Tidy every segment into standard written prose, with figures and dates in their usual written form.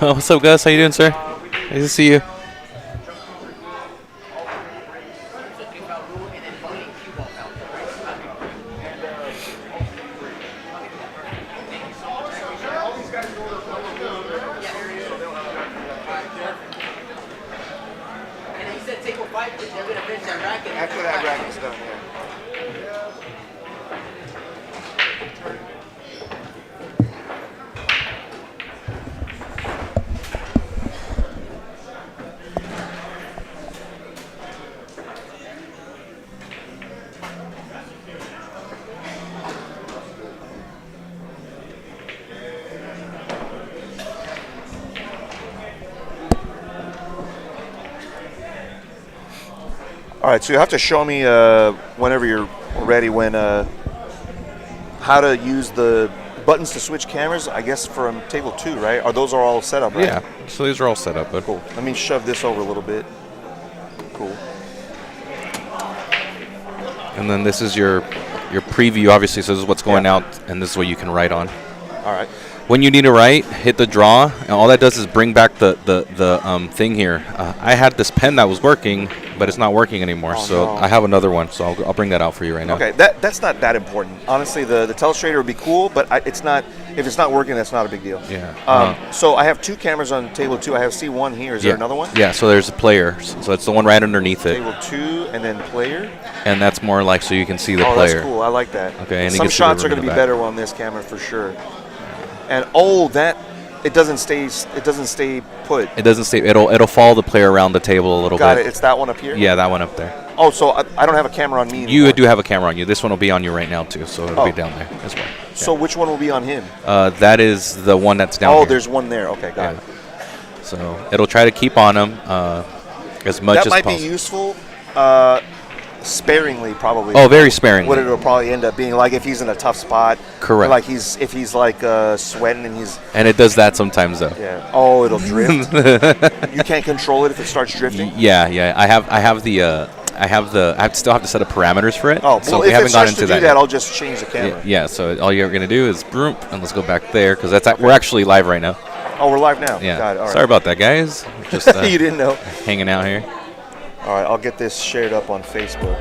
Oh, what's up, Gus? How you doing, sir? Nice to see you. After that racket's done, yeah. All right, so you have to show me whenever you're ready how to use the buttons to switch cameras, I guess, from table 2, right? Those are all set up, right? Yeah, so these are all set up. But cool. Let me shove this over a little bit. Cool. And then this is your preview, obviously, so this is what's going out, and this is what you can write on. All right. When you need to write, hit the draw, and all that does is bring back the thing here. I had this pen that was working, but it's not working anymore, so no. I have another one, so I'll bring that out for you right now. Okay, that's not that important. Honestly, the telestrator would be cool, but it's not. If it's not working, that's not a big deal. Yeah. So I have 2 cameras on table 2. I have C1 here. Is there another one? Yeah, so there's a player. So it's the one right underneath it. Table 2 and then player? And that's more like so you can see the player. Oh, that's cool. I like that. Okay. And some shots are going to be better on this camera for sure. And that it doesn't stay put. It doesn't stay. It'll follow the player around the table a little bit. Got it. It's that one up here? Yeah, that one up there. Oh, so I don't have a camera on me anymore. You do have a camera on you. This one will be on you right now too, so it'll be down there as well. Yeah. So which one will be on him? That is the one that's down here. Oh, there's one there. Okay, got it. So it'll try to keep on him as much as possible. That might be useful. Sparingly, probably. Oh, very sparingly. What it'll probably end up being, like if he's in a tough spot. Correct. Like if he's like sweating and he's. And it does that sometimes though. Yeah. Oh, it'll drift. You can't control it if it starts drifting. Yeah. I still have to set up parameters for it. Oh, well, so if it starts to do that, I'll just change the camera. Yeah. So all you're gonna do is broom, and let's go back there because we're actually live right now. Oh, we're live now. Yeah. Got it. All right. Sorry about that, guys. Just you didn't know. Hanging out here. All right, I'll get this shared up on Facebook.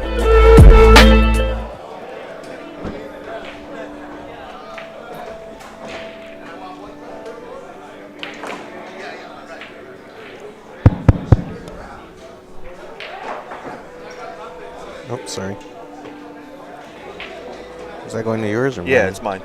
Oh, sorry. Is that going to yours or mine? Yeah, it's mine.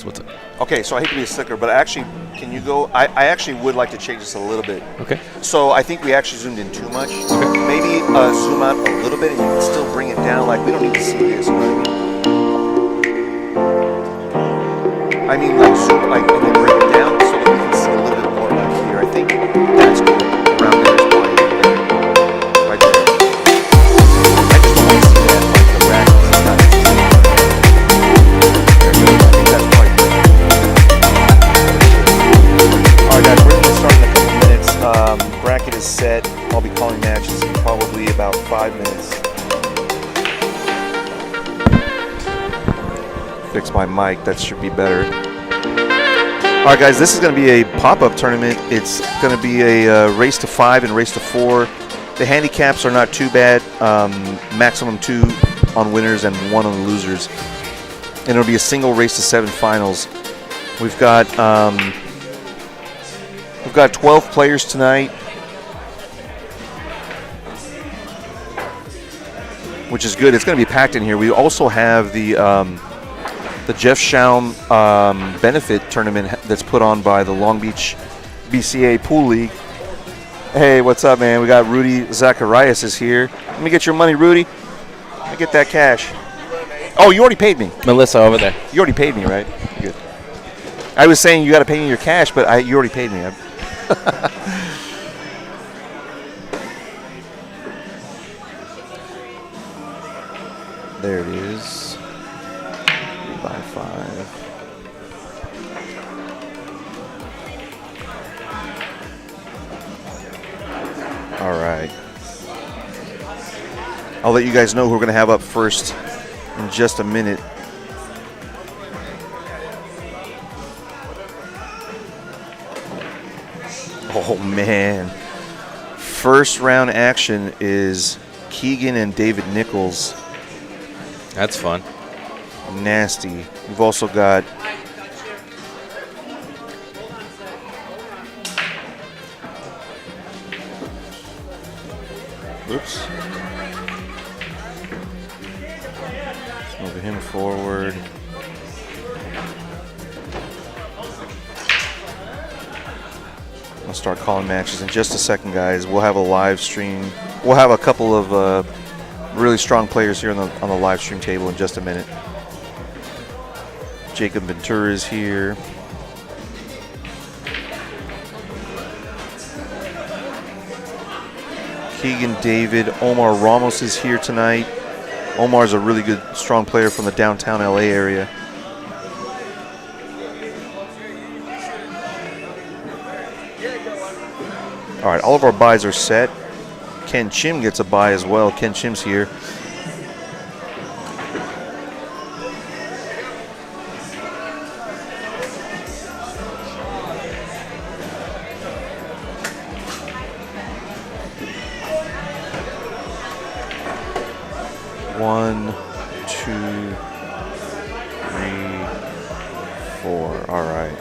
What's up? Okay, so I hate to be a sticker, but actually, can you go? I actually would like to change this a little bit. Okay. So I think we actually zoomed in too much. Okay. Maybe zoom out a little bit and you can still bring it down. Like, we don't need to see this, you know what I mean? Like, zoom, like, and then bring it down so that we can see a little bit more like here. I think that's good. Around there is fine. Right there. I just don't want to see that, like, the rack is not bracket is set. I'll be calling matches in probably about 5 minutes. Fix my mic. That should be better. All right, guys. This is going to be a pop-up tournament. It's going to be a race to 5 and race to 4. The handicaps are not too bad. Maximum 2 on winners and 1 on losers. And it'll be a single race to 7 finals. We've got 12 players tonight, which is good. It's going to be packed in here. We also have the Jeff Schaum benefit tournament that's put on by the Long Beach BCA Pool League. Hey, what's up, man? We got Rudy Zacharias is here. Let me get your money, Rudy. Let me get that cash. Oh, you already paid me. Melissa over there. You already paid me, right? Good. I was saying you got to pay me your cash, but you already paid me. There it is. 3x5. All right. I'll let you guys know who we're going to have up first in just a minute. Oh, man. First round action is Keegan and David Nichols. That's fun. Nasty. We've also got oops. Move him forward. I'll start calling matches in just a second, guys. We'll have a live stream. We'll have a couple of really strong players here on the live stream table in just a minute. Jacob Ventura is here. Keegan David. Omar Ramos is here tonight. Omar's a really good, strong player from the downtown LA area. All right, all of our buys are set. Ken Chim gets a buy as well. Ken Chim's here. One, two, three, four. All right.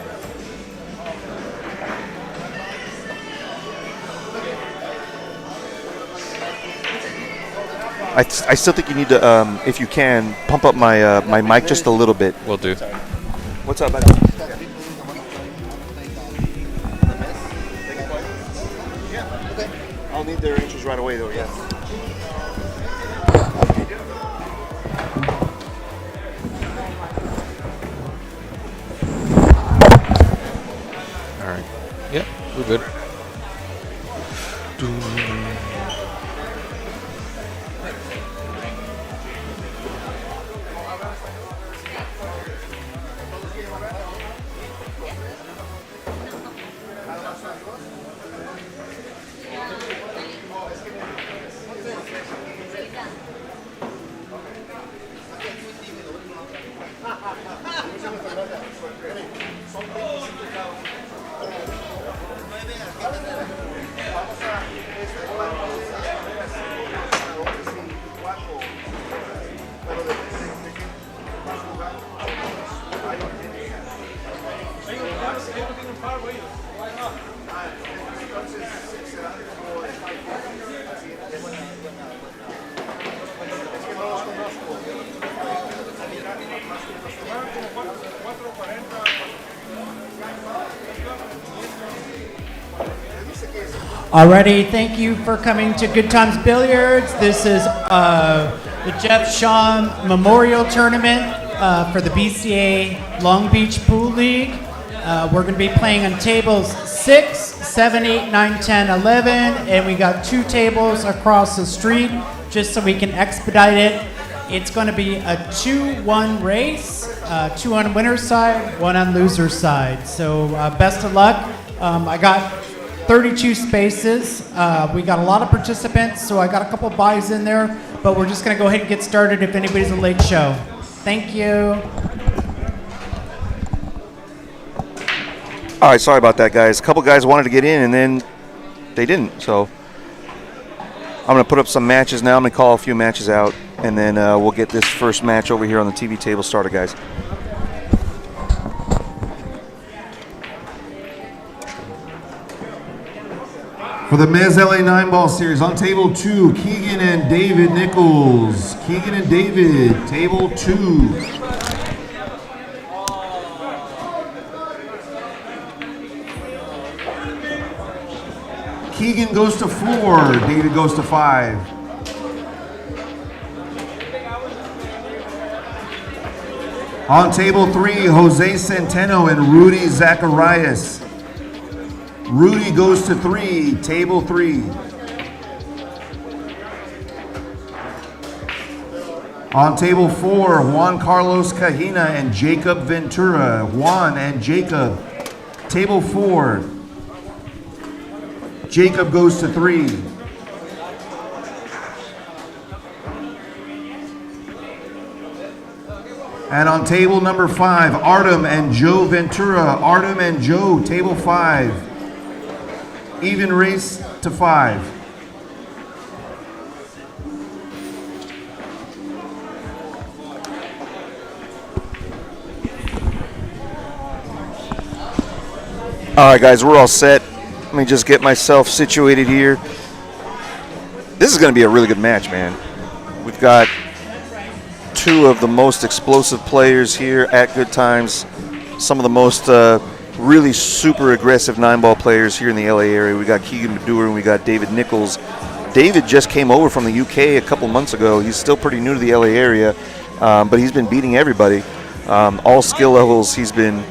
I still think you need to, if you can, pump up my my mic just a little bit. Will do. What's up, buddy? Yeah. Okay. I'll need their entries right away, though. Yeah. All right. Yep, we're good. Alrighty, thank you for coming to Good Times Billiards. This is the Jeff Shaw Memorial Tournament for the BCA Long Beach Pool League. We're going to be playing on tables 6, 7, 8, 9, 10, 11, and we got 2 tables across the street just so we can expedite it. It's going to be a 2-1 race, 2 on winner's side, 1 on loser's side. So best of luck. I got 32 spaces. We got a lot of participants, so I got a couple buys in there, but we're just going to go ahead and get started if anybody's a late show. Thank you. All right, sorry about that, guys. A couple guys wanted to get in, and then they didn't. So I'm going to put up some matches now. I'm going to call a few matches out, and then we'll get this first match over here on the TV table started, guys. For the Mezz LA 9-ball series, on table 2, Keegan and David Nichols. Keegan and David, table 2. Keegan goes to 4, David goes to 5. On table 3, Jose Centeno and Rudy Zacharias. Rudy goes to 3, table 3. On table 4, Juan Carlos Cajina and Jacob Ventura. Juan and Jacob. Table 4. Jacob goes to 3. And on table number 5, Artem and Joe Ventura. Artem and Joe, table 5. Even race to 5. All right, guys, we're all set. Let me just get myself situated here. This is going to be a really good match, man. We've got two of the most explosive players here at Good Times. Some of the most really super aggressive 9-ball players here in the LA area. We got Keegan Medure and we got David Nichols. David just came over from the UK a couple months ago. He's still pretty new to the LA area, but he's been beating everybody. All skill levels. He's been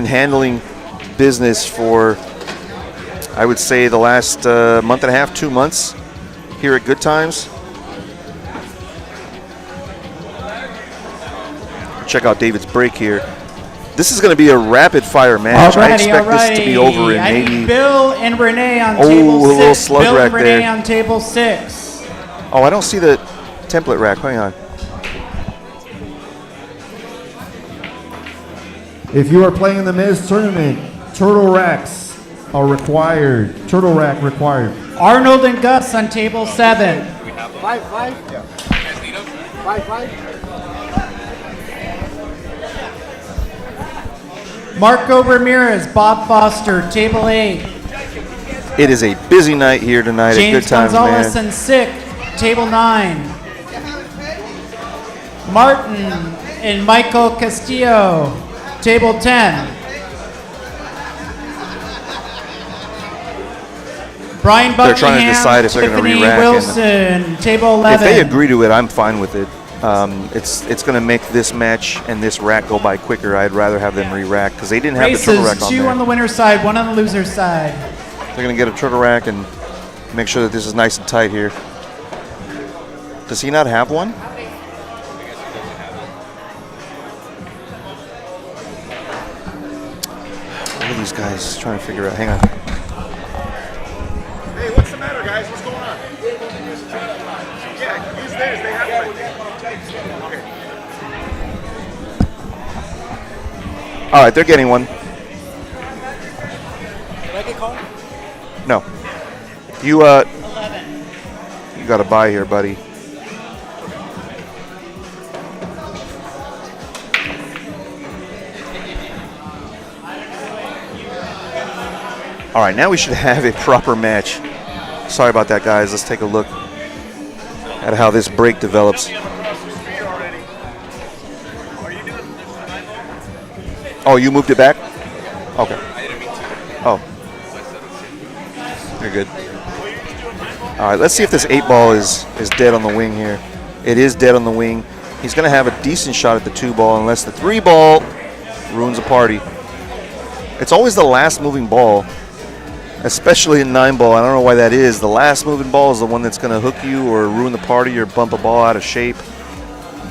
handling business for, I would say, the last month and a half, 2 months here at Good Times. Check out David's break here. This is going to be a rapid-fire match. I expect this to be over in maybe... I need Bill and Renee on table 6. A little slug Bill rack and Renee there. on table 6. Oh, I don't see the template rack. Hang on. If you are playing in the Mezz tournament, turtle racks are required. Turtle rack required. Arnold and Gus on table 7. 5-5? Yeah. 5-5? Marco Ramirez, Bob Foster, table 8. It is a busy night here tonight at James Good Times, Gonzalez man. and Sick, table 9. Martin and Michael Castillo, table 10. Brian Buckingham, They're trying to decide if they're going to Tiffany re-rack. Wilson, table 11. If they agree to it, I'm fine with it. It's going to make this match and this rack go by quicker. I'd rather have them re-rack because they didn't have the turtle rack Races, on 2 there. on the winner's side, 1 on the loser's side. They're going to get a turtle rack and make sure that this is nice and tight here. Does he not have one? What are these guys trying to figure out? Hang on. Hey, what's the matter, guys? What's going on? Yeah, use theirs. They have one. Okay. All right, they're getting one. Did I get called? No. You got to buy here, buddy. All right, now we should have a proper match. Sorry about that, guys. Let's take a look at how this break develops. Oh, you moved it back? Okay. Oh. You're good. All right, let's see if this 8-ball is dead on the wing here. It is dead on the wing. He's going to have a decent shot at the 2-ball unless the 3-ball ruins a party. It's always the last moving ball, especially in 9-ball. I don't know why that is. The last moving ball is the one that's going to hook you or ruin the party or bump a ball out of shape,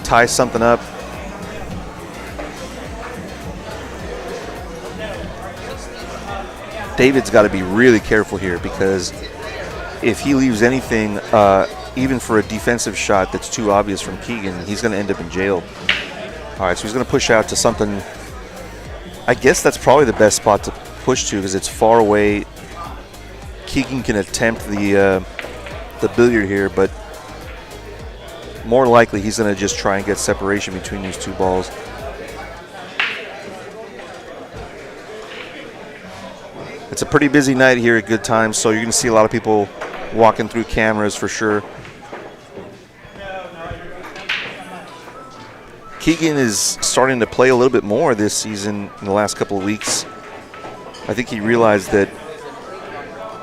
tie something up. David's got to be really careful here because if he leaves anything, even for a defensive shot that's too obvious from Keegan, he's going to end up in jail. All right, so he's going to push out to something. I guess that's probably the best spot to push to because it's far away. Keegan can attempt the billiard here, but more likely he's going to just try and get separation between these 2 balls. It's a pretty busy night here at Good Times, so you're going to see a lot of people walking through cameras for sure. Keegan is starting to play a little bit more this season in the last couple of weeks. I think he realized that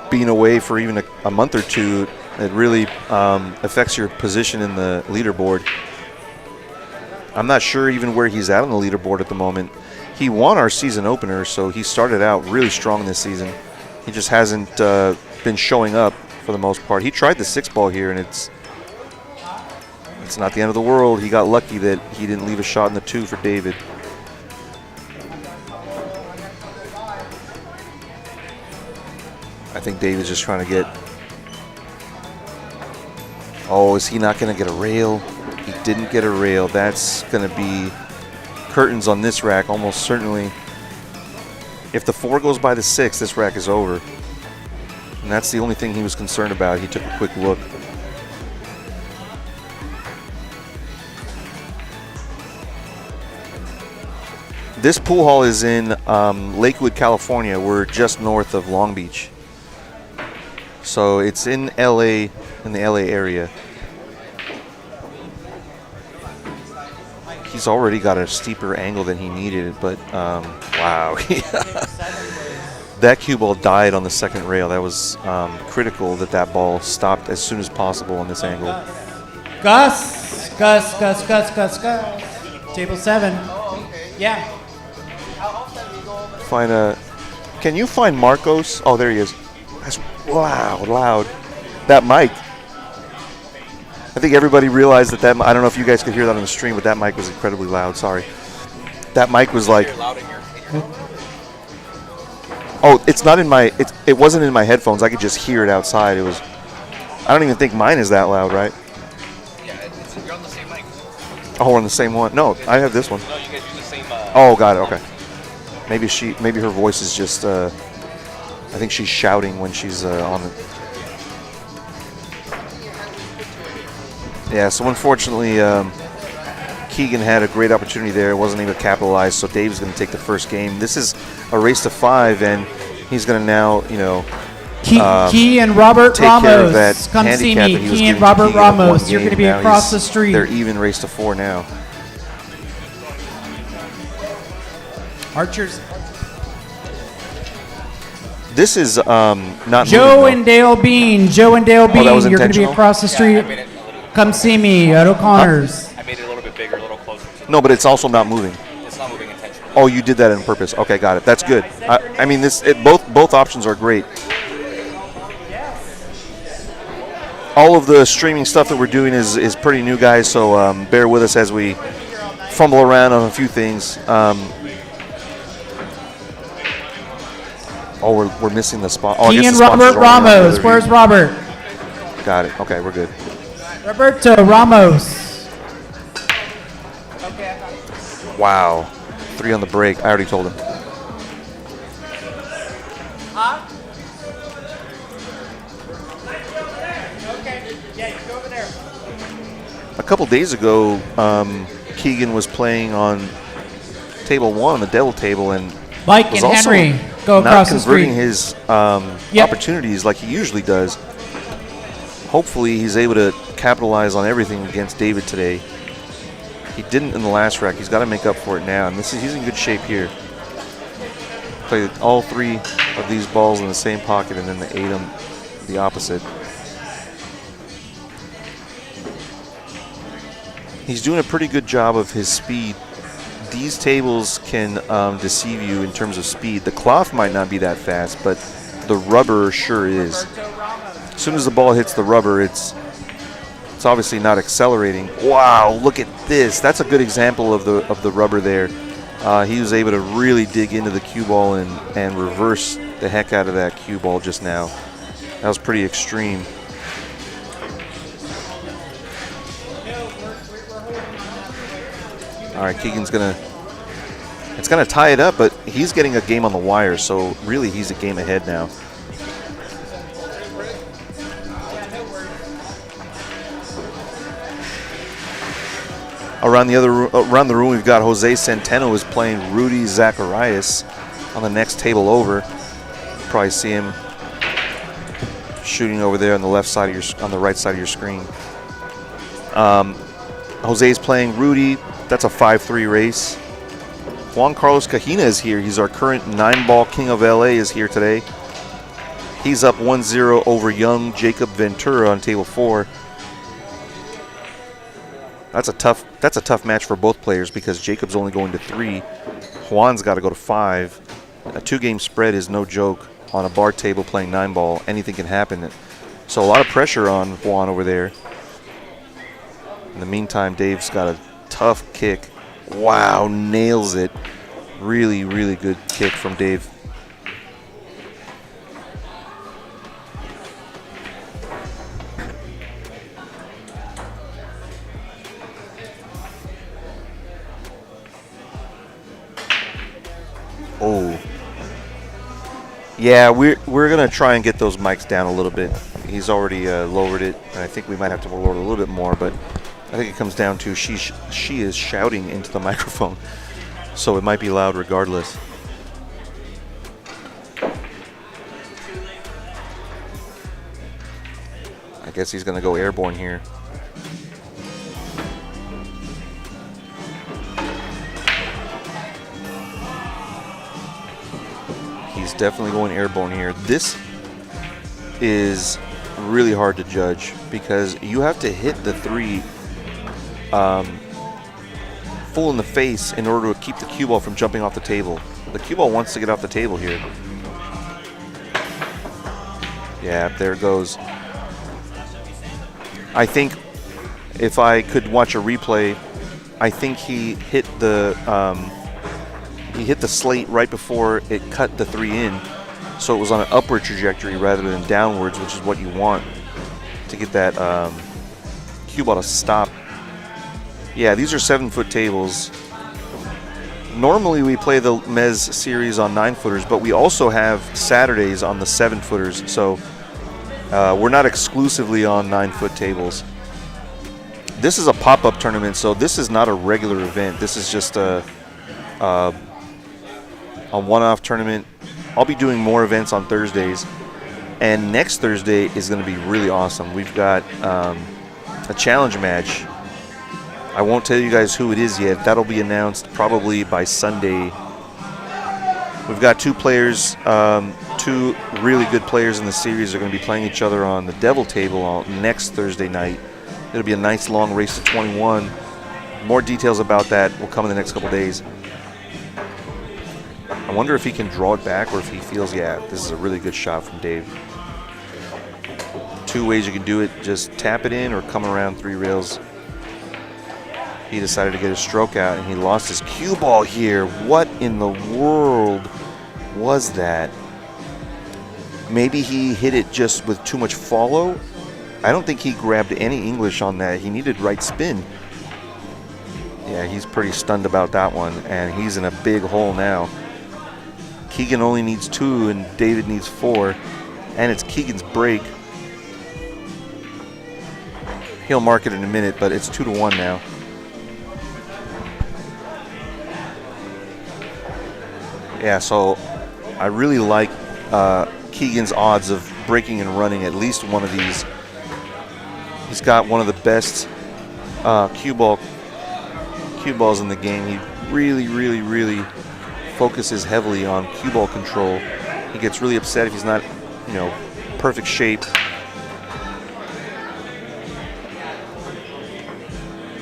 being away for even a month or two, it really affects your position in the leaderboard. I'm not sure even where he's at on the leaderboard at the moment. He won our season opener, so he started out really strong this season. He just hasn't been showing up for the most part. He tried the 6-ball here, and it's not the end of the world. He got lucky that he didn't leave a shot in the 2 for David. I think David's just trying to get... Oh, is he not going to get a rail? He didn't get a rail. That's going to be curtains on this rack, almost certainly. If the 4 goes by the 6, this rack is over. And that's the only thing he was concerned about. He took a quick look. This pool hall is in Lakewood, California. We're just north of Long Beach. So it's in LA, in the LA area. He's already got a steeper angle than he needed, but wow. That cue ball died on the second rail. That was critical that that ball stopped as soon as possible on this angle. Gus. Table 7. Yeah. Can you find Marcos? Oh, there he is. That's loud. That mic. I think everybody realized that I don't know if you guys could hear that on the stream, but that mic was incredibly loud. Sorry. That mic was like... Oh, it's not in my... It wasn't in my headphones. I could just hear it outside. It was... I don't even think mine is that loud, right? Yeah, you're on the same mic. Oh, we're on the same one. No, I have this one. No, you guys use the same... Oh, got it. Okay. Maybe her voice is just... I think she's shouting when she's on it. Yeah, so unfortunately, Keegan had a great opportunity there. Wasn't able to capitalize, so Dave's going to take the first game. This is a race to 5, and he's going to now, Key and Robert take care of that Ramos. Come see handicap me. that he was Key and giving to Robert Keegan at one Ramos. You're game. going to be Now across the street. They're even race to 4 now. Archers. This is not Joe moving, and Dale Bean. Joe and Dale Bean. that was You're going to be intentional? across the street. Come see me at O'Connor's. I made it a little bit bigger, a little closer. No, but it's also not moving. It's not moving intentionally. Oh, you did that on purpose. Okay, got it. That's good. I mean, both options are great. All of the streaming stuff that we're doing is pretty new, guys. So bear with us as we fumble around on a few things. Oh, we're missing the spot. Oh, I Key guess and the sponsors Robert are on the other Ramos. view. Where's Robert? Got it. Okay, we're good. Roberto Ramos. Wow. 3 on the break. I already told him. Okay. Yeah, you go over there. A couple days ago, Keegan was playing on table 1 on the devil table, and Mike was and also Henry go not across the converting street. his Yep. opportunities like he usually does. Hopefully he's able to capitalize on everything against David today. He didn't in the last rack. He's got to make up for it now, and he's in good shape here. Played all 3 of these balls in the same pocket, and then the 8 on the opposite. He's doing a pretty good job of his speed. These tables can deceive you in terms of speed. The cloth might not be that fast, but the rubber sure is. As soon as the ball hits the rubber, it's obviously not accelerating. Wow, look at this. That's a good example of the rubber there. He was able to really dig into the cue ball and reverse the heck out of that cue ball just now. That was pretty extreme. All right, Keegan's it's gonna tie it up, but he's getting a game on the wire, so really he's a game ahead now. Around the room, we've got Jose Centeno is playing Rudy Zacharias on the next table over. Probably see him shooting over there on the right side of your screen. Jose's playing Rudy. That's a 5-3 race. Juan Carlos Cajina is here. He's our current 9-ball king of LA is here today. He's up 1-0 over young Jacob Ventura on table 4. That's a tough match for both players because Jacob's only going to 3. Juan's got to go to 5. A 2-game spread is no joke on a bar table playing 9-ball. Anything can happen. So a lot of pressure on Juan over there. In the meantime, Dave's got a tough kick. Wow, nails it. Really, really good kick from Dave. Oh. Yeah, we're going to try and get those mics down a little bit. He's already lowered it, and I think we might have to lower it a little bit more, but I think it comes down to she is shouting into the microphone, so it might be loud regardless. I guess he's going to go airborne here. He's definitely going airborne here. This is really hard to judge because you have to hit the 3 full in the face in order to keep the cue ball from jumping off the table. The cue ball wants to get off the table here. Yeah, there it goes. I think if I could watch a replay, I think he hit the slate right before it cut the 3 in, so it was on an upward trajectory rather than downwards, which is what you want to get that cue ball to stop. Yeah, these are 7-foot tables. Normally we play the Mezz series on 9-footers, but we also have Saturdays on the 7-footers, so we're not exclusively on 9-foot tables. This is a pop-up tournament, so this is not a regular event. This is just a one-off tournament. I'll be doing more events on Thursdays, and next Thursday is going to be really awesome. We've got a challenge match. I won't tell you guys who it is yet. That'll be announced probably by Sunday. We've got 2 players, 2 really good players in the series are going to be playing each other on the Devil table on next Thursday night. It'll be a nice long race to 21. More details about that will come in the next couple days. I wonder if he can draw it back or if he feels, yeah, this is a really good shot from Dave. 2 ways you can do it. Just tap it in or come around 3 rails. He decided to get his stroke out, and he lost his cue ball here. What in the world was that? Maybe he hit it just with too much follow. I don't think he grabbed any English on that. He needed right spin. Yeah, he's pretty stunned about that one, and he's in a big hole now. Keegan only needs 2, and David needs 4, and it's Keegan's break. He'll mark it in a minute, but it's 2-1 now. Yeah, so I really like Keegan's odds of breaking and running at least one of these. He's got one of the best cue balls in the game. He really focuses heavily on cue ball control. He gets really upset if he's not, perfect shape.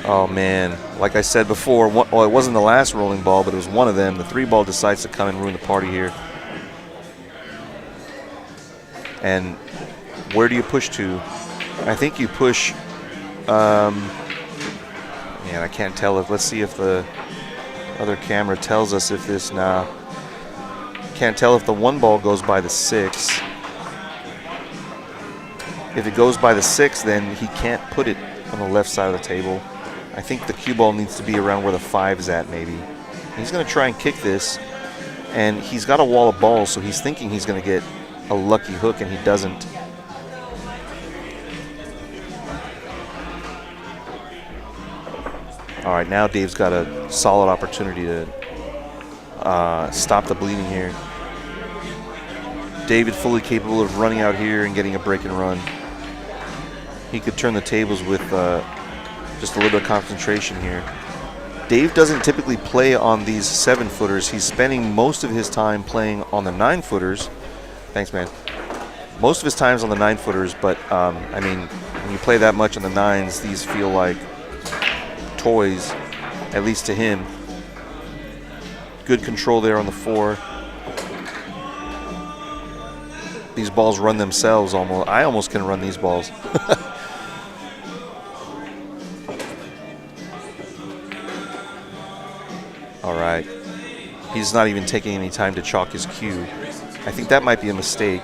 Oh man, like I said before, well, it wasn't the last rolling ball, but it was one of them. The 3-ball decides to come and ruin the party here. And where do you push to? I think you push, man, I can't tell if, let's see if the other camera tells us if this, nah. Can't tell if the 1-ball goes by the 6. If it goes by the 6, then he can't put it on the left side of the table. I think the cue ball needs to be around where the 5 is at, maybe. He's going to try and kick this, and he's got a wall of balls, so he's thinking he's going to get a lucky hook, and he doesn't. All right, now Dave's got a solid opportunity to stop the bleeding here. David fully capable of running out here and getting a break and run. He could turn the tables with just a little bit of concentration here. Dave doesn't typically play on these 7-footers. He's spending most of his time playing on the 9-footers. Thanks, man. Most of his time's on the 9-footers, but I mean, when you play that much on the 9s, these feel like toys, at least to him. Good control there on the 4. These balls run themselves almost. I almost can run these balls. All right. He's not even taking any time to chalk his cue. I think that might be a mistake.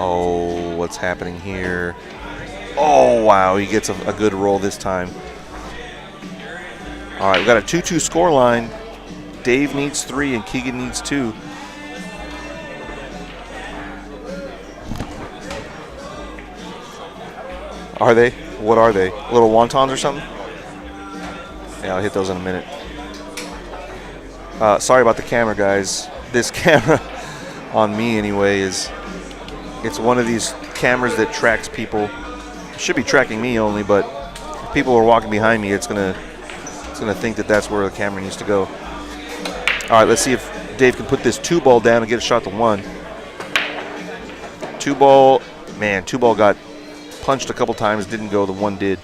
Oh, what's happening here? Oh, wow, he gets a good roll this time. All right, we've got a 2-2 score line. Dave needs 3 and Keegan needs 2. Are they? What are they? Little wontons or something? Yeah, I'll hit those in a minute. Sorry about the camera, guys. This camera, on me anyway, it's one of these cameras that tracks people. It should be tracking me only, but if people are walking behind me, it's gonna think that that's where the camera needs to go. All right, let's see if Dave can put this 2-ball down and get a shot to 1. 2-ball, man, 2-ball got punched a couple times, didn't go, the 1 did.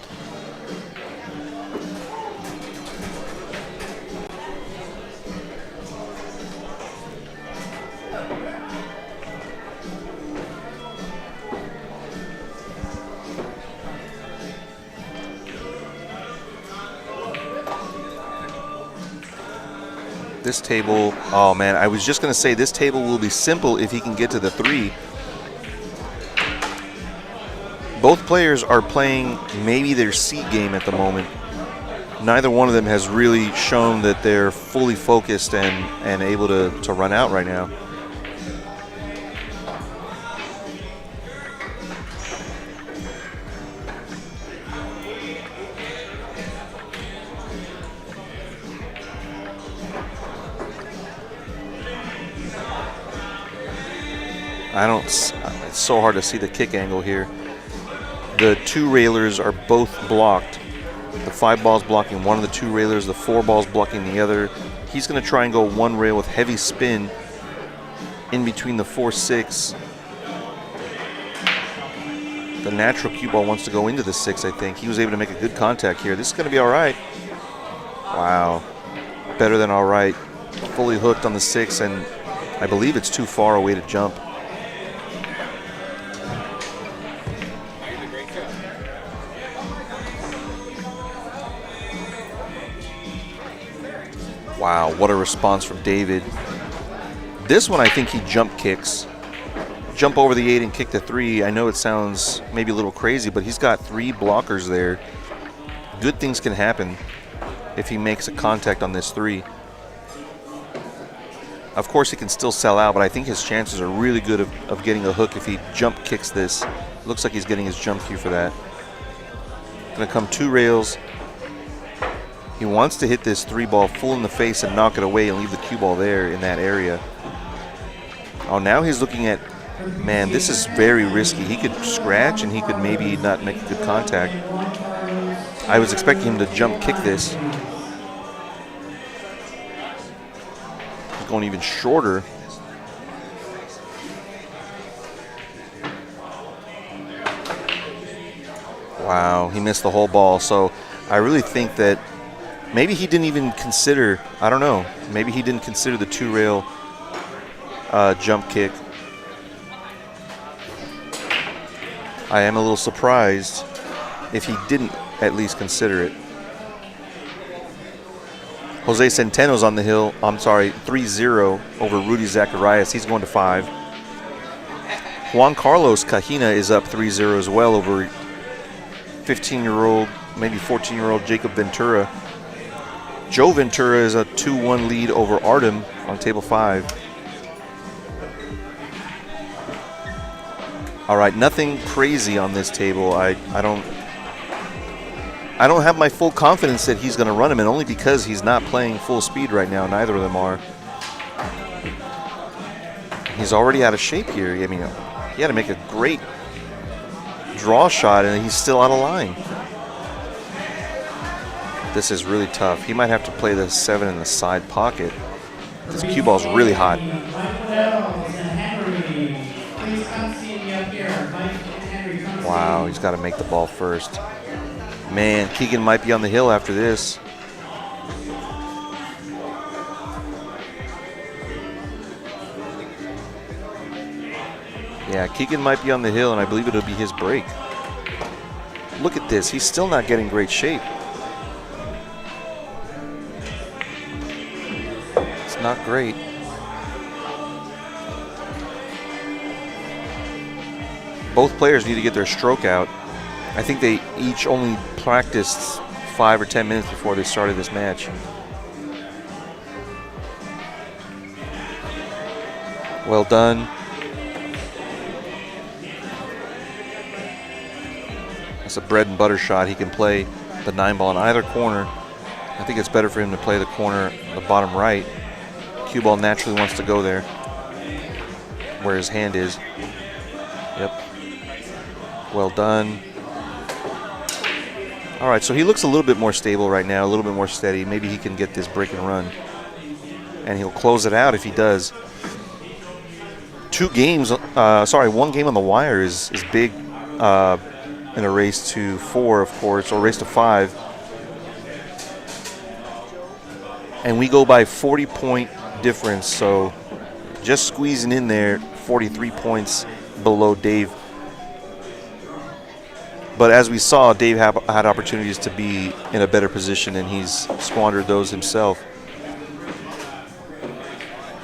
This table, oh man, I was just going to say this table will be simple if he can get to the 3. Both players are playing maybe their seat game at the moment. Neither one of them has really shown that they're fully focused and able to run out right now. It's so hard to see the kick angle here. The 2 railers are both blocked. The 5 ball's blocking one of the 2 railers, the 4 ball's blocking the other. He's going to try and go 1 rail with heavy spin in between the 4-6. The natural cue ball wants to go into the 6, I think. He was able to make a good contact here. This is going to be all right. Wow. Better than all right. Fully hooked on the 6, and I believe it's too far away to jump. Wow, what a response from David. This one I think he jump kicks. Jump over the 8 and kick the 3. I know it sounds maybe a little crazy, but he's got 3 blockers there. Good things can happen if he makes a contact on this 3. Of course, he can still sell out, but I think his chances are really good of getting a hook if he jump kicks this. Looks like he's getting his jump cue for that. Gonna come 2 rails. He wants to hit this 3 ball full in the face and knock it away and leave the cue ball there in that area. Oh, now he's looking at, man, this is very risky. He could scratch and he could maybe not make a good contact. I was expecting him to jump kick this. He's going even shorter. Wow, he missed the whole ball. So I really think that maybe he didn't even consider, I don't know, maybe he didn't consider the 2 rail jump kick. I am a little surprised if he didn't at least consider it. Jose Centeno's on the hill, 3-0 over Rudy Zacharias. He's going to 5. Juan Carlos Cajina is up 3-0 as well over 15-year-old, maybe 14-year-old Jacob Ventura. Joe Ventura is a 2-1 lead over Artem on table 5. All right, nothing crazy on this table. I don't have my full confidence that he's going to run him, and only because he's not playing full speed right now. Neither of them are. He's already out of shape here. I mean, he had to make a great draw shot, and he's still out of line. This is really tough. He might have to play the 7 in the side pocket. This cue ball's really hot. Please come see me up here. Mike and Henry, come see Wow, me. he's got to make the ball first. Man, Keegan might be on the hill after this. Yeah, Keegan might be on the hill, and I believe it'll be his break. Look at this. He's still not getting great shape. It's not great. Both players need to get their stroke out. I think they each only practiced 5 or 10 minutes before they started this match. Well done. That's a bread and butter shot. He can play the 9-ball in either corner. I think it's better for him to play the corner, the bottom right. Cue ball naturally wants to go there, where his hand is. Yep. Well done. All right, so he looks a little bit more stable right now, a little bit more steady. Maybe he can get this break and run, and he'll close it out if he does. 1 game on the wire is big in a race to 4, of course, or race to 5. And we go by 40-point difference, so just squeezing in there, 43 points below Dave. But as we saw, Dave had opportunities to be in a better position, and he's squandered those himself.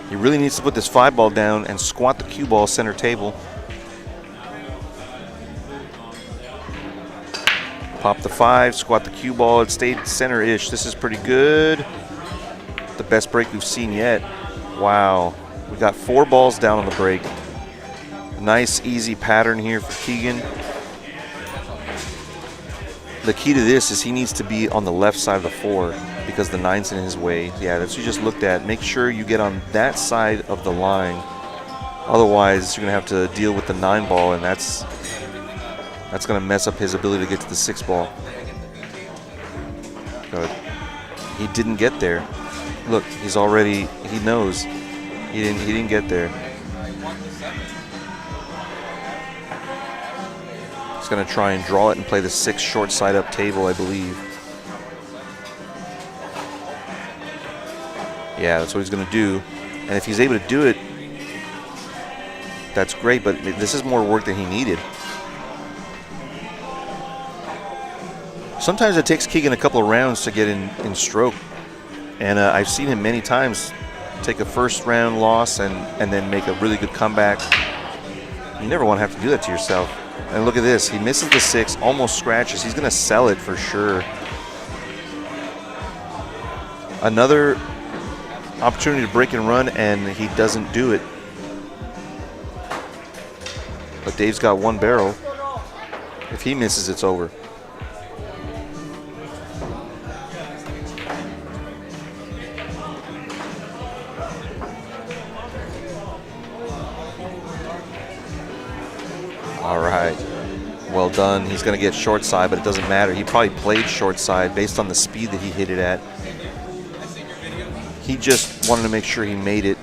He really needs to put this 5-ball down and squat the cue ball center table. Pop the 5, squat the cue ball. It stayed center-ish. This is pretty good. The best break we've seen yet. Wow. We got 4 balls down on the break. Nice, easy pattern here for Keegan. The key to this is he needs to be on the left side of the 4 because the 9's in his way. Yeah, that's what you just looked at. Make sure you get on that side of the line. Otherwise, you're going to have to deal with the 9-ball, and that's going to mess up his ability to get to the 6-ball. But he didn't get there. Look, he knows. He didn't get there. He's going to try and draw it and play the 6 short side up table, I believe. Yeah, that's what he's going to do. And if he's able to do it, that's great, but this is more work than he needed. Sometimes it takes Keegan a couple of rounds to get in stroke. And I've seen him many times take a first-round loss and then make a really good comeback. You never want to have to do that to yourself. And look at this. He misses the 6, almost scratches. He's going to sell it for sure. Another opportunity to break and run, and he doesn't do it. But Dave's got 1 barrel. If he misses, it's over. All right, well done. He's going to get short side, but it doesn't matter. He probably played short side based on the speed that he hit it at. He just wanted to make sure he made it.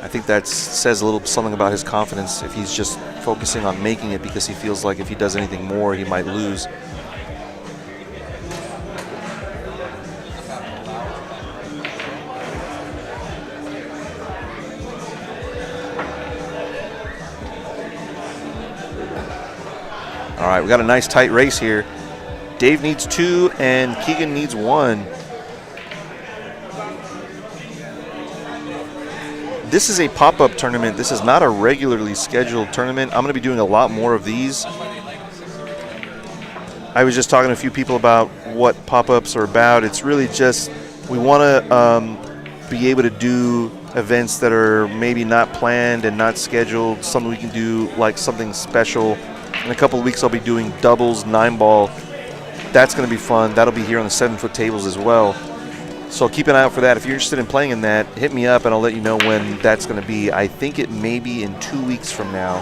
I think that says a little something about his confidence if he's just focusing on making it because he feels like if he does anything more, he might lose. All right, we got a nice tight race here. Dave needs 2 and Keegan needs 1. This is a pop-up tournament. This is not a regularly scheduled tournament. I'm going to be doing a lot more of these. I was just talking to a few people about what pop-ups are about. It's really just we want to be able to do events that are maybe not planned and not scheduled, something we can do like something special. In a couple of weeks, I'll be doing doubles, 9-ball. That's going to be fun. That'll be here on the 7-foot tables as well. So keep an eye out for that. If you're interested in playing in that, hit me up and I'll let you know when that's going to be. I think it may be in 2 weeks from now,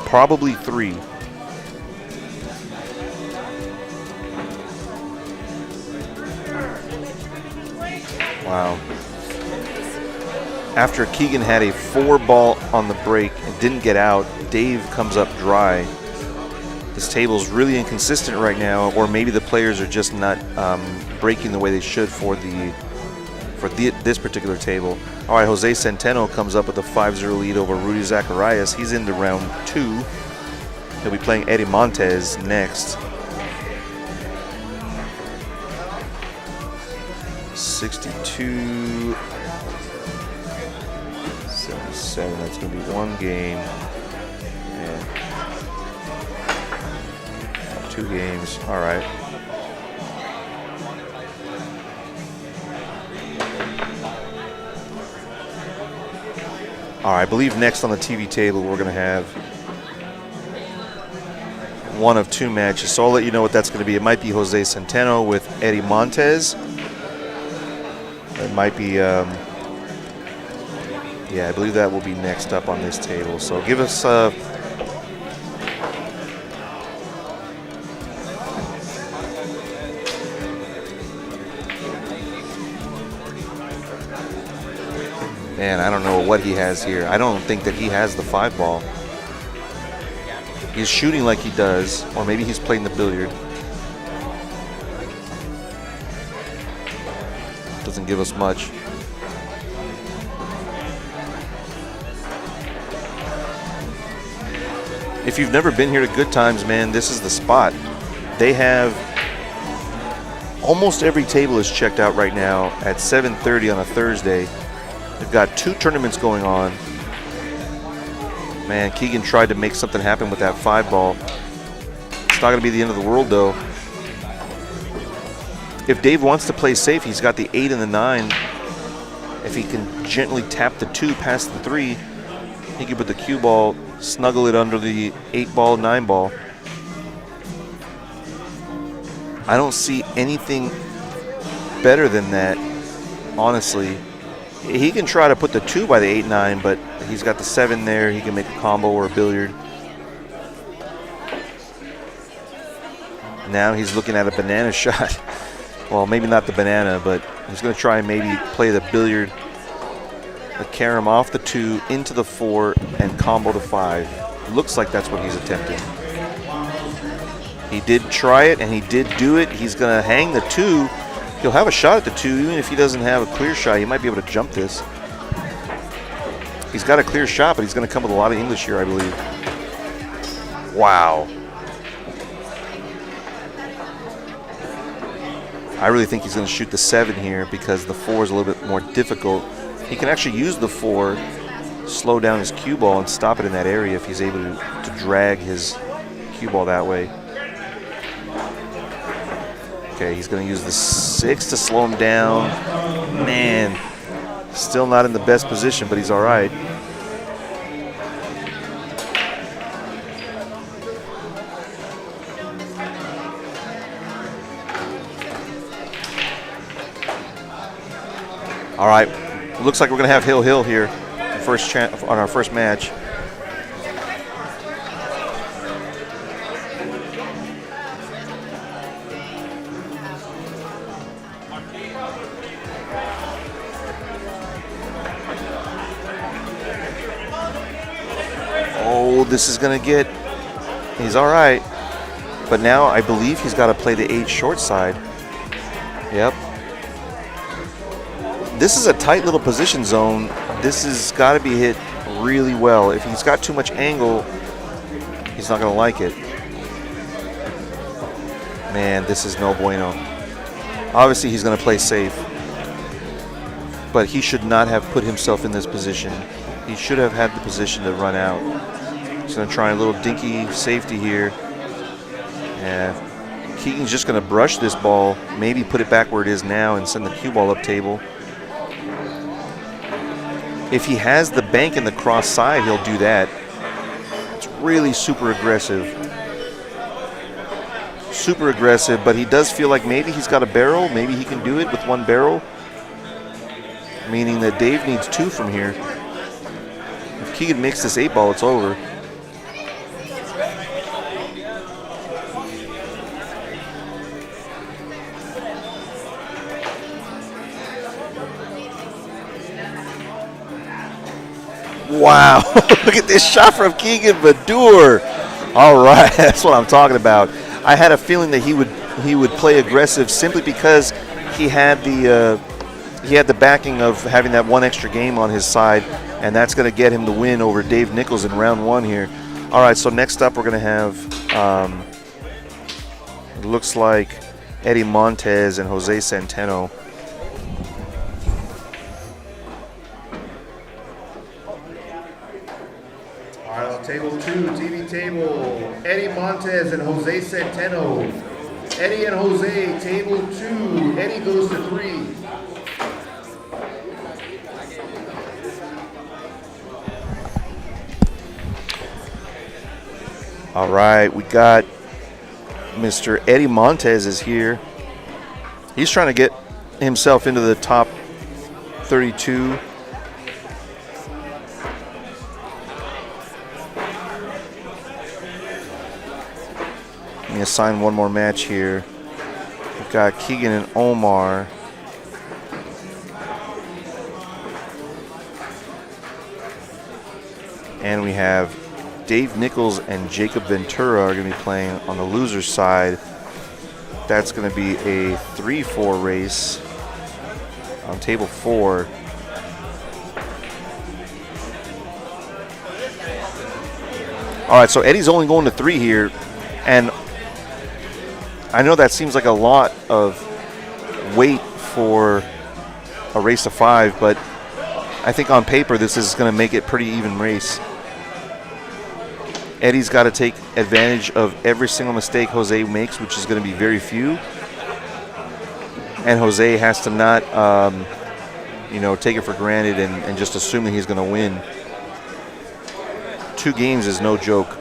probably 3. Wow. After Keegan had a 4-ball on the break and didn't get out. Dave comes up dry. This table's really inconsistent right now, or maybe the players are just not breaking the way they should for this particular table. All right, Jose Centeno comes up with a 5-0 lead over Rudy Zacharias. He's into round 2. He'll be playing Eddie Montez next. 62, 77. That's going to be one game. And 2 games. All right. All right, I believe next on the TV table we're going to have one of 2 matches. So I'll let you know what that's going to be. It might be Jose Centeno with Eddie Montez. It might be, yeah, I believe that will be next up on this table. So give us man, I don't know what he has here. I don't think that he has the 5-ball. He's shooting like he does, or maybe he's playing the billiard. Doesn't give us much. If you've never been here to Good Times, man, this is the spot. They have almost every table is checked out right now at 7:30 on a Thursday. They've got 2 tournaments going on. Man, Keegan tried to make something happen with that 5-ball. It's not going to be the end of the world, though. If Dave wants to play safe, he's got the 8 and the 9. If he can gently tap the 2 past the 3, he can put the cue ball, snuggle it under the 8-ball, 9-ball. I don't see anything better than that, honestly. He can try to put the 2 by the 8-9, but he's got the 7 there. He can make a combo or a billiard. Now he's looking at a banana shot. Well, maybe not the banana, but he's going to try and maybe play the billiard, the carom off the 2 into the 4 and combo the 5. Looks like that's what he's attempting. He did try it and he did do it. He's going to hang the 2. He'll have a shot at the 2, even if he doesn't have a clear shot. He might be able to jump this. He's got a clear shot, but he's going to come with a lot of English here, I believe. Wow. I really think he's going to shoot the 7 here because the 4 is a little bit more difficult. He can actually use the 4, slow down his cue ball, and stop it in that area if he's able to drag his cue ball that way. Okay, he's going to use the 6 to slow him down. Man, still not in the best position, but he's all right. All right, looks like we're going to have Hill here on our first match. Oh, this is going to get, he's all right. But now I believe he's got to play the 8 short side. Yep. This is a tight little position zone. This has got to be hit really well. If he's got too much angle, he's not going to like it. Man, this is no bueno. Obviously, he's going to play safe. But he should not have put himself in this position. He should have had the position to run out. He's going to try a little dinky safety here. Yeah. Keegan's just going to brush this ball, maybe put it back where it is now and send the cue ball up table. If he has the bank in the cross side, he'll do that. It's really super aggressive. Super aggressive, but he does feel like maybe he's got a barrel. Maybe he can do it with 1 barrel. Meaning that Dave needs 2 from here. If Keegan makes this 8-ball, it's over. Wow. Look at this shot from Keegan Badur. All right. That's what I'm talking about. I had a feeling that he would play aggressive simply because he had the backing of having that one extra game on his side, and that's going to get him the win over Dave Nichols in round 1 here. All right, so next up we're going to have, it looks like Eddie Montez and Jose Centeno. All right, on table 2, TV table, Eddie Montez and Jose Centeno. Eddie and Jose, table 2. Eddie goes to 3. All right, we got Mr. Eddie Montez is here. He's trying to get himself into the top 32. Let me assign one more match here. We've got Keegan and Omar. And we have Dave Nichols and Jacob Ventura are going to be playing on the loser's side. That's going to be a 3-4 race on table 4. All right, so Eddie's only going to 3 here, and I know that seems like a lot of weight for a race to 5, but I think on paper this is going to make it a pretty even race. Eddie's got to take advantage of every single mistake Jose makes, which is going to be very few. And Jose has to not, take it for granted and just assume that he's going to win. 2 games is no joke.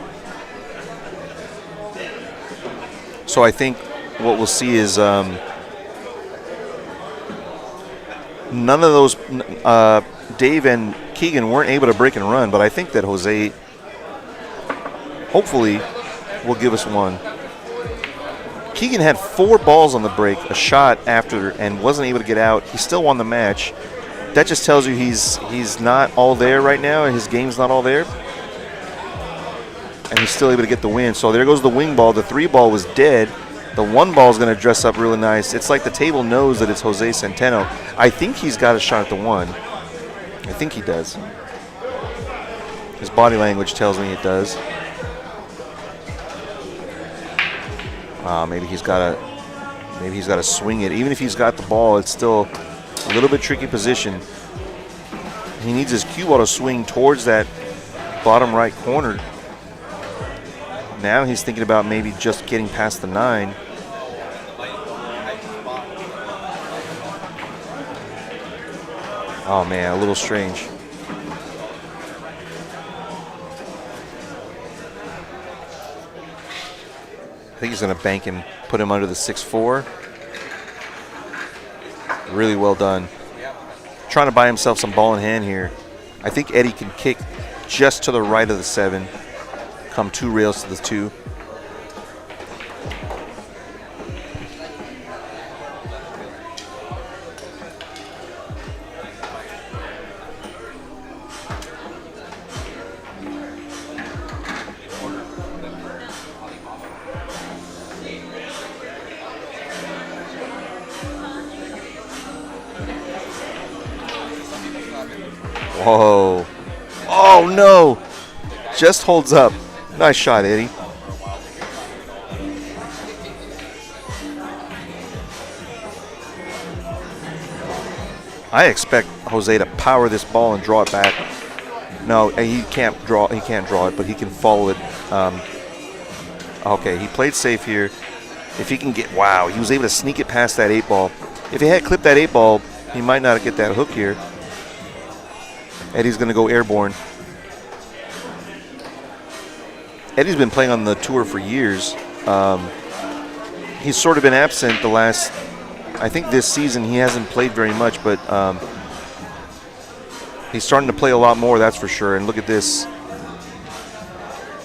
So I think what we'll see is none of those, Dave and Keegan weren't able to break and run, but I think that Jose hopefully will give us one. Keegan had 4 balls on the break, a shot after, and wasn't able to get out. He still won the match. That just tells you he's not all there right now, and his game's not all there. And he's still able to get the win. So there goes the wing ball. The 3 ball was dead. The 1 ball is going to dress up really nice. It's like the table knows that it's Jose Centeno. I think he's got a shot at the 1. I think he does. His body language tells me it does. Maybe he's got to swing it. Even if he's got the ball, it's still a little bit tricky position. He needs his cue ball to swing towards that bottom right corner. Now he's thinking about maybe just getting past the 9. Oh man, a little strange. I think he's going to bank him, put him under the 6-4. Really well done. Trying to buy himself some ball in hand here. I think Eddie can kick just to the right of the 7, come 2 rails to the 2. Whoa. Oh, no. Just holds up. Nice shot, Eddie. I expect Jose to power this ball and draw it back. No, he can't draw. He can't draw it, but he can follow it. Okay, he played safe here. If he can get, wow, he was able to sneak it past that 8 ball. If he had clipped that 8 ball, he might not get that hook here. Eddie's going to go airborne. Eddie's been playing on the tour for years. He's sort of been absent the last, I think this season he hasn't played very much, but he's starting to play a lot more, that's for sure. And look at this.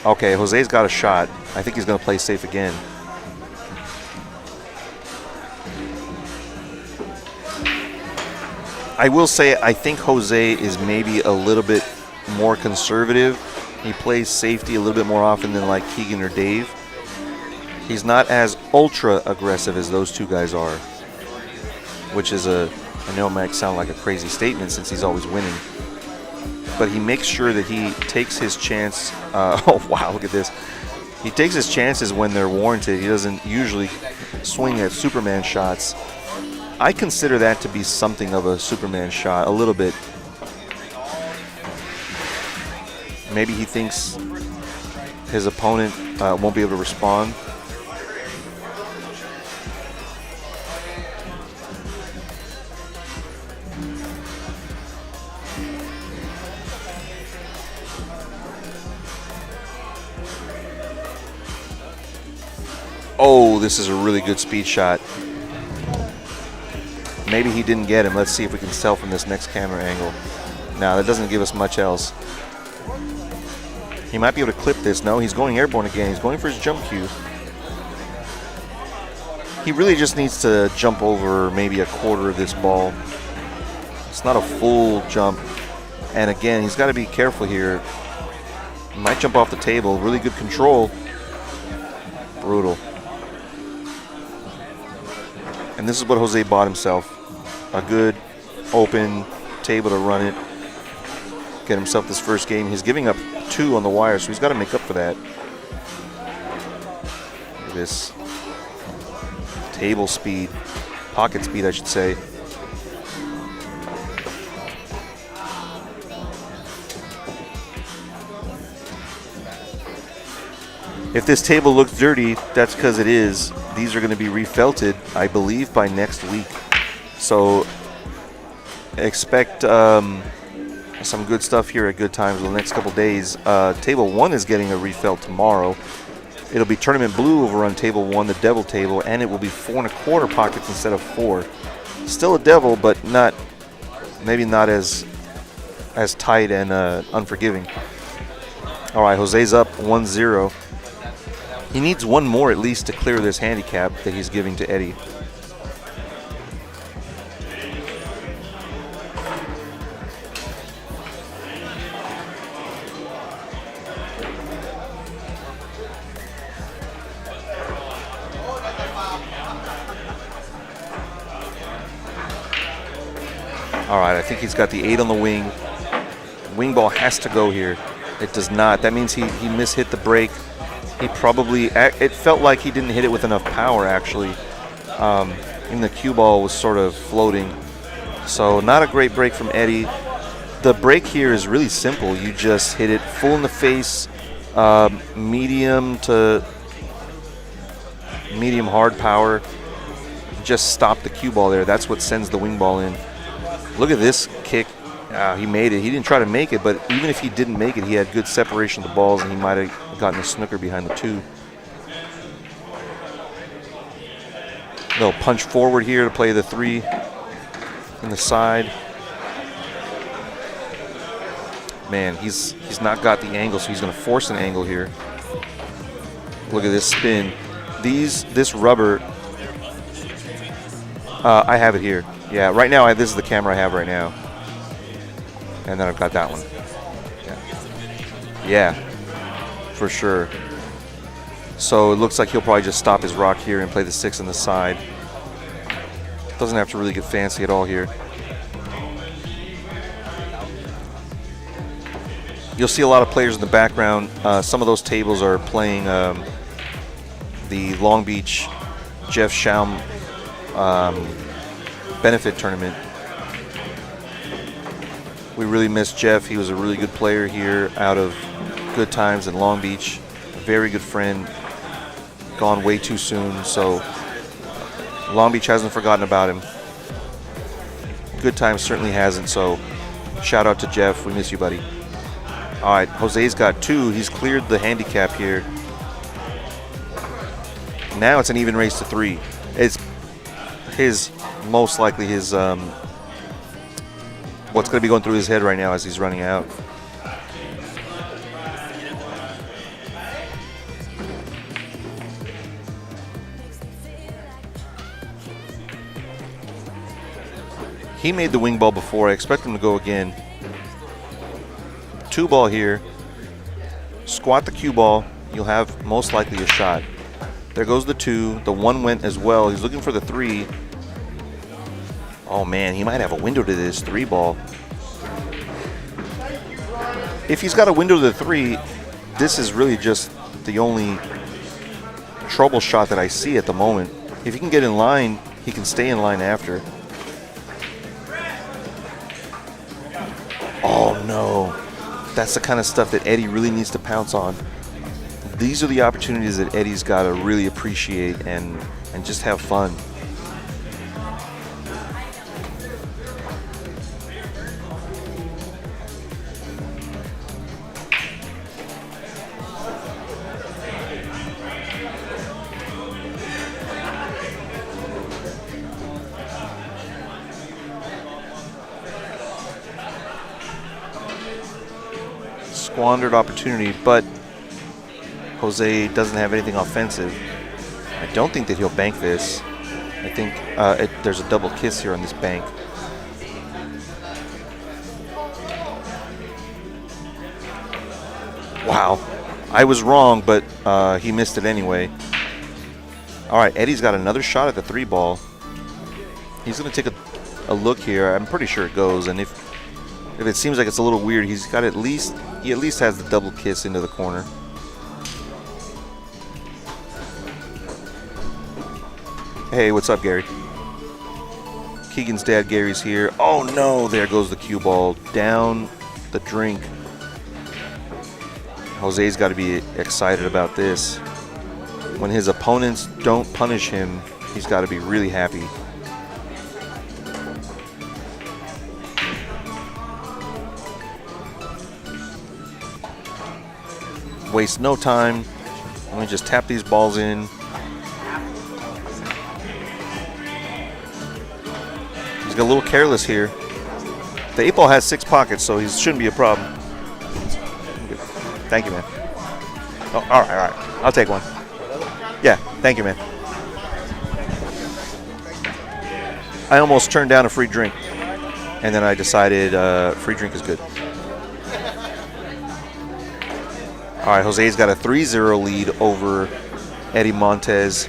Okay, Jose's got a shot. I think he's going to play safe again. I will say I think Jose is maybe a little bit more conservative. He plays safety a little bit more often than like Keegan or Dave. He's not as ultra aggressive as those two guys are, which is I know it might sound like a crazy statement since he's always winning, but he makes sure that he takes his chance. Oh wow, look at this. He takes his chances when they're warranted. He doesn't usually swing at Superman shots. I consider that to be something of a Superman shot, a little bit. Maybe he thinks his opponent won't be able to respond. Oh, this is a really good speed shot. Maybe he didn't get him. Let's see if we can sell from this next camera angle. No, that doesn't give us much else. He might be able to clip this. No, he's going airborne again. He's going for his jump cue. He really just needs to jump over maybe a quarter of this ball. It's not a full jump. And again, he's got to be careful here. He might jump off the table. Really good control. Brutal. And this is what Jose bought himself. A good, open table to run it. Get himself this first game. He's giving up 2 on the wire, so he's got to make up for that. Look at this. Table speed. Pocket speed, I should say. If this table looks dirty, that's because it is. These are going to be refelted, I believe, by next week. So expect some good stuff here at Good Times in the next couple days. Table 1 is getting a refelt tomorrow. It'll be Tournament Blue over on Table 1, the Devil table, and it will be 4 1/4 pockets instead of 4. Still a Devil, but maybe not as tight and unforgiving. All right, Jose's up 1-0. He needs 1 more at least to clear this handicap that he's giving to Eddie. All right, I think he's got the 8 on the wing. Wing ball has to go here. It does not. That means he mishit the break. He probably, it felt like he didn't hit it with enough power, actually. Even the cue ball was sort of floating. So not a great break from Eddie. The break here is really simple. You just hit it full in the face, medium to medium hard power. Just stop the cue ball there. That's what sends the wing ball in. Look at this kick. He made it. He didn't try to make it, but even if he didn't make it, he had good separation of the balls, and he might have gotten a snooker behind the 2. Little punch forward here to play the 3 in the side. Man, he's not got the angle, so he's going to force an angle here. Look at this spin. This rubber, I have it here. Yeah, right now, this is the camera I have right now. And then I've got that one. Yeah, for sure. So it looks like he'll probably just stop his rock here and play the 6 on the side. Doesn't have to really get fancy at all here. You'll see a lot of players in the background. Some of those tables are playing the Long Beach Jeff Schaum benefit tournament. We really miss Jeff. He was a really good player here out of Good Times in Long Beach. A very good friend. Gone way too soon. So Long Beach hasn't forgotten about him. Good Times certainly hasn't. So shout out to Jeff. We miss you, buddy. All right, Jose's got 2. He's cleared the handicap here. Now it's an even race to 3. It's most likely his what's going to be going through his head right now as he's running out. He made the wing ball before. I expect him to go again. 2 ball here. Squat the cue ball. You'll have most likely a shot. There goes the 2. The 1 went as well. He's looking for the 3. Oh man, he might have a window to this 3 ball. If he's got a window to the 3, this is really just the only trouble shot that I see at the moment. If he can get in line, he can stay in line after. Oh no. That's the kind of stuff that Eddie really needs to pounce on. These are the opportunities that Eddie's got to really appreciate and just have fun. Squandered opportunity, but Jose doesn't have anything offensive. I don't think that he'll bank this. I think there's a double kiss here on this bank. Wow. I was wrong, but he missed it anyway. All right, Eddie's got another shot at the 3 ball. He's going to take a look here. I'm pretty sure it goes, and if it seems like it's a little weird, he at least has the double kiss into the corner. Hey, what's up, Gary? Keegan's dad, Gary's here. Oh no, there goes the cue ball down the drink. Jose's got to be excited about this. When his opponents don't punish him, he's got to be really happy. Waste no time. Let me just tap these balls in. He's got a little careless here. The 8 ball has 6 pockets, so he shouldn't be a problem. Thank you, man. Oh, all right. I'll take one. Yeah, thank you, man. I almost turned down a free drink, and then I decided free drink is good. All right, Jose's got a 3-0 lead over Eddie Montez.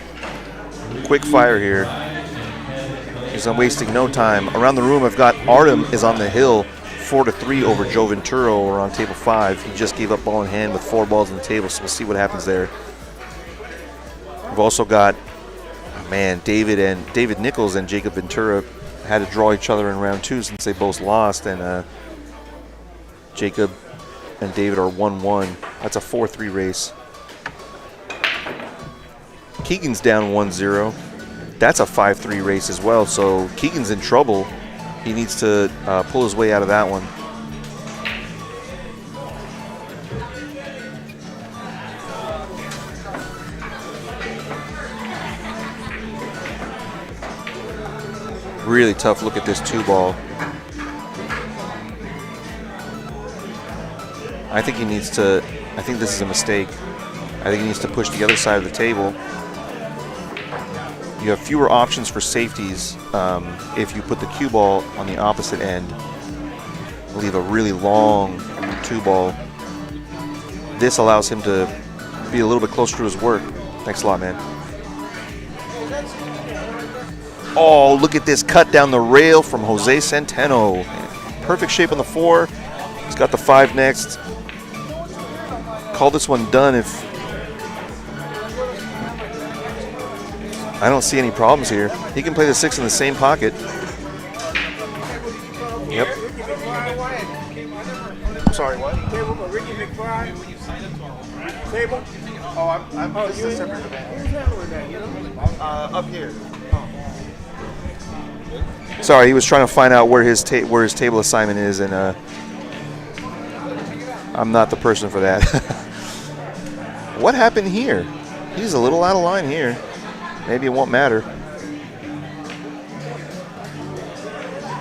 Quick fire here. He's wasting no time. Around the room, I've got Artem is on the hill, 4-3 over Joe Ventura over on table 5. He just gave up ball in hand with 4 balls on the table, so we'll see what happens there. We've also got, David Nichols and Jacob Ventura had to draw each other in round 2 since they both lost, and Jacob and David are 1-1. That's a 4-3 race. Keegan's down 1-0. That's a 5-3 race as well, so Keegan's in trouble. He needs to pull his way out of that one. Really tough look at this 2 ball. I think this is a mistake. I think he needs to push the other side of the table. You have fewer options for safeties if you put the cue ball on the opposite end. Leave a really long 2 ball. This allows him to be a little bit closer to his work. Thanks a lot, man. Oh, look at this cut down the rail from Jose Centeno. Perfect shape on the 4. He's got the 5 next. Call this one done if I don't see any problems here. He can play the 6 in the same pocket. Yep. I'm sorry, what? Table for Ricky McFly. Table? Oh, I'm this is a separate event. Who's handling that, you know? Up here. Sorry, he was trying to find out where his table assignment is, and I'm not the person for that. What happened here? He's a little out of line here. Maybe it won't matter.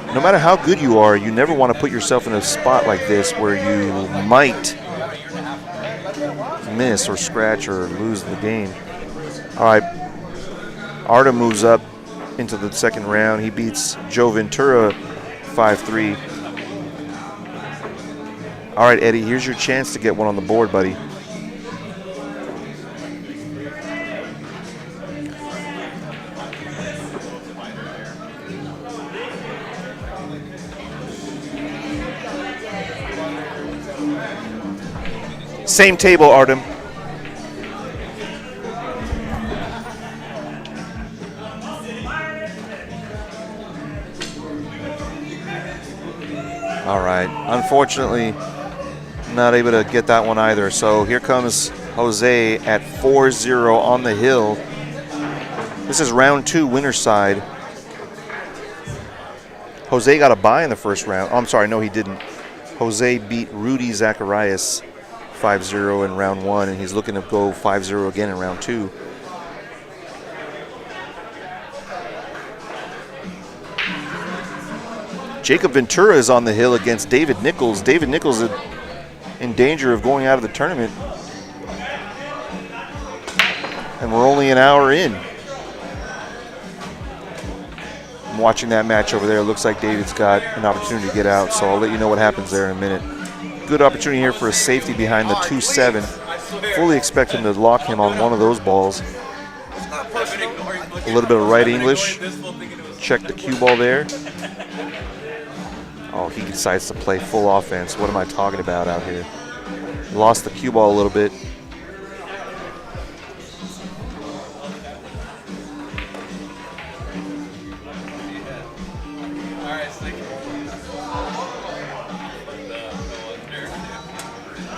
No matter how good you are, you never want to put yourself in a spot like this where you might miss or scratch or lose the game. All right, Artem moves up into the second round. He beats Joe Ventura 5-3. All right, Eddie, here's your chance to get one on the board, buddy. Same table, Artem. All right. Unfortunately, not able to get that one either. So here comes Jose at 4-0 on the hill. This is round 2, winner's side. Jose got a bye in the first round. Oh, I'm sorry, no, he didn't. Jose beat Rudy Zacharias 5-0 in round 1, and he's looking to go 5-0 again in round 2. Jacob Ventura is on the hill against David Nichols. David Nichols is in danger of going out of the tournament. And we're only an hour in. I'm watching that match over there. It looks like David's got an opportunity to get out, so I'll let you know what happens there in a minute. Good opportunity here for a safety behind the 2-7. Fully expect him to lock him on one of those balls. A little bit of right English. Check the cue ball there. Oh, he decides to play full offense. What am I talking about out here? Lost the cue ball a little bit.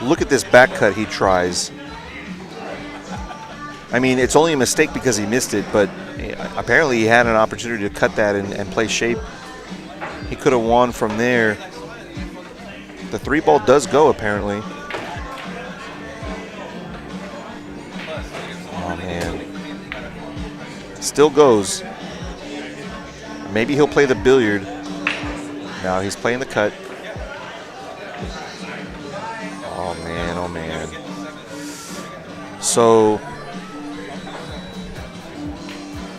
Look at this back cut he tries. I mean, it's only a mistake because he missed it, but apparently he had an opportunity to cut that and play shape. He could have won from there. The 3 ball does go, apparently. Oh, man. Still goes. Maybe he'll play the billiard. No, he's playing the cut. Oh, man, oh, man. So,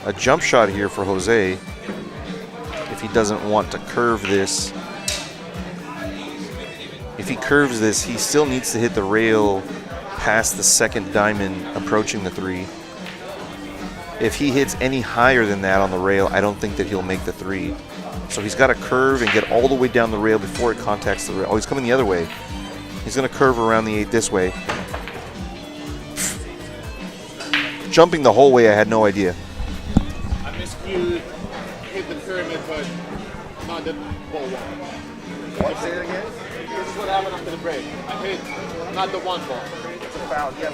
a jump shot here for Jose. If he doesn't want to curve this. If he curves this, he still needs to hit the rail past the second diamond approaching the 3. If he hits any higher than that on the rail, I don't think that he'll make the 3. So he's got to curve and get all the way down the rail before it contacts the rail. Oh, he's coming the other way. He's going to curve around the 8 this way. Jumping the whole way, I had no idea. I miscued, hit the pyramid, but not the ball one. What? Say it again? This is what happened after the break. I hit not the 1 ball. It's a foul. Yeah,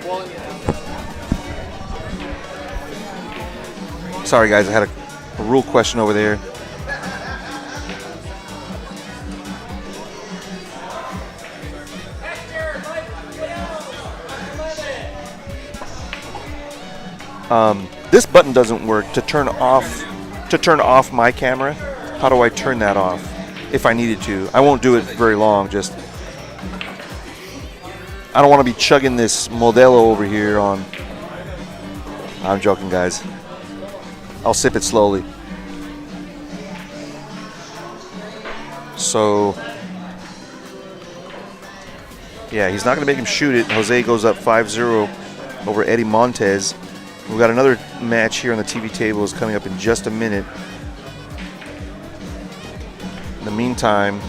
Falling. Sorry, guys. I had a rule question over there. This button doesn't work to turn off my camera. How do I turn that off if I needed to? I won't do it very long. Just I don't want to be chugging this Modelo over here on. I'm joking, guys. I'll sip it slowly. So yeah, he's not going to make him shoot it. Jose goes up 5-0 over Eddie Montez. We've got another match here on the TV table is coming up in just a minute. In the meantime,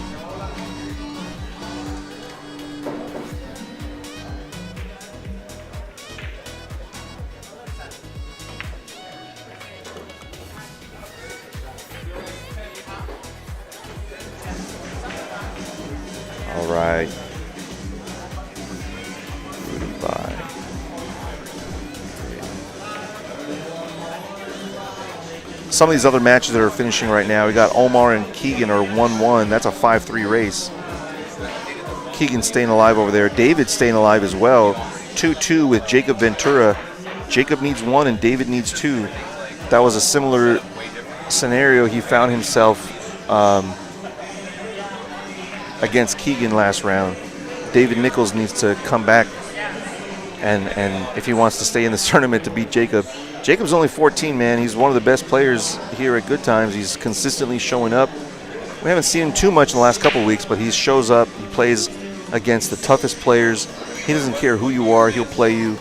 all right. Goodbye. Some of these other matches that are finishing right now, we got Omar and Keegan are 1-1. That's a 5-3 race. Keegan staying alive over there. David staying alive as well. 2-2 with Jacob Ventura. Jacob needs 1 and David needs 2. That was a similar scenario. He found himself against Keegan last round. David Nichols needs to come back and if he wants to stay in this tournament to beat Jacob. Jacob's only 14, man. He's one of the best players here at Good Times. He's consistently showing up. We haven't seen him too much in the last couple of weeks, but he shows up. He plays against the toughest players. He doesn't care who you are, he'll play you.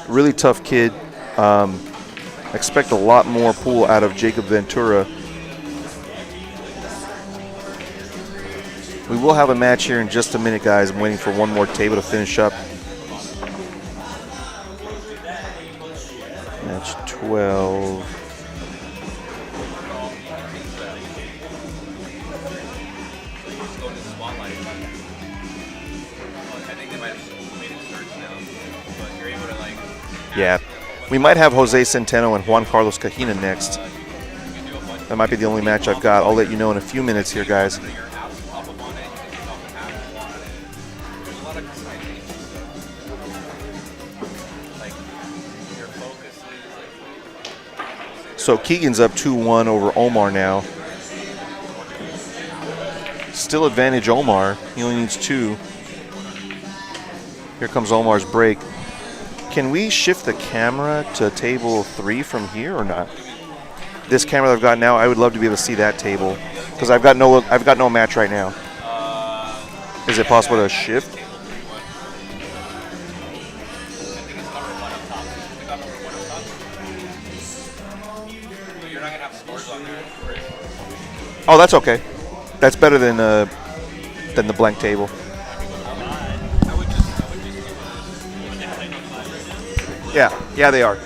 Really tough kid. Expect a lot more pool out of Jacob Ventura. We will have a match here in just a minute, guys. I'm waiting for one more table to finish up. Match 12. Yeah. We might have Jose Centeno and Juan Carlos Cajina next. That might be the only match I've got. I'll let you know in a few minutes here, guys. So Keegan's up 2-1 over Omar now. Still advantage Omar. He only needs 2. Here comes Omar's break. Can we shift the camera to table 3 from here or not? This camera that I've got now, I would love to be able to see that table because I've got no match right now. Is it possible to shift? Oh, that's okay. That's better than the blank table. Yeah, they are.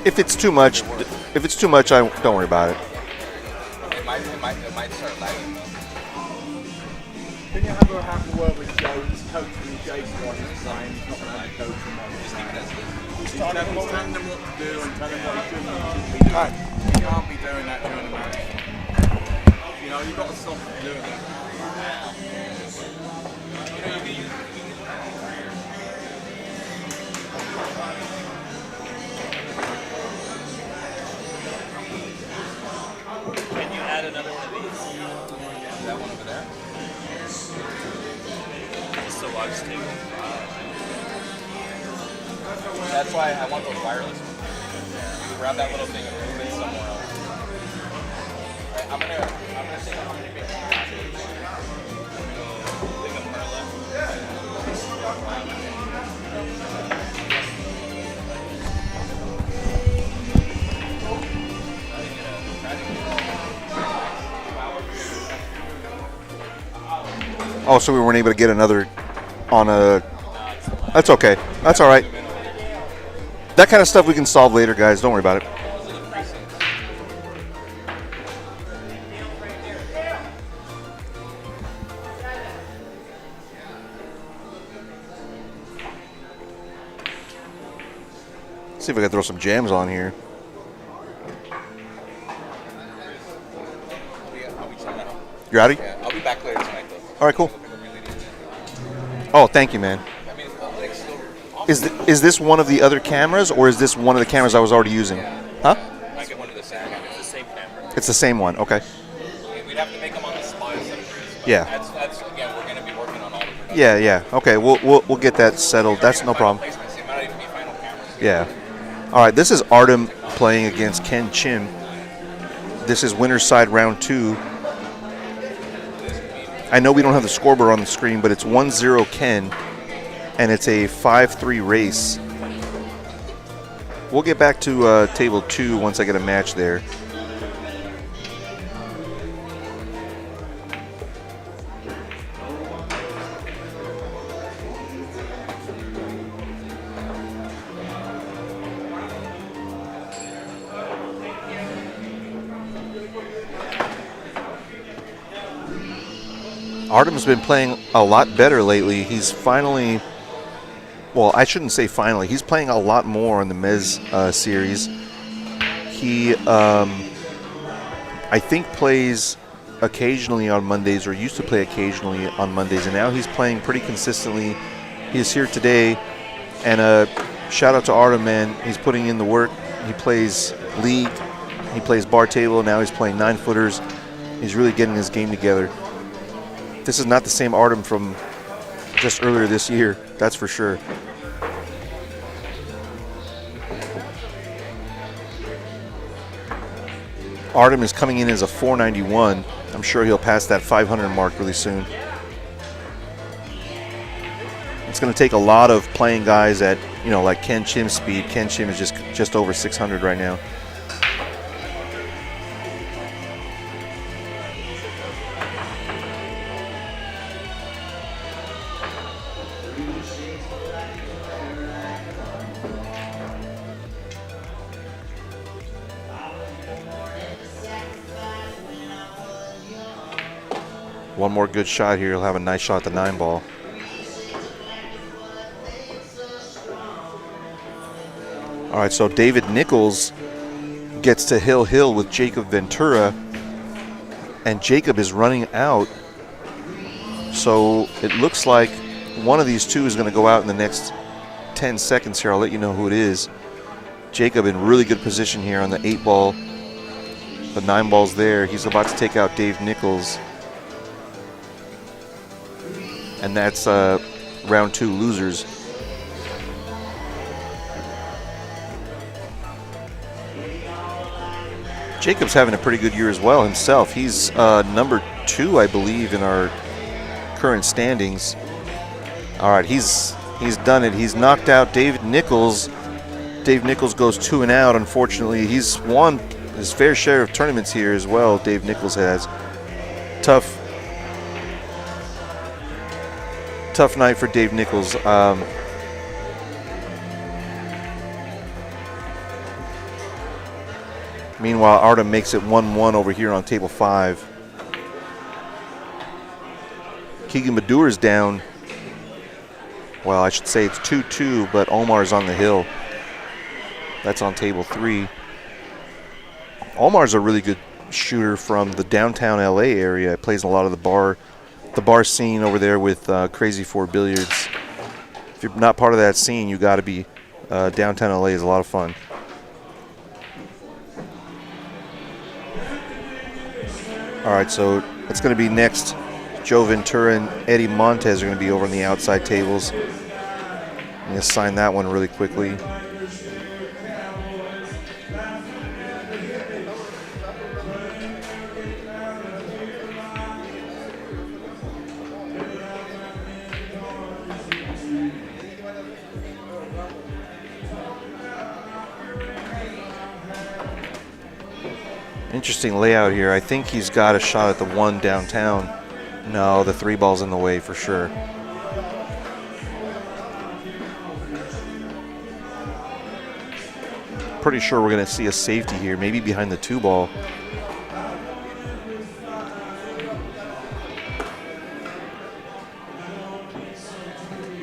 If it's too much, don't worry about it. It might start lagging. Can you have a word with Joe? He's coaching Jason on his design. He's not going to have a coach him on his design. He's telling him what to do and telling him what he shouldn't be doing. You can't be doing that during the match. You know, you've got to stop doing that. Can you add another one of these? That one over there? Just a large table. That's why I want those wireless ones. Grab that little thing and move it somewhere else. I'm gonna say how many big Oh, so we weren't able to get another on a... That's okay. That's all right. That kind of stuff we can solve later, guys. Don't worry about it. See if I can throw some jams on here. You're out of here? Yeah, I'll be back later tonight, though. All right, cool. Oh, thank you, man. Is this one of the other cameras, or is this one of the cameras I was already using? Huh? I get one of the same. It's the same camera. It's the same one. Okay. We'd have to make them on the spot. Yeah. That's again, we're going to be working on all the production. Yeah. Okay. We'll get that settled. That's no problem. Placements. It might not even be final cameras. Yeah. All right. This is Artem playing against Ken Chim. This is winner's side round 2. I know we don't have the scoreboard on the screen, but it's 1-0 Ken, and it's a 5-3 race. We'll get back to table 2 once I get a match there. Artem's been playing a lot better lately. He's finally, well, I shouldn't say finally. He's playing a lot more in the Mezz series. He, I think, plays occasionally on Mondays, or used to play occasionally on Mondays, and now he's playing pretty consistently. He is here today, and shout out to Artem, man. He's putting in the work. He plays league, he plays bar table, now he's playing 9-footers. He's really getting his game together. This is not the same Artem from just earlier this year, that's for sure. Artem is coming in as a 491. I'm sure he'll pass that 500 mark really soon. It's going to take a lot of playing guys at, like Ken Chim's speed. Ken Chim is just over 600 right now. One more good shot here. He'll have a nice shot at the 9 ball. All right, so David Nichols gets to Hill with Jacob Ventura, and Jacob is running out. So it looks like one of these two is going to go out in the next 10 seconds here. I'll let you know who it is. Jacob in really good position here on the 8 ball. The 9 ball's there. He's about to take out Dave Nichols. And that's round 2 losers. Jacob's having a pretty good year as well himself. He's number 2, I believe, in our current standings. All right, he's done it. He's knocked out David Nichols. Dave Nichols goes 2 and out. Unfortunately, he's won his fair share of tournaments here as well. Dave Nichols has. Tough night for Dave Nichols. Meanwhile, Artem makes it 1-1 over here on table 5. Keegan Badur is down. Well, I should say it's 2-2, but Omar's on the hill. That's on table 3. Omar's a really good shooter from the downtown LA area. Plays a lot of the bar scene over there with Crazy 4 Billiards. If you're not part of that scene, you got to be. Downtown LA is a lot of fun. All right, so it's going to be next. Joe Ventura and Eddie Montez are going to be over on the outside tables. I'm going to sign that one really quickly. Interesting layout here. I think he's got a shot at the 1 downtown. No, the 3 ball's in the way for sure. Pretty sure we're going to see a safety here, maybe behind the 2 ball.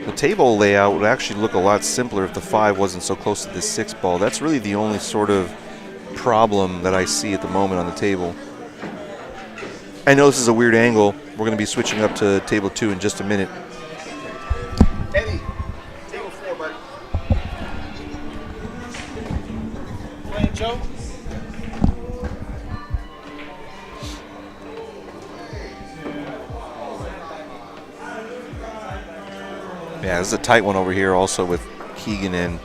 The table layout would actually look a lot simpler if the 5 wasn't so close to the 6 ball. That's really the only sort of problem that I see at the moment on the table. I know this is a weird angle. We're going to be switching up to table 2 in just a minute. Eddie, table 4, buddy. Playing Joe? Yeah, this is a tight one over here also with Keegan and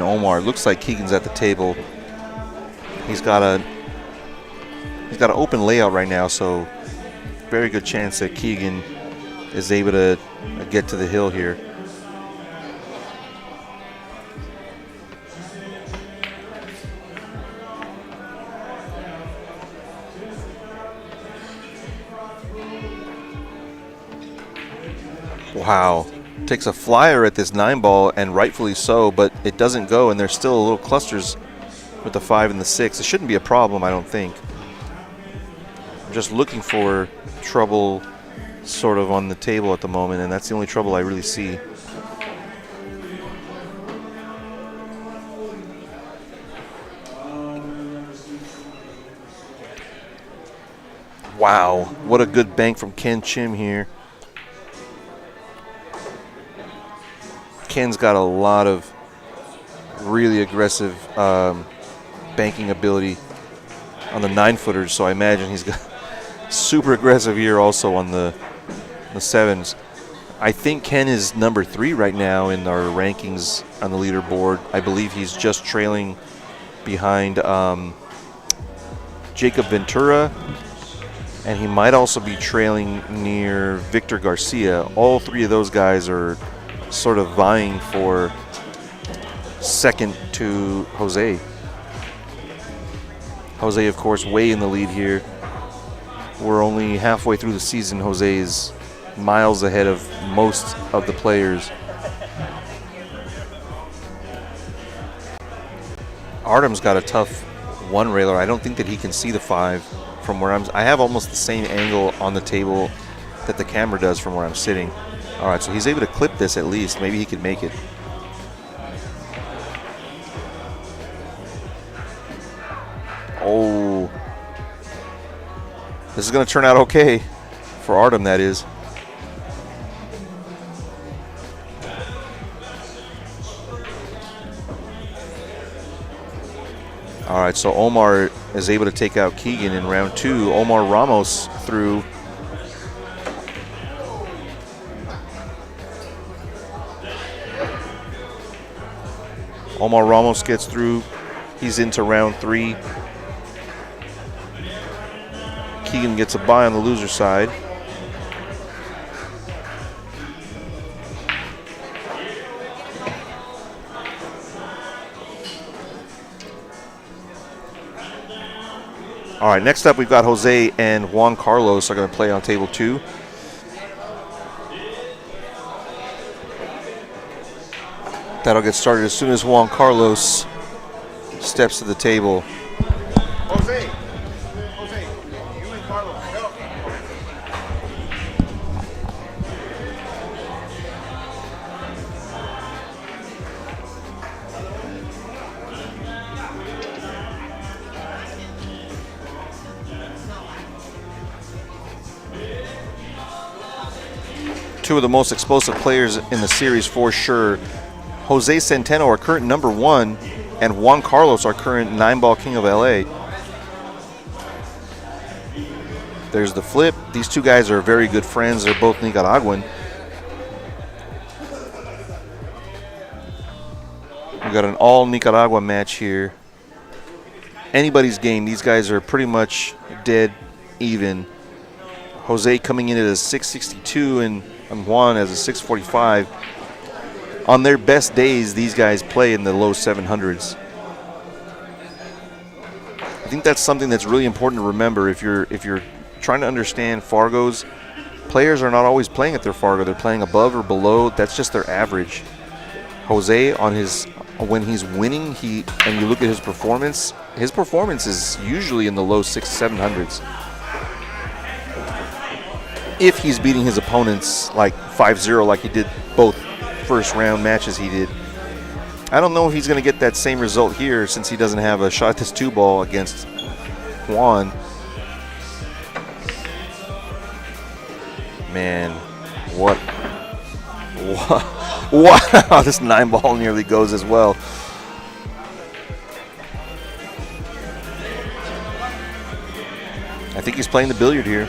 Omar. Looks like Keegan's at the table. He's got an open layout right now, so very good chance that Keegan is able to get to the hill here. Wow. Takes a flyer at this 9 ball, and rightfully so, but it doesn't go, and there's still little clusters with the 5 and the 6. It shouldn't be a problem, I don't think. I'm just looking for trouble sort of on the table at the moment, and that's the only trouble I really see. Wow, what a good bank from Ken Chim here. Ken's got a lot of really aggressive banking ability on the 9-footers, so I imagine he's super aggressive here also on the sevens. I think Ken is number 3 right now in our rankings on the leaderboard. I believe he's just trailing behind Jacob Ventura, and he might also be trailing near Victor Garcia. All 3 of those guys are sort of vying for second to Jose. Jose, of course, way in the lead here. We're only halfway through the season. Jose is miles ahead of most of the players. Artem's got a tough one railer. I don't think that he can see the 5 from where I have almost the same angle on the table that the camera does from where I'm sitting. All right, so he's able to clip this at least. Maybe he can make it. Oh, this is going to turn out okay for Artem, that is. All right, so Omar is able to take out Keegan in round 2. Omar Ramos through. Omar Ramos gets through. He's into round 3. Keegan gets a bye on the loser side. All right, next up we've got Jose and Juan Carlos are going to play on table 2. That'll get started as soon as Juan Carlos steps to the table. Jose, you and Carlos. Two of the most explosive players in the series for sure. Jose Centeno, our current number 1, and Juan Carlos, our current 9-ball king of LA. There's the flip. These two guys are very good friends. They're both Nicaraguan. We got an all Nicaragua match here. Anybody's game. These guys are pretty much dead even. Jose coming in at a 662 and Juan as a 645. On their best days, these guys play in the low 700s. I think that's something that's really important to remember if you're trying to understand Fargos. Players are not always playing at their Fargo. They're playing above or below. That's just their average. Jose, when he's winning, and you look at his performance is usually in the low 700s. If he's beating his opponents like 5-0 like he did both first round matches he did. I don't know if he's going to get that same result here since he doesn't have a shot at this 2-ball against Juan. Man, what? Wow, this 9-ball nearly goes as well. I think he's playing the billiard here.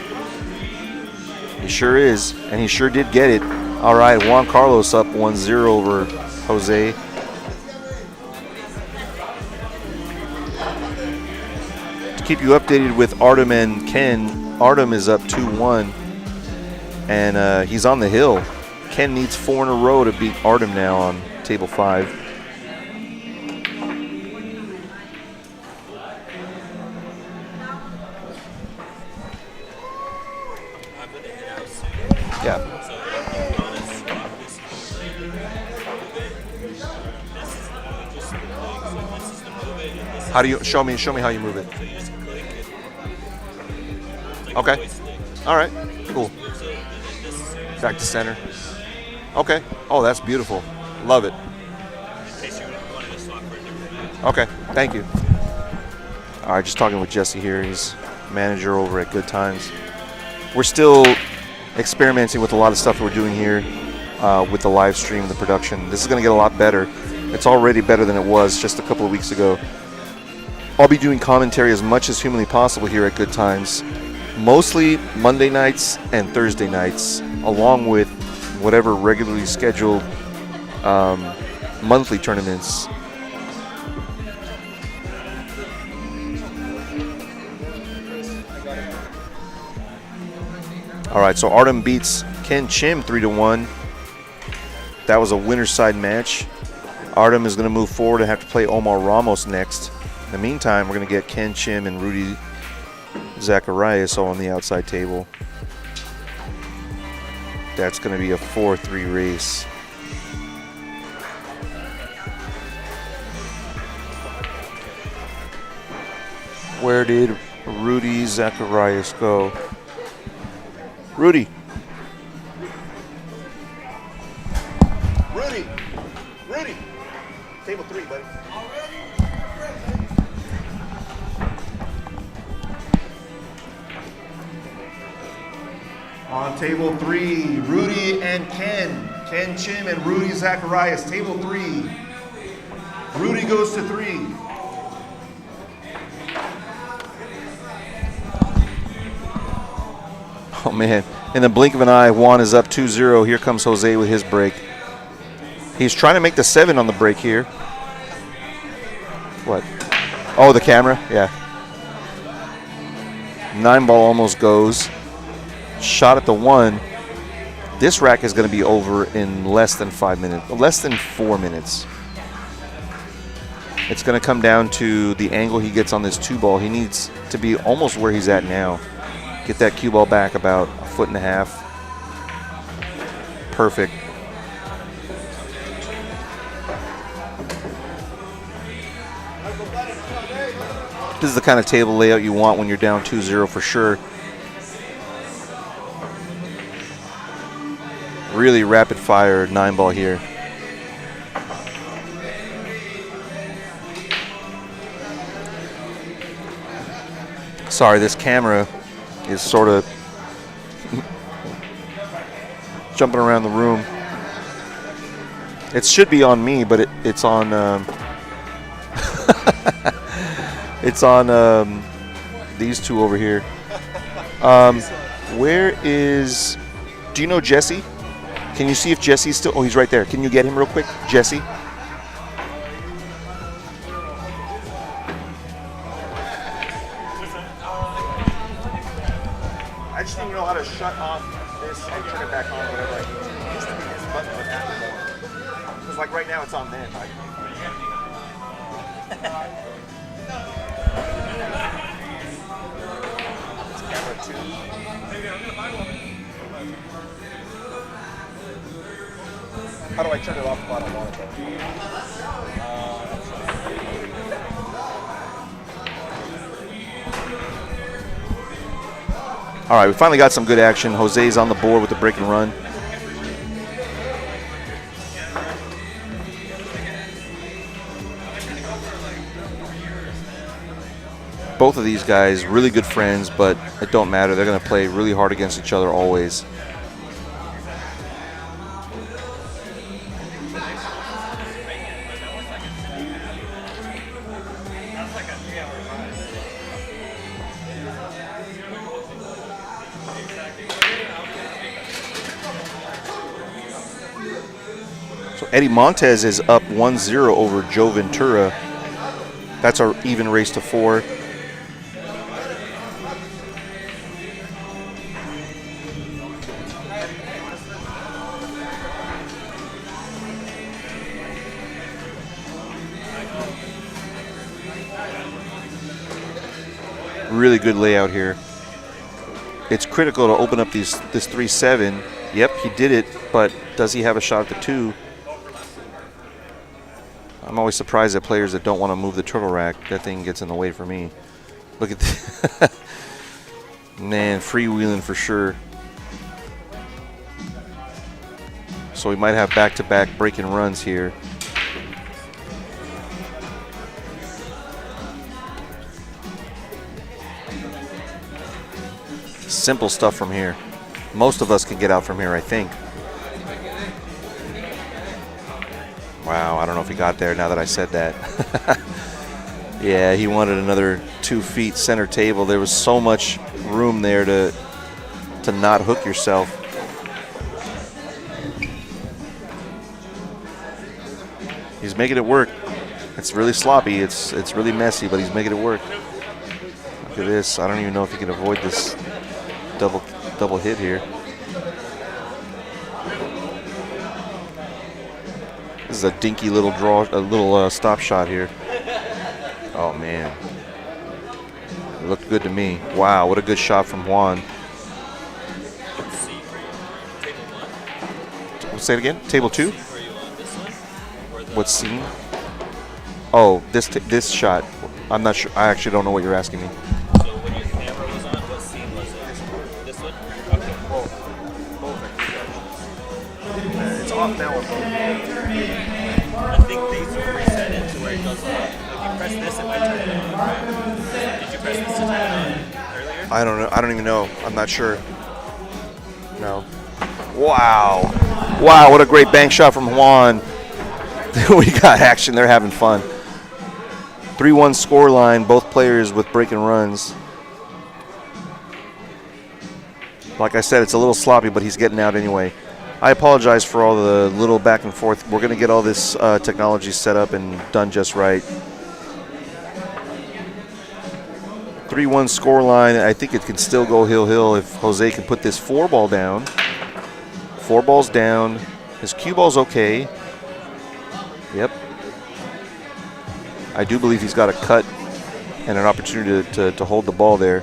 He sure is, and he sure did get it. All right, Juan Carlos up 1-0 over Jose. To keep you updated with Artem and Ken, Artem is up 2-1, and he's on the hill. Ken needs 4 in a row to beat Artem now on table 5. Yeah. How do you show me how you move it? Okay. All right. Cool. Back to center. Okay. Oh, that's beautiful. Love it. Okay. Thank you. All right. Just talking with Jesse here. He's manager over at Good Times. We're still experimenting with a lot of stuff we're doing here with the live stream and the production. This is going to get a lot better. It's already better than it was just a couple of weeks ago. I'll be doing commentary as much as humanly possible here at Good Times. mostly Monday nights and Thursday nights, along with whatever regularly scheduled monthly tournaments. All right, so Artem beats Ken Chim 3-1. That was a winner's side match. Artem is going to move forward and have to play Omar Ramos next. In the meantime, we're going to get Ken Chim and Rudy Zacharias on the outside table. That's going to be a 4-3 race. Where did Rudy Zacharias go? Rudy. Rudy. Table 3, buddy. On table 3, Rudy and Ken. Ken Chim and Rudy Zacharias. Table 3. Rudy goes to 3. Oh, man. In the blink of an eye, Juan is up 2-0. Here comes Jose with his break. He's trying to make the 7 on the break here. What? Oh, the camera? Yeah. 9-ball almost goes. Shot at the 1. This rack is going to be over in less than 5 minutes. Less than 4 minutes. It's going to come down to the angle he gets on this 2-ball. He needs to be almost where he's at now. Get that cue ball back about 1.5 feet. Perfect. This is the kind of table layout you want when you're down 2-0 for sure. Really rapid fire 9-ball here. Sorry, this camera is sort of jumping around the room. It should be on me, but it's on it's on these two over here. Where is? Do you know Jesse? Can you see if Jesse's still? Oh, he's right there. Can you get him real quick, Jesse? I just need to know how to shut off this and turn it back on, whatever I need to. It used to be this button would have it on. Because like right now it's on then. It's camera 2. How do I turn it off if I don't want it though? All right, we finally got some good action. Jose's on the board with the break and run. Both of these guys, really good friends, but it don't matter. They're going to play really hard against each other always. So Eddie Montez is up 1-0 over Joe Ventura. That's our even race to 4. Really good layout here. It's critical to open up this 3-7. Yep, he did it, but does he have a shot at the 2? I'm always surprised at players that don't want to move the turtle rack. That thing gets in the way for me. Look at that. Man, freewheeling for sure. So we might have back-to-back break and runs here. Simple stuff from here. Most of us can get out from here, I think. Wow, I don't know if he got there now that I said that. Yeah, he wanted another 2 feet center table. There was so much room there to not hook yourself. He's making it work. It's really sloppy. It's really messy, but he's making it work. Look at this. I don't even know if he can avoid this double hit here. This is a dinky little stop shot here. Oh man, it looked good to me. Wow, what a good shot from Juan. Say it again. Table 2. What scene? Oh, this shot. I'm not sure. I actually don't know what you're asking me. So when your camera was on, what scene was it? This one? Okay. It's off now. I think these are reset it to where it goes up. If you press this, it might turn it on, right? Did you press this to turn it on earlier? I don't know. I don't even know. I'm not sure. No. Wow. Wow, what a great bank shot from Juan. We got action. They're having fun. 3-1 score line, both players with breaking runs. Like I said, it's a little sloppy, but he's getting out anyway. I apologize for all the little back and forth. We're going to get all this technology set up and done just right. 3-1 score line. I think it can still go hill if Jose can put this 4-ball down. 4 balls down. His cue ball's okay. Yep. I do believe he's got a cut and an opportunity to hold the ball there.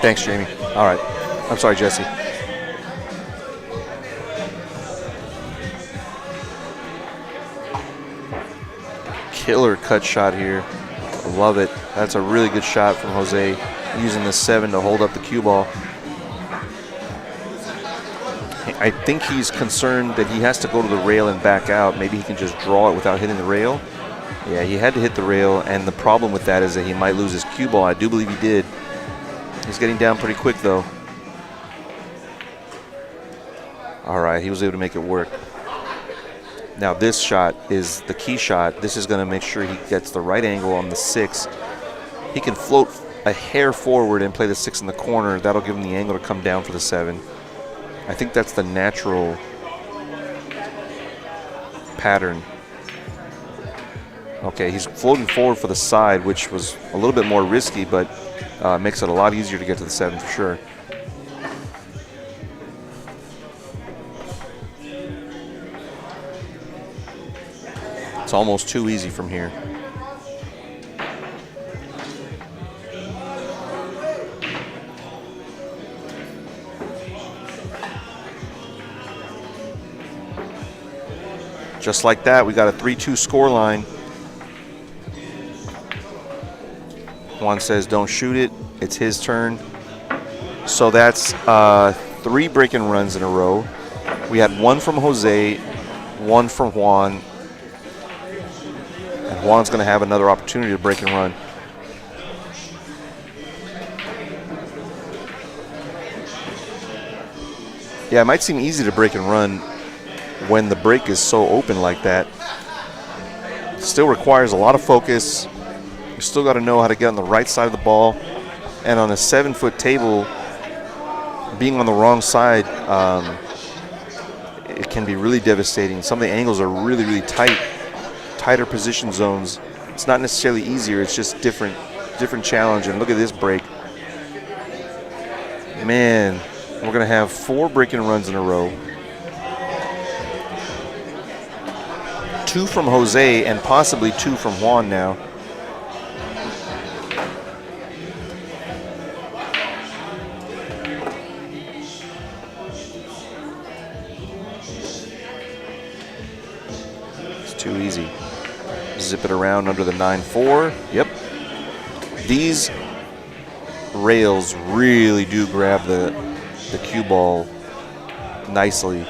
Thanks, Jamie. All right. I'm sorry, Jesse. Killer cut shot here. Love it. That's a really good shot from Jose, using the 7 to hold up the cue ball. I think he's concerned that he has to go to the rail and back out. Maybe he can just draw it without hitting the rail. Yeah, he had to hit the rail, and the problem with that is that he might lose his cue ball. I do believe he did. He's getting down pretty quick, though. All right, he was able to make it work. Now this shot is the key shot. This is going to make sure he gets the right angle on the 6. He can float a hair forward and play the 6 in the corner. That'll give him the angle to come down for the 7. I think that's the natural pattern. Okay, he's floating forward for the side, which was a little bit more risky, but makes it a lot easier to get to the 7 for sure. It's almost too easy from here. Just like that, we got a 3-2 score line. Juan says don't shoot it. It's his turn. So that's 3 break-in runs in a row. We had 1 from Jose, 1 from Juan. And Juan's going to have another opportunity to break and run. Yeah, it might seem easy to break and run when the break is so open like that. Still requires a lot of focus. You still got to know how to get on the right side of the ball. And on a 7-foot table, being on the wrong side, it can be really devastating. Some of the angles are really, really tight, tighter position zones. It's not necessarily easier, it's just different challenge. And look at this break. Man, we're going to have 4 break-in runs in a row. 2 from Jose and possibly 2 from Juan now. It's too easy. Zip it around under the 9-4. Yep. These rails really do grab the cue ball nicely.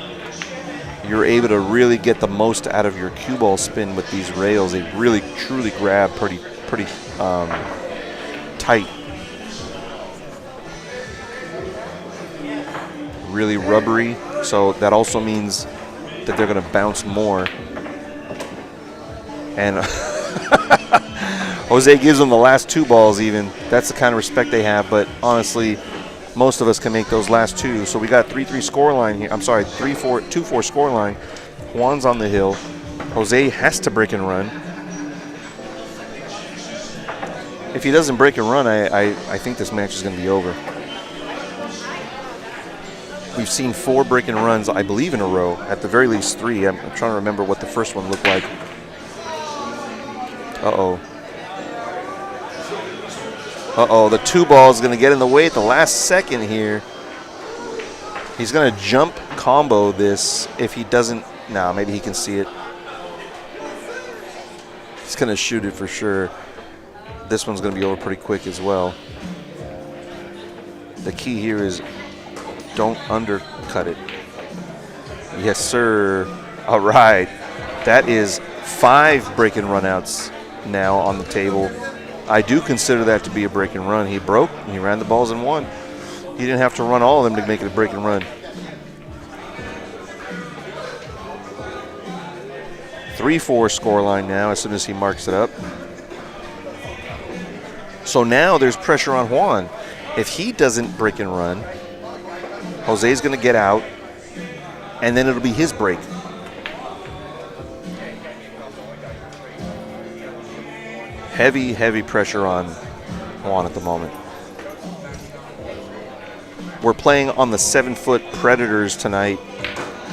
You're able to really get the most out of your cue ball spin with these rails. They really, truly grab pretty tight. Really rubbery, so that also means that they're going to bounce more. And Jose gives them the last 2 balls even. That's the kind of respect they have. But honestly, most of us can make those last 2. So we got 3-3 score line here. I'm sorry, 2-4 score line. Juan's on the hill. Jose has to break and run. If he doesn't break and run, I think this match is going to be over. We've seen 4 break and runs, I believe, in a row. At the very least 3. I'm trying to remember what the first one looked like. Uh-oh. Uh-oh, the 2 ball is going to get in the way at the last second here. He's going to jump combo this if he doesn't. No, maybe he can see it. He's going to shoot it for sure. This one's going to be over pretty quick as well. The key here is don't undercut it. Yes, sir. All right. That is 5 break and run outs now on the table. I do consider that to be a break and run. He broke, and he ran the balls and won. He didn't have to run all of them to make it a break and run. 3-4 score line now as soon as he marks it up. So now there's pressure on Juan. If he doesn't break and run, Jose's going to get out, and then it'll be his break. Heavy, heavy pressure on Juan at the moment. We're playing on the 7-foot Predators tonight.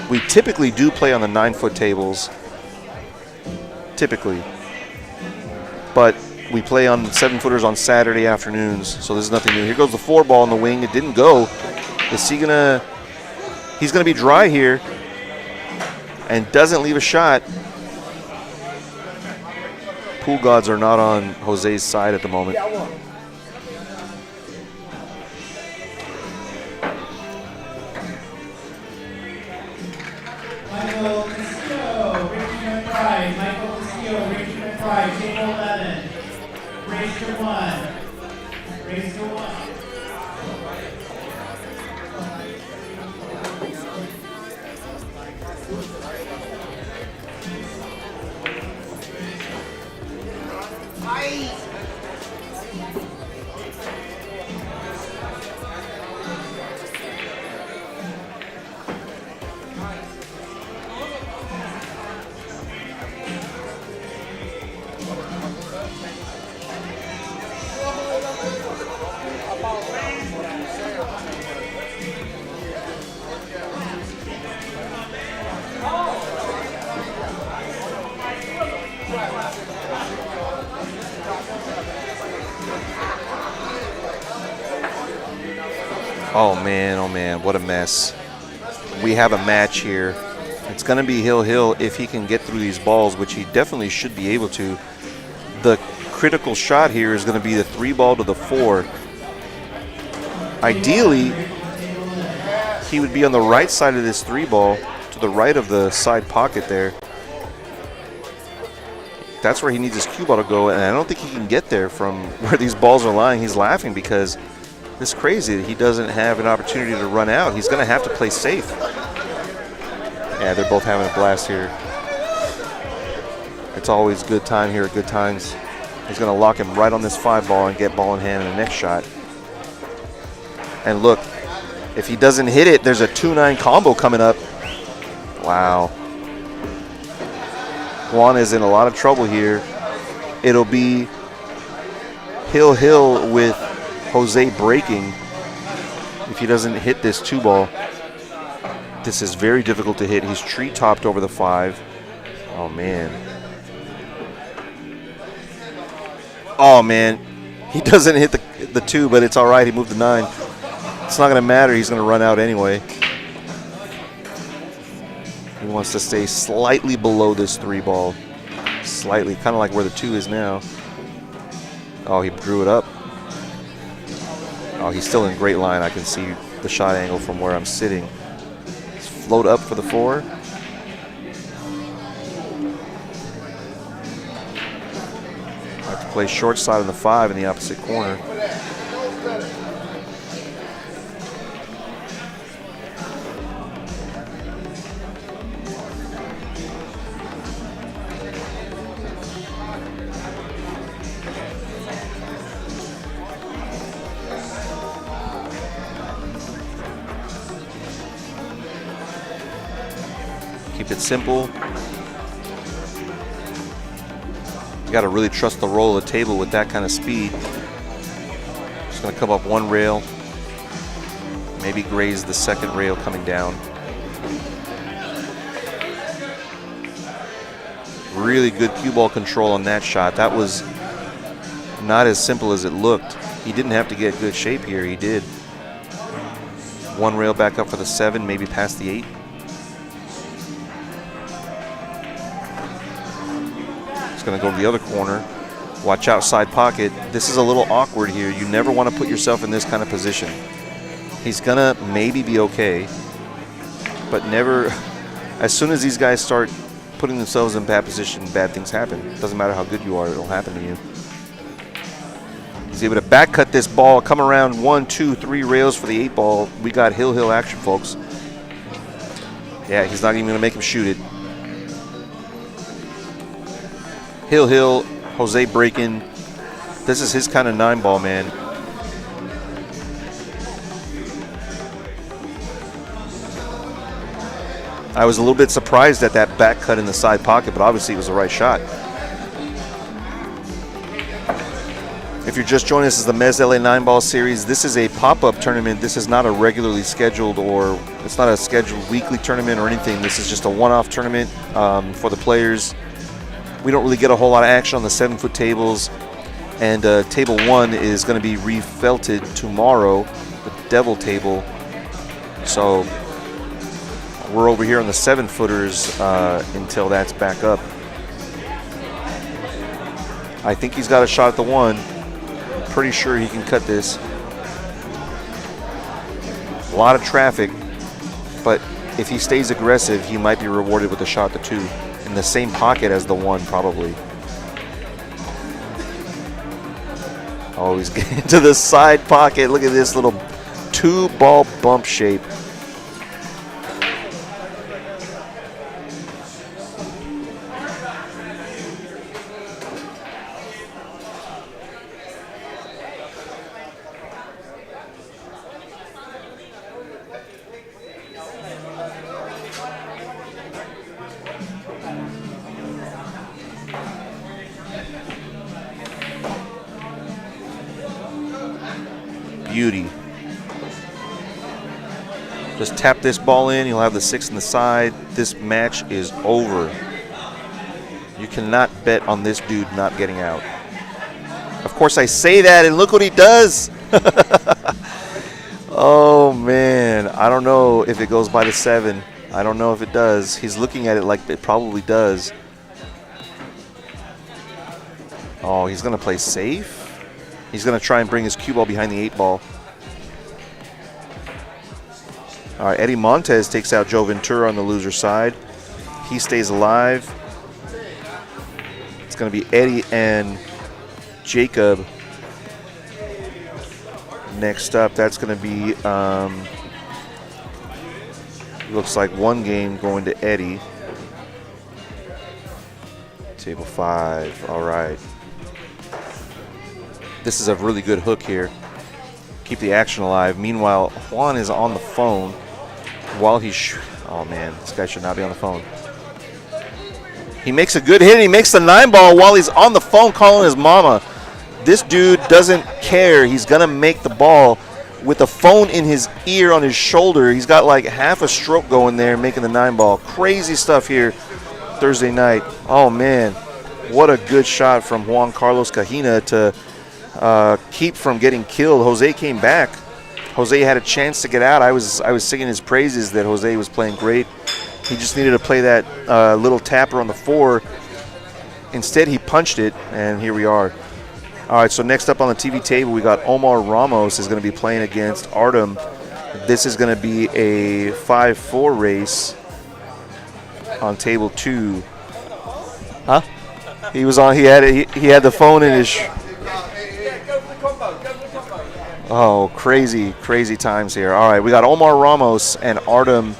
We typically do play on the 9-foot tables. Typically. But we play on 7-footers on Saturday afternoons, so this is nothing new. Here goes the 4 ball in the wing. It didn't go. Is he gonna? He's gonna be dry here, and doesn't leave a shot. Pool gods are not on Jose's side at the moment. Michael Castillo, Richmond Pride. Michael Castillo, Richmond Pride. Table 11. Raise to 1. Raise to 1. Oh man, what a mess. We have a match here. It's going to be Hill if he can get through these balls, which he definitely should be able to. The critical shot here is going to be the 3 ball to the 4. Ideally, he would be on the right side of this 3 ball, to the right of the side pocket there. That's where he needs his cue ball to go, and I don't think he can get there from where these balls are lying. He's laughing because it's crazy that he doesn't have an opportunity to run out. He's going to have to play safe. Yeah, they're both having a blast here. It's always good time here at Good Times. He's going to lock him right on this 5 ball and get ball in hand in the next shot. And look, if he doesn't hit it, there's a 2-9 combo coming up. Wow. Juan is in a lot of trouble here. It'll be Hill with Jose breaking if he doesn't hit this 2 ball. This is very difficult to hit. He's tree-topped over the 5. Oh, man. Oh, man. He doesn't hit the 2, but it's all right. He moved the 9. It's not going to matter. He's going to run out anyway. He wants to stay slightly below this 3 ball. Slightly, kind of like where the 2 is now. Oh, he drew it up. Oh, he's still in great line. I can see the shot angle from where I'm sitting. Float up for the 4. I have to play short side on the 5 in the opposite corner. Keep it simple. You got to really trust the roll of the table with that kind of speed. Just going to come up one rail, maybe graze the second rail coming down. Really good cue ball control on that shot. That was not as simple as it looked. He didn't have to get good shape here. He did. One rail back up for the 7, maybe past the 8. It's going to go to the other corner. Watch outside pocket. This is a little awkward here. You never want to put yourself in this kind of position. He's going to maybe be okay, but never. As soon as these guys start putting themselves in bad position, bad things happen. Doesn't matter how good you are, it'll happen to you. He's able to back cut this ball, come around 1, 2, 3 rails for the 8 ball. We got hill action, folks. Yeah, he's not even going to make him shoot it. Hill, Jose breaking. This is his kind of 9 ball, man. I was a little bit surprised at that back cut in the side pocket, but obviously it was the right shot. If you're just joining us, this is the Mezz LA 9-ball series. This is a pop-up tournament. This is not a regularly scheduled, or it's not a scheduled weekly tournament or anything. This is just a one-off tournament for the players. We don't really get a whole lot of action on the 7-foot tables. And table 1 is going to be refelted tomorrow, the Devil table. So we're over here on the 7-footers until that's back up. I think he's got a shot at the 1. Pretty sure he can cut this. A lot of traffic, but if he stays aggressive, he might be rewarded with a shot at the 2 in the same pocket as the 1, probably. Oh, he's getting to the side pocket. Look at this little 2-ball bump shape. Beauty. Just tap this ball in. You'll have the 6 on the side. This match is over. You cannot bet on this dude not getting out. Of course, I say that, and look what he does. Oh, man. I don't know if it goes by the 7. I don't know if it does. He's looking at it like it probably does. Oh, he's going to play safe. He's going to try and bring his cue ball behind the 8 ball. All right, Eddie Montez takes out Joe Ventura on the loser side. He stays alive. It's going to be Eddie and Jacob. Next up, that's going to be, looks like 1 game going to Eddie. Table 5, all right. This is a really good hook here. Keep the action alive. Meanwhile, Juan is on the phone while he's oh man, this guy should not be on the phone. He makes a good hit. He makes the 9-ball while he's on the phone calling his mama. This dude doesn't care. He's gonna make the ball with the phone in his ear on his shoulder. He's got like half a stroke going there, making the 9-ball. Crazy stuff here Thursday night. Oh man, what a good shot from Juan Carlos Cajina to keep from getting killed. Jose came back. Jose had a chance to get out. I was singing his praises that Jose was playing great. He just needed to play that little tapper on the 4. Instead, he punched it, and here we are. All right, so next up on the TV table, we got Omar Ramos is going to be playing against Artem. This is going to be a 5-4 race on table 2. Huh? He was on. He had the phone in his. Oh, crazy times here. All right, we got Omar Ramos and Artem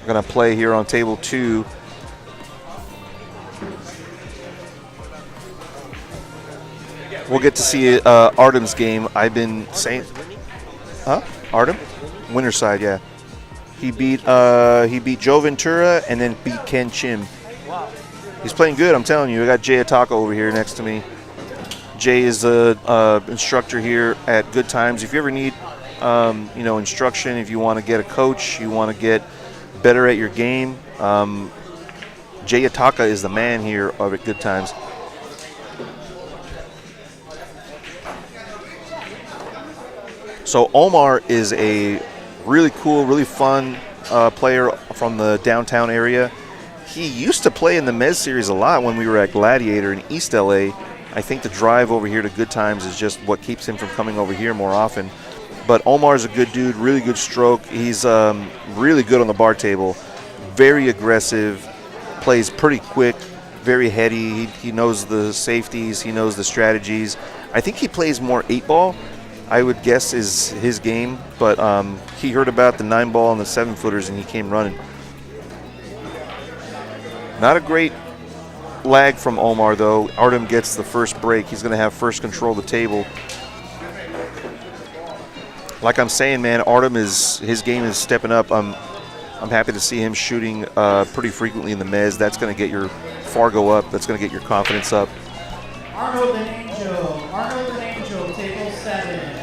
going to play here on table 2. We'll get to see Artem's game. I've been saying, huh? Artem? Winner side, yeah. He beat Joe Ventura and then beat Ken Chim. Wow. He's playing good, I'm telling you. I got Jay Ataka over here next to me. Jay is the instructor here at Good Times. If you ever need, instruction, if you want to get a coach, you want to get better at your game, Jay Ataka is the man here over at Good Times. So Omar is a really cool, really fun player from the downtown area. He used to play in the Mezz series a lot when we were at Gladiator in East LA. I think the drive over here to Good Times is just what keeps him from coming over here more often. But Omar's a good dude, really good stroke. He's really good on the bar table, very aggressive, plays pretty quick, very heady. He knows the safeties, he knows the strategies. I think he plays more 8-ball, I would guess is his game. But he heard about the 9-ball and the 7-footers and he came running. Not a great lag from Omar, though. Artem gets the first break. He's going to have first control of the table. Like I'm saying, man, his game is stepping up. I'm happy to see him shooting pretty frequently in the Mezz. That's going to get your Fargo up. That's going to get your confidence up. Arnold and Angel, table 7.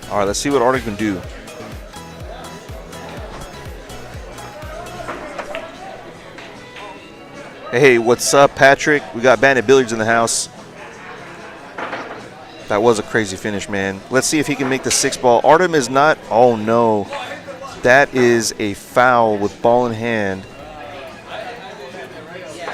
All right, let's see what Artem can do. Hey, what's up, Patrick? We got Bandit Billiards in the house. That was a crazy finish, man. Let's see if he can make the 6-ball. Artem is not. Oh, no. That is a foul with ball in hand.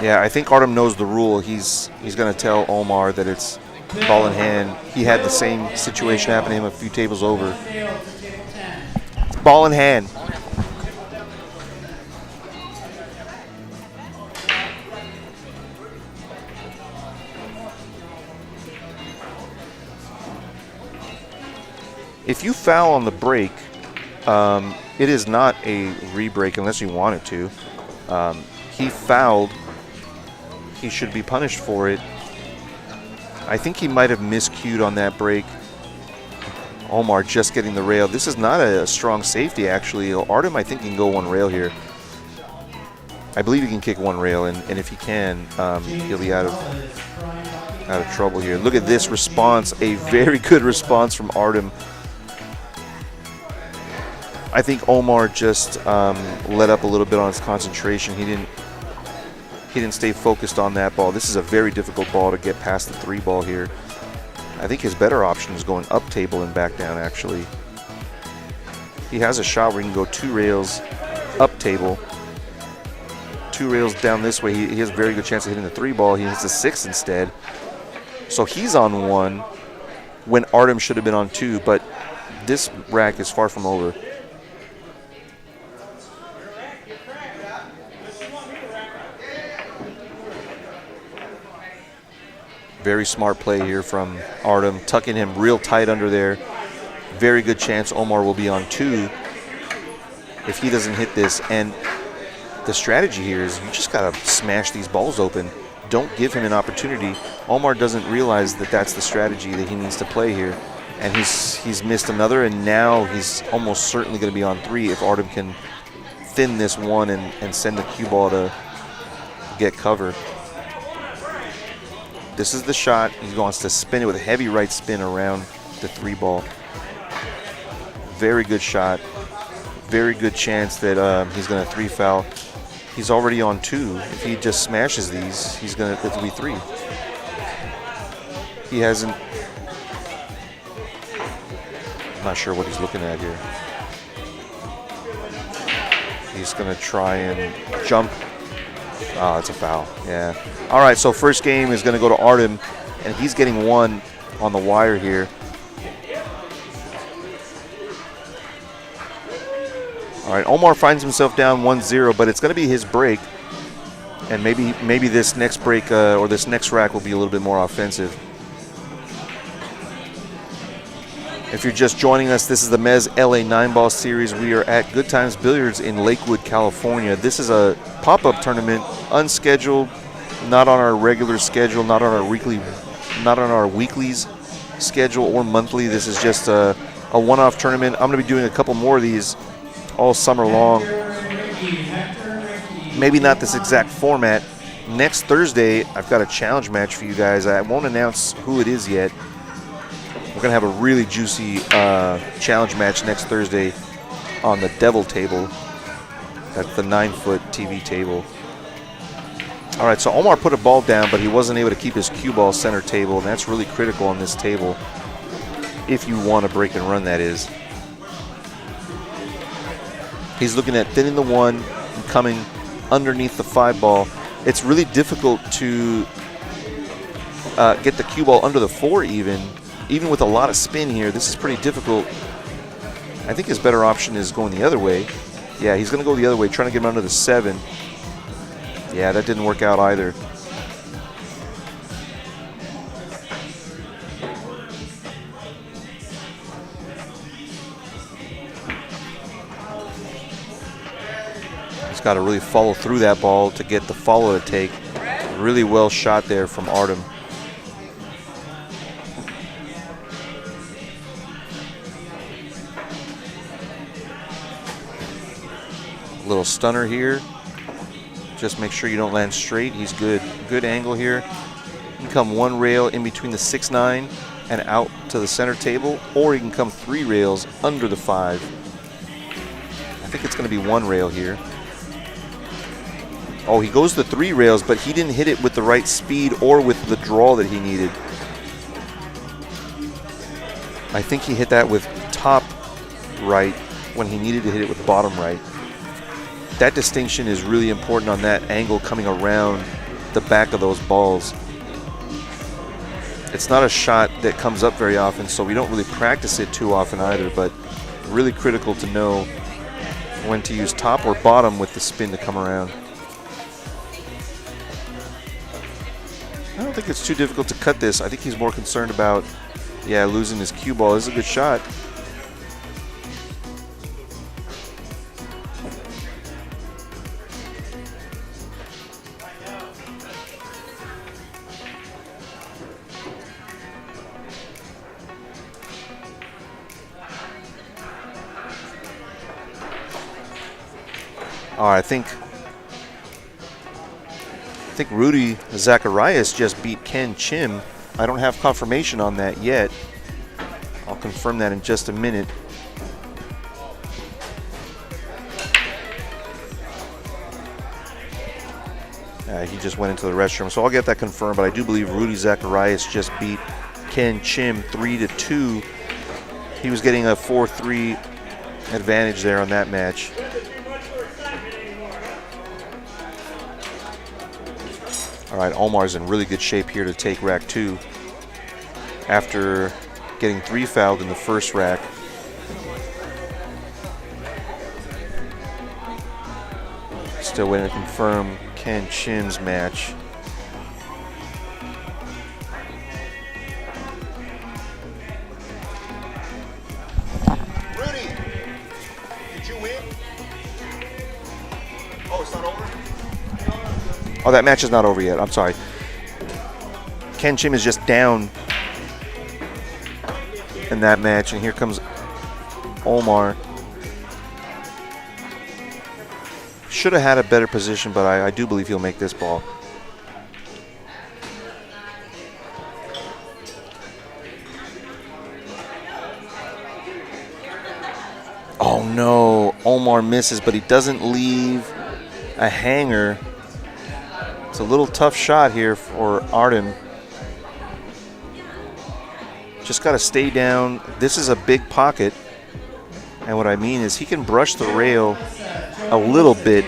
Yeah, I think Artem knows the rule. He's going to tell Omar that it's ball in hand. He had the same situation happen to him a few tables over. It's ball in hand. If you foul on the break, it is not a re-break unless you want it to. He fouled. He should be punished for it. I think he might have miscued on that break. Omar just getting the rail. This is not a strong safety, actually. Artem, I think, can go one rail here. I believe he can kick one rail, and if he can, he'll be out of trouble here. Look at this response. A very good response from Artem. I think Omar just let up a little bit on his concentration. He didn't stay focused on that ball. This is a very difficult ball to get past the 3-ball here. I think his better option is going up table and back down, actually. He has a shot where he can go 2 rails up table, 2 rails down this way. He has a very good chance of hitting the 3-ball. He hits a 6 instead. So he's on 1 when Artem should have been on 2, but this rack is far from over. Very smart play here from Artem, tucking him real tight under there. Very good chance Omar will be on 2 if he doesn't hit this. And the strategy here is you just got to smash these balls open. Don't give him an opportunity. Omar doesn't realize that that's the strategy that he needs to play here. And he's missed another, and now he's almost certainly going to be on 3 if Artem can thin this one and send the cue ball to get cover. This is the shot. He wants to spin it with a heavy right spin around the 3-ball. Very good shot. Very good chance that he's going to 3-foul. He's already on 2. If he just smashes these, it'll be 3. He hasn't. I'm not sure what he's looking at here. He's going to try and jump. Oh, it's a foul. Yeah. All right, so first game is going to go to Artem, and he's getting 1 on the wire here. All right, Omar finds himself down 1-0, but it's going to be his break, and maybe this next break or this next rack will be a little bit more offensive. If you're just joining us, this is the Mezz LA 9-ball series. We are at Good Times Billiards in Lakewood, California. This is a pop-up tournament, unscheduled, not on our regular schedule, not on our weeklies schedule or monthly. This is just a one-off tournament. I'm going to be doing a couple more of these all summer long. Maybe not this exact format. Next Thursday, I've got a challenge match for you guys. I won't announce who it is yet. We're going to have a really juicy challenge match next Thursday on the Devil table. That's the 9-foot TV table. All right, so Omar put a ball down, but he wasn't able to keep his cue ball center table, and that's really critical on this table if you want to break and run, that is. He's looking at thinning the 1 and coming underneath the 5 ball. It's really difficult to get the cue ball under the 4 even with a lot of spin here. This is pretty difficult. I think his better option is going the other way. Yeah, he's going to go the other way, trying to get him under the 7. Yeah, that didn't work out either. He's got to really follow through that ball to get the follow to take. Really well shot there from Artem. Little stunner here. Just make sure you don't land straight. He's good. Good angle here. You can come 1 rail in between the 6-9 and out to the center table, or you can come 3 rails under the 5. I think it's going to be 1 rail here. Oh, he goes to 3 rails, but he didn't hit it with the right speed or with the draw that he needed. I think he hit that with top right when he needed to hit it with bottom right. That distinction is really important on that angle coming around the back of those balls. It's not a shot that comes up very often, so we don't really practice it too often either, but really critical to know when to use top or bottom with the spin to come around. I don't think it's too difficult to cut this. I think he's more concerned about, yeah, losing his cue ball. This is a good shot. All right, I think Rudy Zacharias just beat Ken Chim. I don't have confirmation on that yet. I'll confirm that in just a minute. He just went into the restroom, so I'll get that confirmed, but I do believe Rudy Zacharias just beat Ken Chim 3-2. He was getting a 4-3 advantage there on that match. All right, Omar's in really good shape here to take rack 2 after getting 3 fouled in the first rack. Still waiting to confirm Ken Chim's match. Rudy, did you win? Oh, it's not over? Oh, that match is not over yet. I'm sorry. Ken Chim is just down in that match, and here comes Omar. Should have had a better position, but I do believe he'll make this ball. Oh no, Omar misses, but he doesn't leave a hanger. It's a little tough shot here for Artem. Just got to stay down. This is a big pocket. And what I mean is he can brush the rail a little bit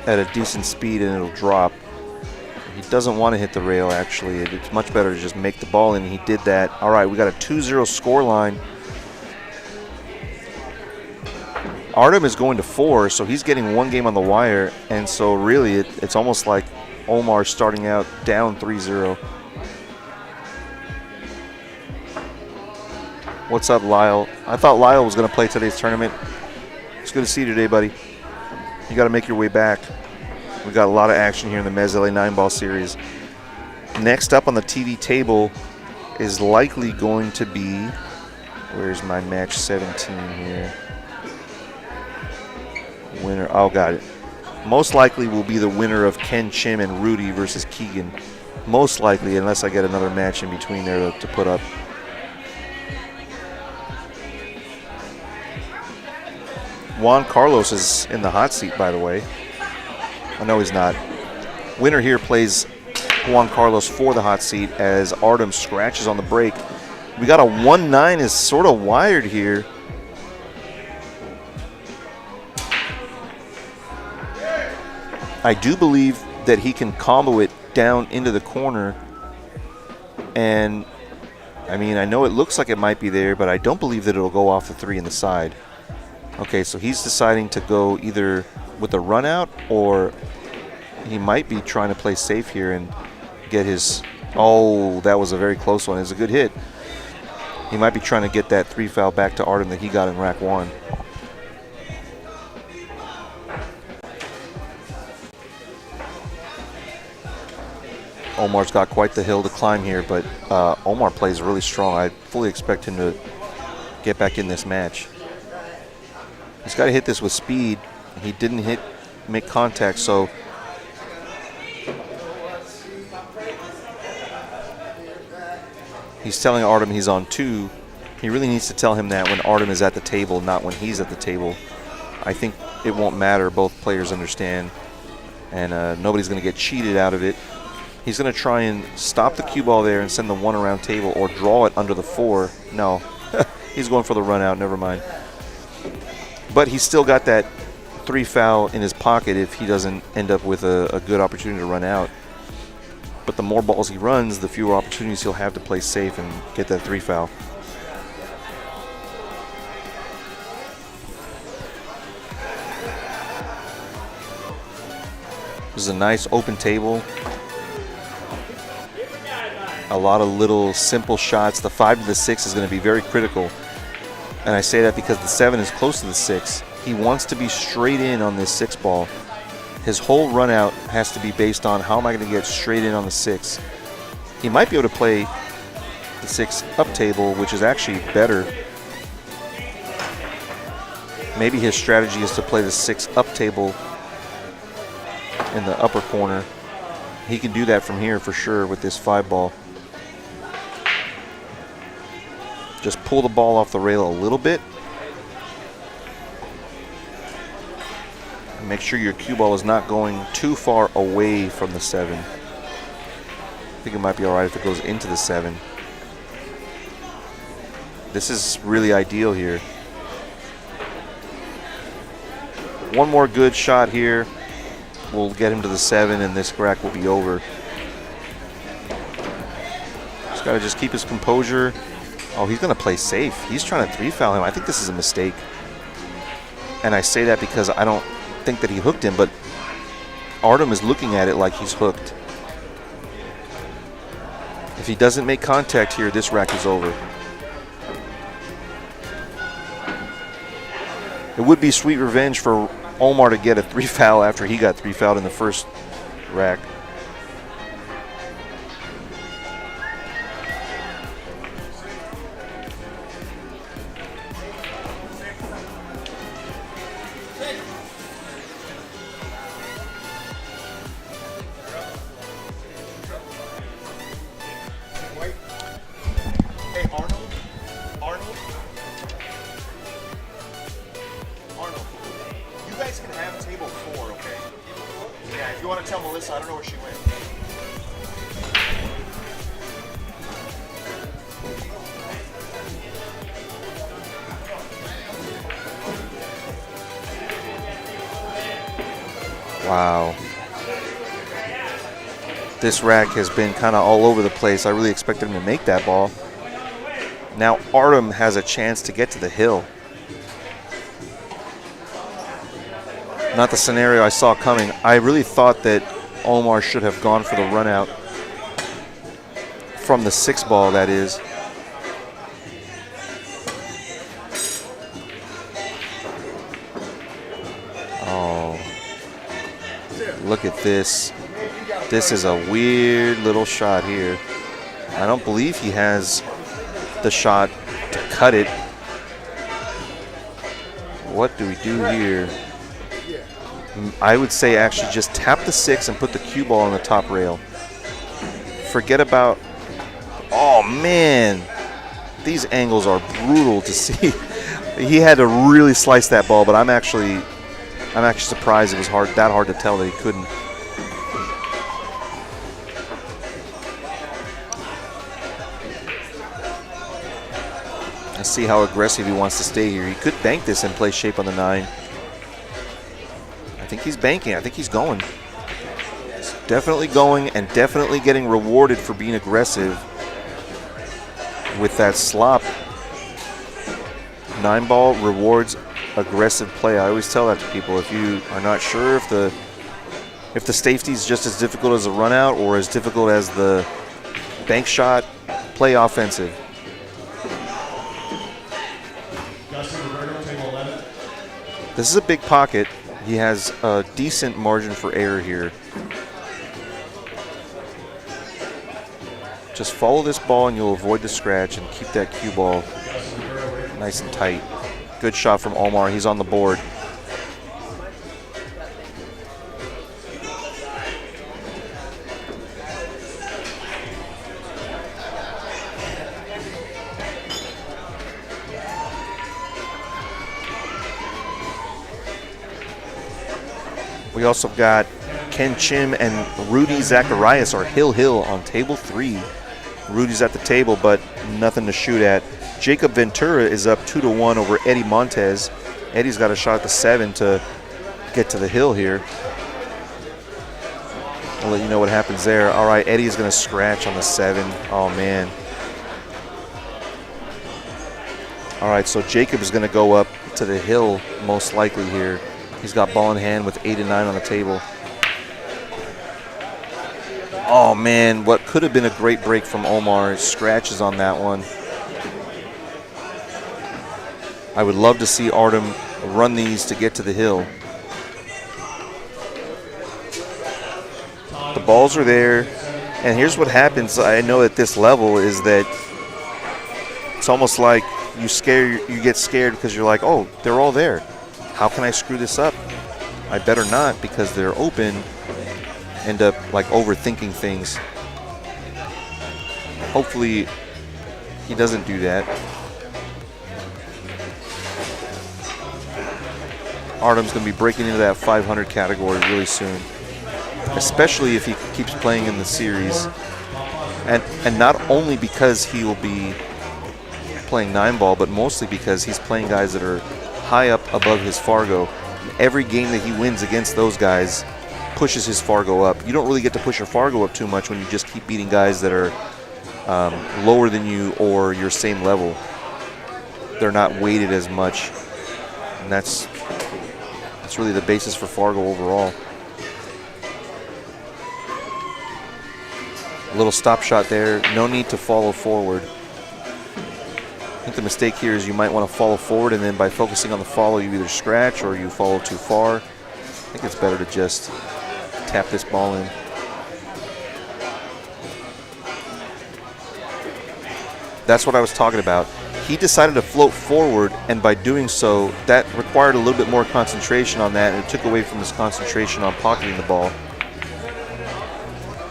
at a decent speed and it'll drop. He doesn't want to hit the rail, actually. It's much better to just make the ball in. He did that. All right, we got a 2-0 score line. Artem is going to 4, so he's getting 1 game on the wire. And so really it's almost like Omar starting out down 3-0. What's up, Lyle? I thought Lyle was going to play today's tournament. It's good to see you today, buddy. You got to make your way back. We got a lot of action here in the Mezz LA 9-ball series. Next up on the TV table is likely going to be, where's my match 17 here? Winner, oh, got it. Most likely will be the winner of Ken Chim and Rudy versus Keegan. Most likely, unless I get another match in between there to put up. Juan Carlos is in the hot seat, by the way. I know he's not. Winner here plays Juan Carlos for the hot seat as Artem scratches on the break. We got a 1-9 is sort of wired here. I do believe that he can combo it down into the corner. And, I mean, I know it looks like it might be there, but I don't believe that it'll go off the 3 in the side. Okay, so he's deciding to go either with a run out, or he might be trying to play safe here and get his, oh, that was a very close one. It's a good hit. He might be trying to get that 3 foul back to Artem that he got in rack 1. Omar's got quite the hill to climb here, but Omar plays really strong. I fully expect him to get back in this match. He's got to hit this with speed. He didn't make contact, so he's telling Artem he's on 2. He really needs to tell him that when Artem is at the table, not when he's at the table. I think it won't matter. Both players understand, and nobody's going to get cheated out of it. He's going to try and stop the cue ball there and send the 1 around table, or draw it under the 4. No, he's going for the run out. Never mind. But he's still got that 3 foul in his pocket if he doesn't end up with a good opportunity to run out. But the more balls he runs, the fewer opportunities he'll have to play safe and get that 3 foul. This is a nice open table. A lot of little simple shots. The 5 to the 6 is going to be very critical. And I say that because the 7 is close to the 6. He wants to be straight in on this 6 ball. His whole run out has to be based on how am I going to get straight in on the 6. He might be able to play the 6 up table, which is actually better. Maybe his strategy is to play the 6 up table in the upper corner. He can do that from here for sure with this 5 ball. Just pull the ball off the rail a little bit. And make sure your cue ball is not going too far away from the 7. I think it might be all right if it goes into the 7. This is really ideal here. One more good shot here will get him to the 7, and this rack will be over. He's got to just keep his composure. Oh, he's going to play safe. He's trying to 3 foul him. I think this is a mistake. And I say that because I don't think that he hooked him, but Artem is looking at it like he's hooked. If he doesn't make contact here, this rack is over. It would be sweet revenge for Omar to get a 3 foul after he got 3 fouled in the first rack. Wow. This rack has been kind of all over the place. I really expected him to make that ball. Now Artem has a chance to get to the hill. Not the scenario I saw coming. I really thought that Omar should have gone for the run out from the 6 ball, that is. Look at this. This is a weird little shot here. I don't believe he has the shot to cut it. What do we do here? I would say actually just tap the 6 and put the cue ball on the top rail. Forget about, oh man, these angles are brutal to see. He had to really slice that ball, but I'm actually surprised it was that hard to tell that he couldn't. Let's see how aggressive he wants to stay here. He could bank this and play shape on the 9. I think he's banking. I think he's going. He's definitely going and definitely getting rewarded for being aggressive with that slop. 9 ball rewards aggressive play. I always tell that to people. If you are not sure if the safety is just as difficult as a run out or as difficult as the bank shot, play offensive. This is a big pocket. He has a decent margin for error here. Just follow this ball and you'll avoid the scratch and keep that cue ball nice and tight. Good shot from Omar. He's on the board. We also got Ken Chim and Rudy Zacharias, or Hill on table 3. Rudy's at the table, but nothing to shoot at. Jacob Ventura is up 2-1 over Eddie Montez. Eddie's got a shot at the 7 to get to the hill here. I'll let you know what happens there. All right, Eddie's going to scratch on the 7. Oh, man. All right, so Jacob is going to go up to the hill most likely here. He's got ball in hand with 8 and 9 on the table. Oh, man, what could have been a great break from Omar. Scratches on that one. I would love to see Artem run these to get to the hill. The balls are there. And here's what happens, I know at this level, is that it's almost like you get scared because you're like, oh, they're all there. How can I screw this up? I better not, because they're open. End up like overthinking things. Hopefully he doesn't do that. Artem's going to be breaking into that 500 category really soon, especially if he keeps playing in the series. And not only because he will be playing 9 ball, but mostly because he's playing guys that are high up above his Fargo. Every game that he wins against those guys pushes his Fargo up. You don't really get to push your Fargo up too much when you just keep beating guys that are lower than you or your same level. They're not weighted as much, and that's really the basis for Fargo overall. A little stop shot there. No need to follow forward. I think the mistake here is you might want to follow forward, and then by focusing on the follow, you either scratch or you follow too far. I think it's better to just tap this ball in. That's what I was talking about. He decided to float forward, and by doing so, that required a little bit more concentration on that, and it took away from his concentration on pocketing the ball.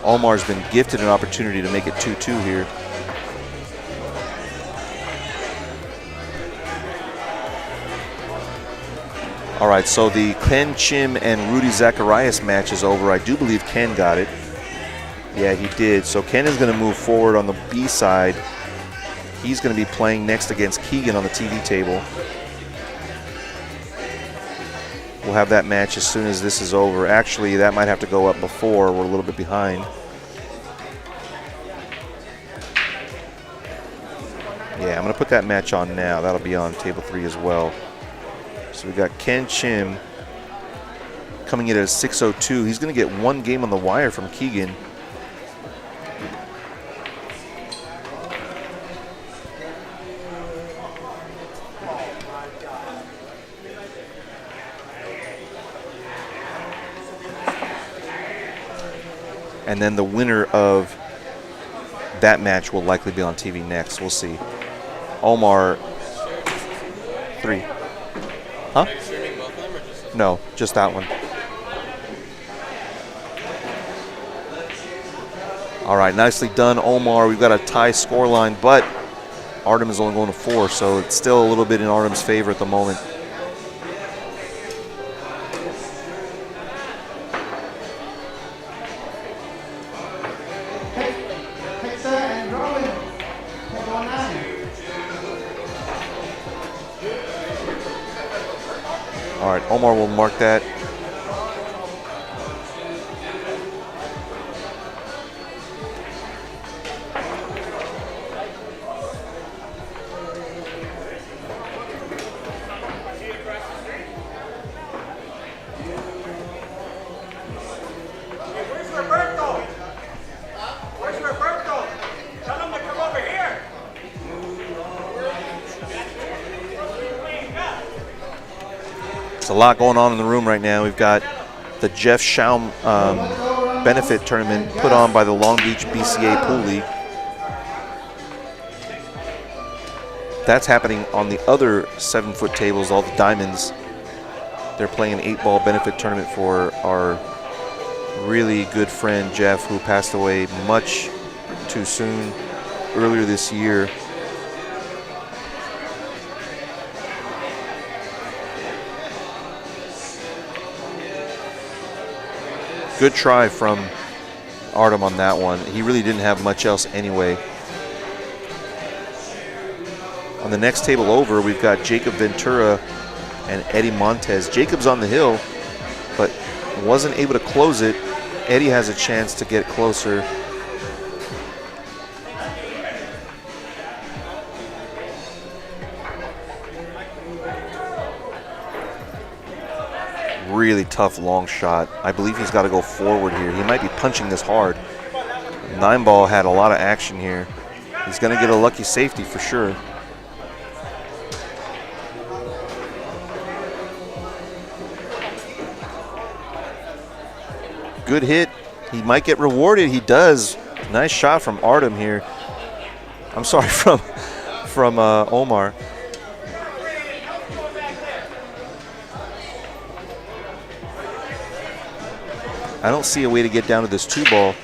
Omar's been gifted an opportunity to make it 2-2 here. All right, so the Ken Chim and Rudy Zacharias match is over. I do believe Ken got it. Yeah, he did. So Ken is going to move forward on the B side. He's going to be playing next against Keegan on the TV table. We'll have that match as soon as this is over. Actually, that might have to go up before. We're a little bit behind. Yeah, I'm going to put that match on now. That'll be on table 3 as well. So we got Ken Chim coming in at a 6:02. He's going to get 1 game on the wire from Keegan. And then the winner of that match will likely be on TV next. We'll see. Omar 3. Huh? No, just that one. All right, nicely done, Omar. We've got a tie scoreline, but Artem is only going to 4, so it's still a little bit in Artem's favor at the moment. All right, Omar will mark that. There's a lot going on in the room right now. We've got the Jeff Schaum benefit tournament put on by the Long Beach BCA Pool League. That's happening on the other 7-foot tables, all the diamonds. They're playing an 8-ball benefit tournament for our really good friend Jeff, who passed away much too soon earlier this year. Good try from Artem on that one. He really didn't have much else anyway. On the next table over, we've got Jacob Ventura and Eddie Montez. Jacob's on the hill, but wasn't able to close it. Eddie has a chance to get closer. Really tough long shot. I believe he's got to go forward here. He might be punching this hard. 9-ball had a lot of action here. He's going to get a lucky safety for sure. Good hit. He might get rewarded. He does. Nice shot from Artem here. I'm sorry, from Omar. I don't see a way to get down to this 2-ball.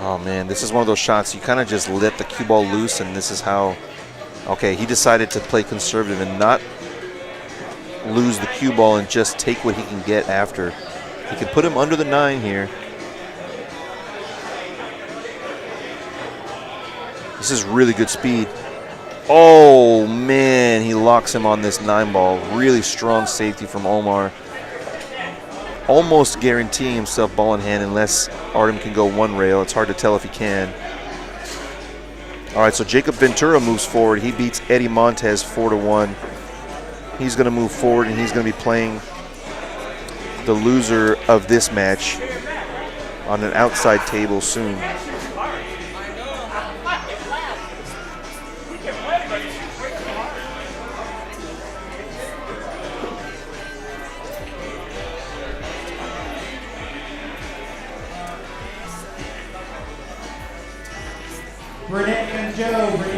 Oh man, this is one of those shots you kind of just let the cue ball loose, and this is how. Okay, he decided to play conservative and not lose the cue ball and just take what he can get after. He can put him under the 9 here. This is really good speed. Oh man, he locks him on this 9-ball. Really strong safety from Omar. Almost guaranteeing himself ball in hand unless Artem can go one rail. It's hard to tell if he can. All right, so Jacob Ventura moves forward. He beats Eddie Montez 4-1. He's going to move forward, and he's going to be playing the loser of this match on an outside table soon.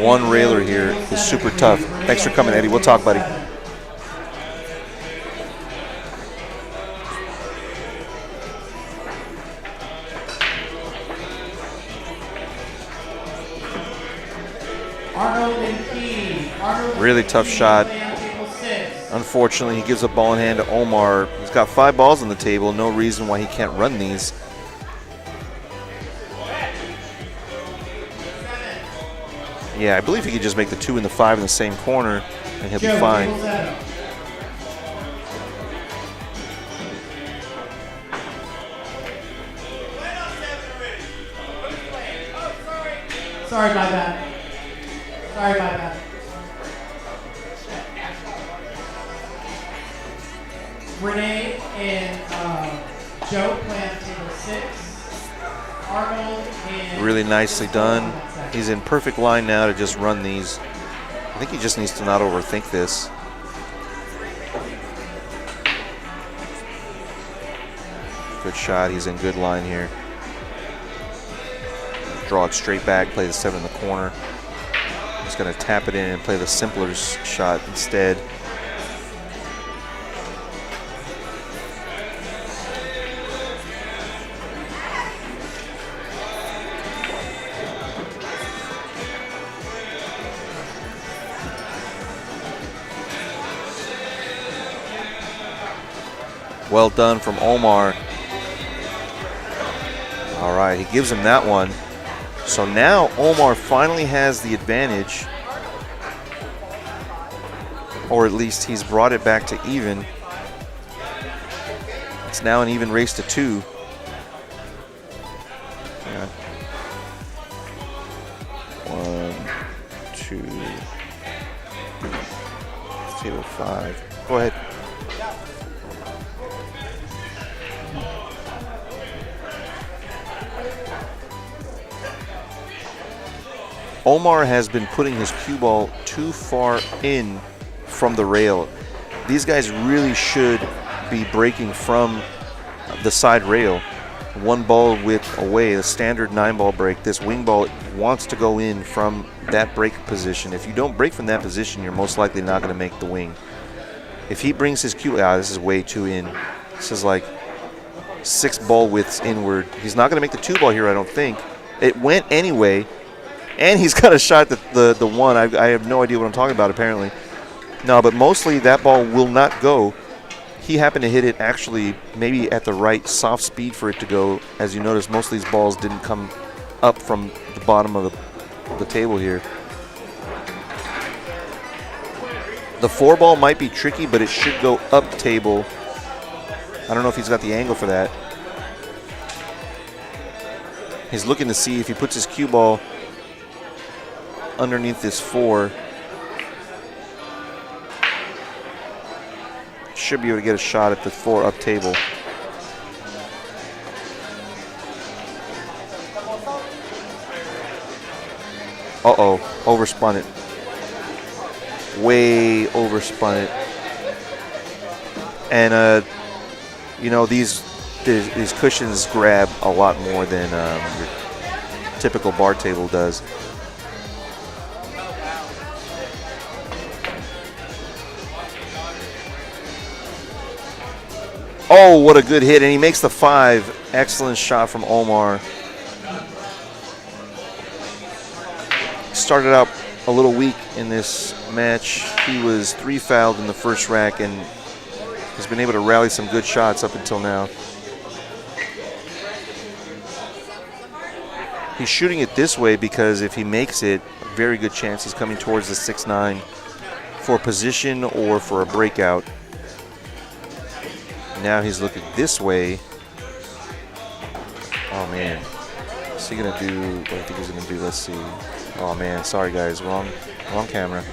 One railer here is super tough. Thanks for coming, Eddie. We'll talk, buddy. Really tough shot. Unfortunately, he gives a ball in hand to Omar. He's got 5 balls on the table. No reason why he can't run these. Yeah, I believe he could just make the 2 and the 5 in the same corner, and he'll be fine. Sorry about that. Sorry about that. Renee and Joe play on table 6. Arnold and... Really nicely done. He's in perfect line now to just run these. I think he just needs to not overthink this. Good shot. He's in good line here. Draw it straight back, play the 7 in the corner. He's going to tap it in and play the simpler shot instead. Well done from Omar. All right, he gives him that one. So now Omar finally has the advantage, or at least he's brought it back to even. It's now an even race to 2. Yeah. 1, 2, table 5. Go ahead. Omar has been putting his cue ball too far in from the rail. These guys really should be breaking from the side rail. 1 ball width away, a standard 9-ball break. This wing ball wants to go in from that break position. If you don't break from that position, you're most likely not going to make the wing. If he brings his cue, this is way too in. This is like 6 ball widths inward. He's not going to make the 2-ball here, I don't think. It went anyway. And he's got a shot at the 1. I have no idea what I'm talking about, apparently. No, but mostly that ball will not go. He happened to hit it actually maybe at the right soft speed for it to go. As you notice, most of these balls didn't come up from the bottom of the table here. The 4-ball might be tricky, but it should go up table. I don't know if he's got the angle for that. He's looking to see if he puts his cue ball underneath this 4. Should be able to get a shot at the 4 up table. Uh-oh, overspun it. Way overspun it. And, you know, these cushions grab a lot more than your typical bar table does. Oh, what a good hit, and he makes the 5. Excellent shot from Omar. Started out a little weak in this match. He was 3 fouled in the first rack and has been able to rally some good shots up until now. He's shooting it this way because if he makes it, very good chance he's coming towards the 6-9 for position or for a breakout. Now he's looking this way. Oh man, what's he gonna do? What do I think he's gonna do? Let's see. Oh man, sorry guys, wrong camera.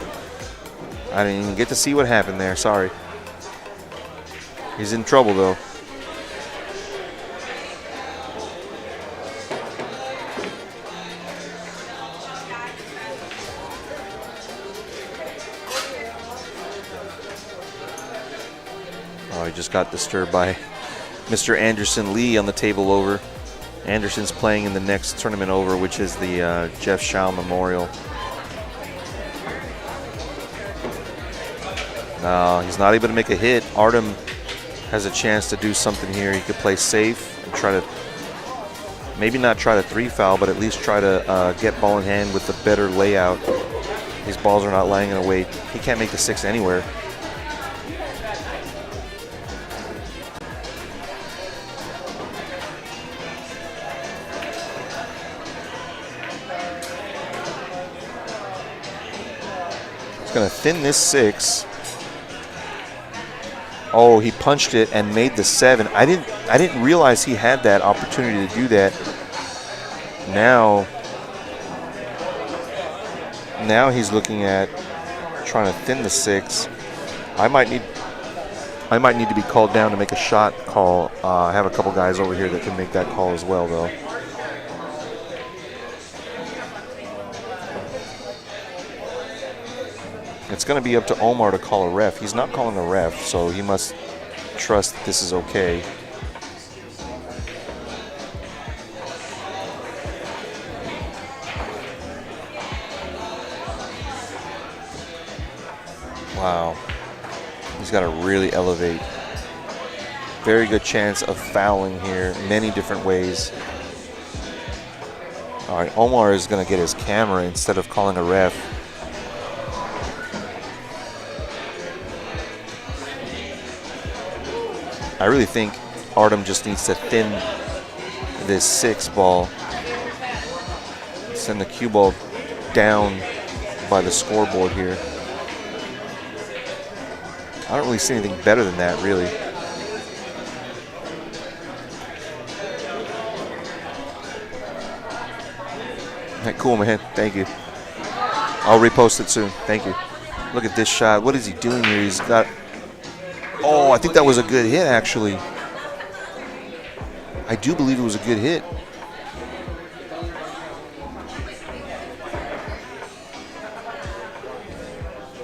I didn't even get to see what happened there. Sorry. He's in trouble though. Oh, he just got disturbed by Mr. Anderson Lee on the table over. Anderson's playing in the next tournament over, which is the Jeff Shaw Memorial. No, he's not able to make a hit. Artem has a chance to do something here. He could play safe and try to, maybe not try to 3-foul, but at least try to get ball in hand with the better layout. These balls are not lying in a way. He can't make the 6 anywhere. Going to thin this 6. Oh, he punched it and made the 7. I didn't realize he had that opportunity to do that. Now he's looking at trying to thin the 6. I might need to be called down to make a shot call. I have a couple guys over here that can make that call as well, though. It's going to be up to Omar to call a ref. He's not calling a ref, so he must trust that this is okay. Wow. He's got to really elevate. Very good chance of fouling here, many different ways. All right, Omar is going to get his camera instead of calling a ref. I really think Artem just needs to thin this 6 ball. Send the cue ball down by the scoreboard here. I don't really see anything better than that, really. Hey, cool, man. Thank you. I'll repost it soon. Thank you. Look at this shot. What is he doing here? He's got... Oh, I think that was a good hit, actually. I do believe it was a good hit.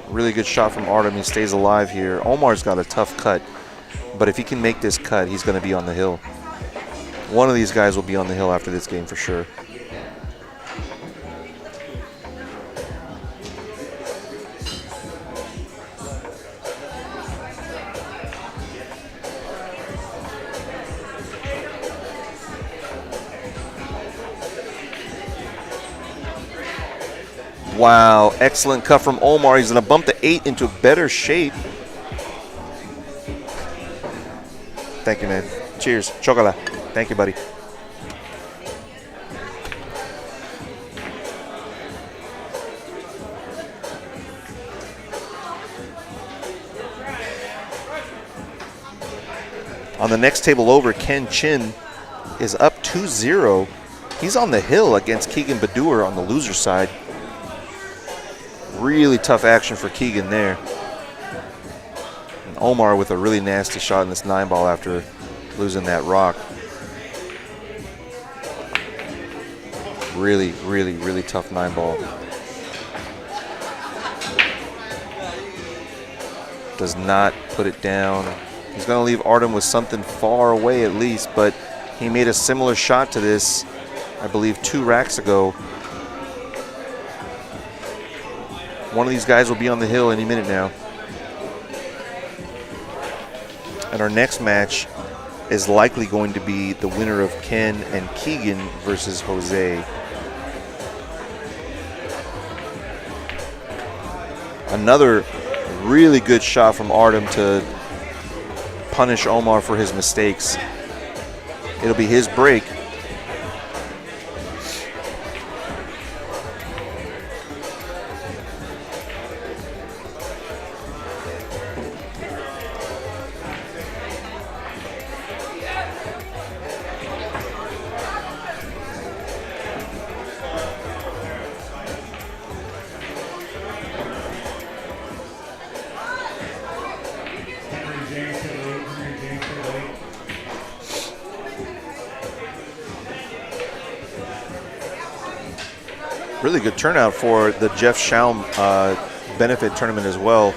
Really good shot from Artem. He stays alive here. Omar's got a tough cut, but if he can make this cut, he's going to be on the hill. One of these guys will be on the hill after this game for sure. Wow, excellent cut from Omar. He's going to bump the 8 into better shape. Thank you, man. Cheers. Chocolate. Thank you, buddy. On the next table over, Ken Chin is up 2-0. He's on the hill against Keegan Badur on the loser side. Really tough action for Keegan there. And Omar with a really nasty shot in this 9 ball after losing that rock. Really, really, really tough 9 ball. Does not put it down. He's going to leave Artem with something far away at least, but he made a similar shot to this, I believe, 2 racks ago. One of these guys will be on the hill any minute now. And our next match is likely going to be the winner of Ken and Keegan versus Jose. Another really good shot from Artem to punish Omar for his mistakes. It'll be his break. Really good turnout for the Jeff Schaum benefit tournament as well.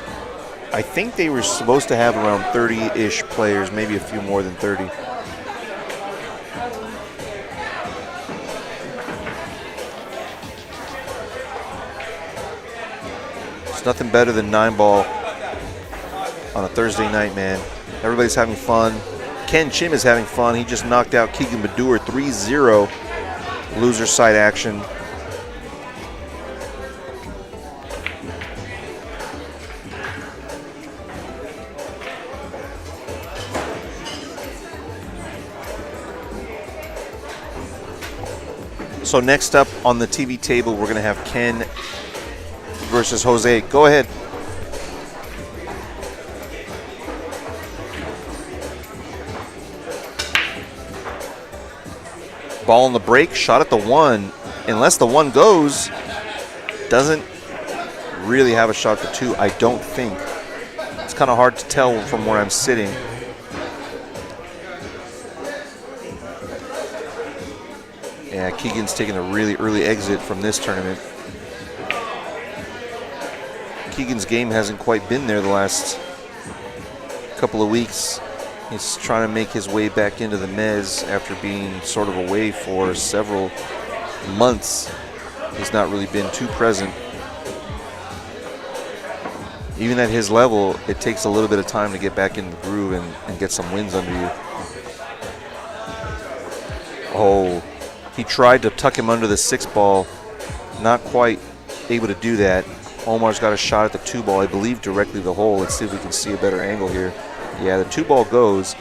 I think they were supposed to have around 30-ish players, maybe a few more than 30. It's nothing better than 9 ball on a Thursday night, man. Everybody's having fun. Ken Chim is having fun. He just knocked out Keegan Badur 3-0. Loser side action. So next up on the TV table, we're going to have Ken versus Jose. Go ahead. Ball on the break, shot at the 1. Unless the 1 goes, doesn't really have a shot for 2, I don't think. It's kind of hard to tell from where I'm sitting. Yeah, Keegan's taking a really early exit from this tournament. Keegan's game hasn't quite been there the last couple of weeks. He's trying to make his way back into the Mezz after being sort of away for several months. He's not really been too present. Even at his level, it takes a little bit of time to get back in the groove and get some wins under you. Oh, he tried to tuck him under the 6 ball. Not quite able to do that. Omar's got a shot at the 2 ball, I believe directly the hole. Let's see if we can see a better angle here. Yeah, the 2 ball goes.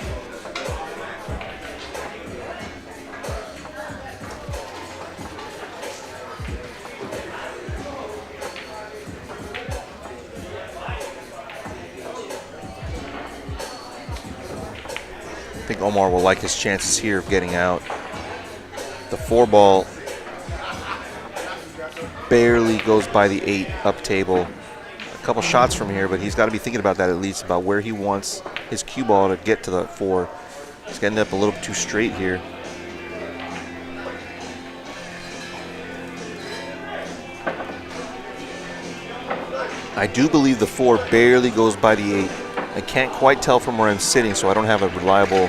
I think Omar will like his chances here of getting out. The 4 ball barely goes by the 8 up table. A couple shots from here, but he's got to be thinking about that at least, about where he wants his cue ball to get to the 4. He's getting up a little bit too straight here. I do believe the 4 barely goes by the 8. I can't quite tell from where I'm sitting, so I don't have a reliable.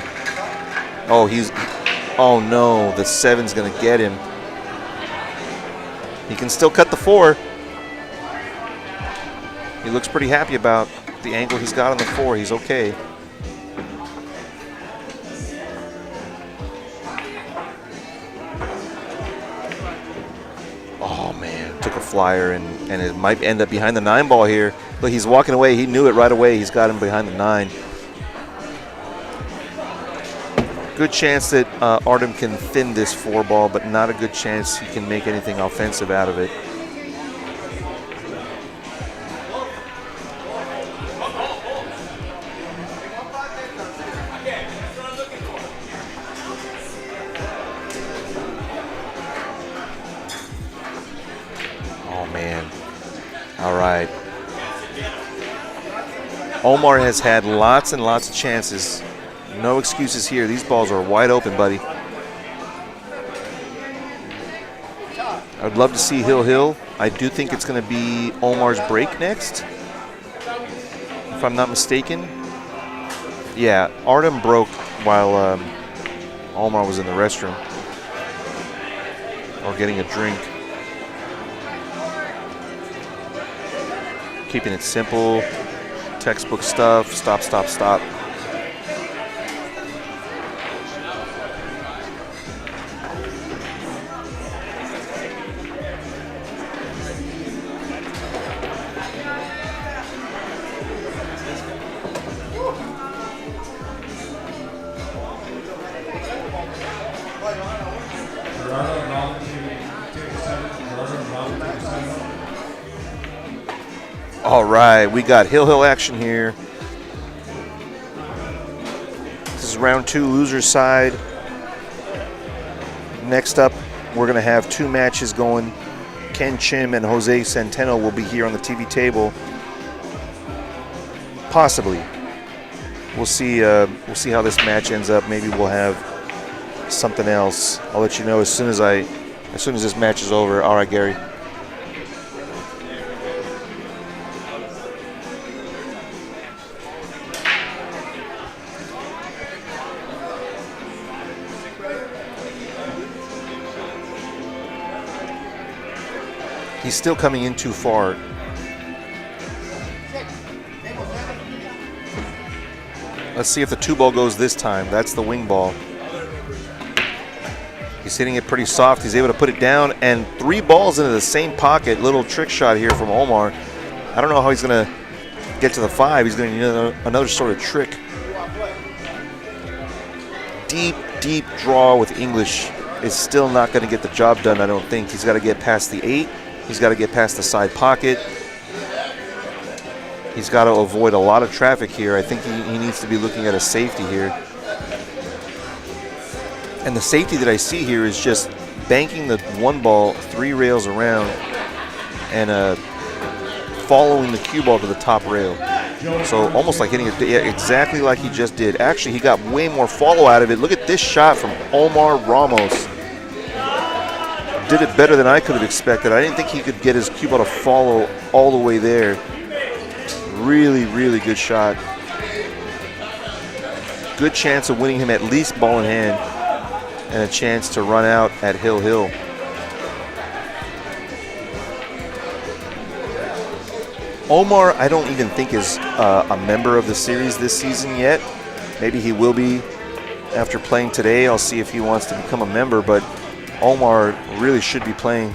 Oh no, the 7's gonna get him. He can still cut the 4. He looks pretty happy about the angle he's got on the 4. He's okay. Oh man, took a flyer and it might end up behind the 9 ball here. But he's walking away. He knew it right away. He's got him behind the 9. Good chance that Artem can thin this 4 ball, but not a good chance he can make anything offensive out of it. Oh man. All right. Omar has had lots and lots of chances. No excuses here. These balls are wide open, buddy. I'd love to see Hill. I do think it's going to be Omar's break next, if I'm not mistaken. Yeah, Artem broke while Omar was in the restroom or getting a drink. Keeping it simple. Textbook stuff. Stop, stop, stop. All right, we got Hill action here. This is round 2, loser's side. Next up, we're going to have 2 matches going. Ken Chim and Jose Centeno will be here on the TV table. Possibly. We'll see how this match ends up. Maybe we'll have something else. I'll let you know as soon as this match is over. All right, Gary. He's still coming in too far. Let's see if the 2 ball goes this time. That's the wing ball. He's hitting it pretty soft. He's able to put it down, and 3 balls into the same pocket. Little trick shot here from Omar. I don't know how he's going to get to the 5. He's going to need another sort of trick. Deep draw with English is still not going to get the job done, I don't think. He's got to get past the 8. He's got to get past the side pocket. He's got to avoid a lot of traffic here. I think he needs to be looking at a safety here. And the safety that I see here is just banking the 1 ball 3 rails around and following the cue ball to the top rail. So almost like hitting it exactly like he just did. Actually, he got way more follow out of it. Look at this shot from Omar Ramos. Did it better than I could have expected. I didn't think he could get his cue ball to follow all the way there. Really, really good shot. Good chance of winning him at least ball in hand and a chance to run out at Hill. Omar, I don't even think is a member of the series this season yet. Maybe he will be after playing today. I'll see if he wants to become a member, but Omar really should be playing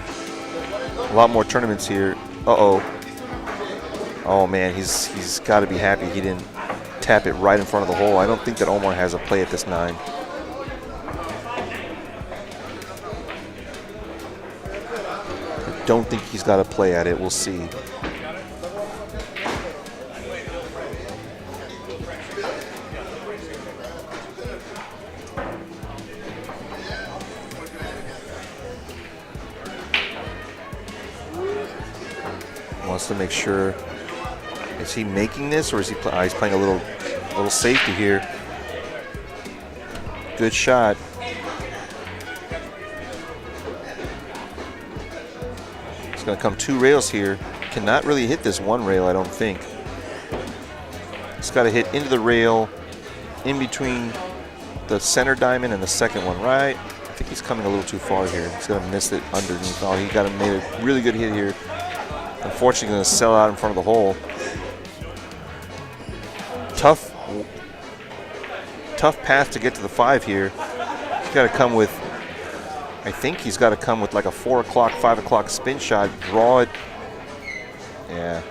a lot more tournaments here. Uh-oh. Oh, man, he's got to be happy he didn't tap it right in front of the hole. I don't think that Omar has a play at this 9. I don't think he's got a play at it. We'll see. Wants to make sure. Is he making this, or is he? He's playing a little safety here. Good shot. It's going to come 2 rails here. Cannot really hit this 1 rail, I don't think. It's got to hit into the rail, in between the center diamond and the second one, right? I think he's coming a little too far here. He's going to miss it underneath. Oh, he made a really good hit here. Unfortunately, going to sell out in front of the hole. Tough path to get to the 5 here. He's got to come with, I think he's got to come with like a 4 o'clock, 5 o'clock spin shot, draw it. Yeah.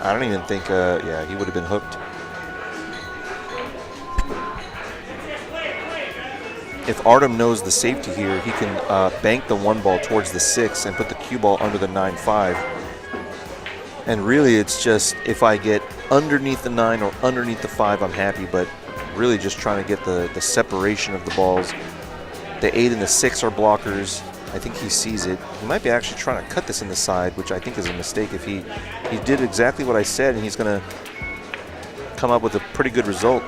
I don't even think, yeah, he would have been hooked. If Artem knows the safety here, he can bank the 1 ball towards the 6 and put the cue ball under the 9-5. And really, it's just if I get underneath the 9 or underneath the 5, I'm happy. But really just trying to get the separation of the balls. The 8 and the 6 are blockers. I think he sees it. He might be actually trying to cut this in the side, which I think is a mistake. If he did exactly what I said, and he's going to come up with a pretty good result.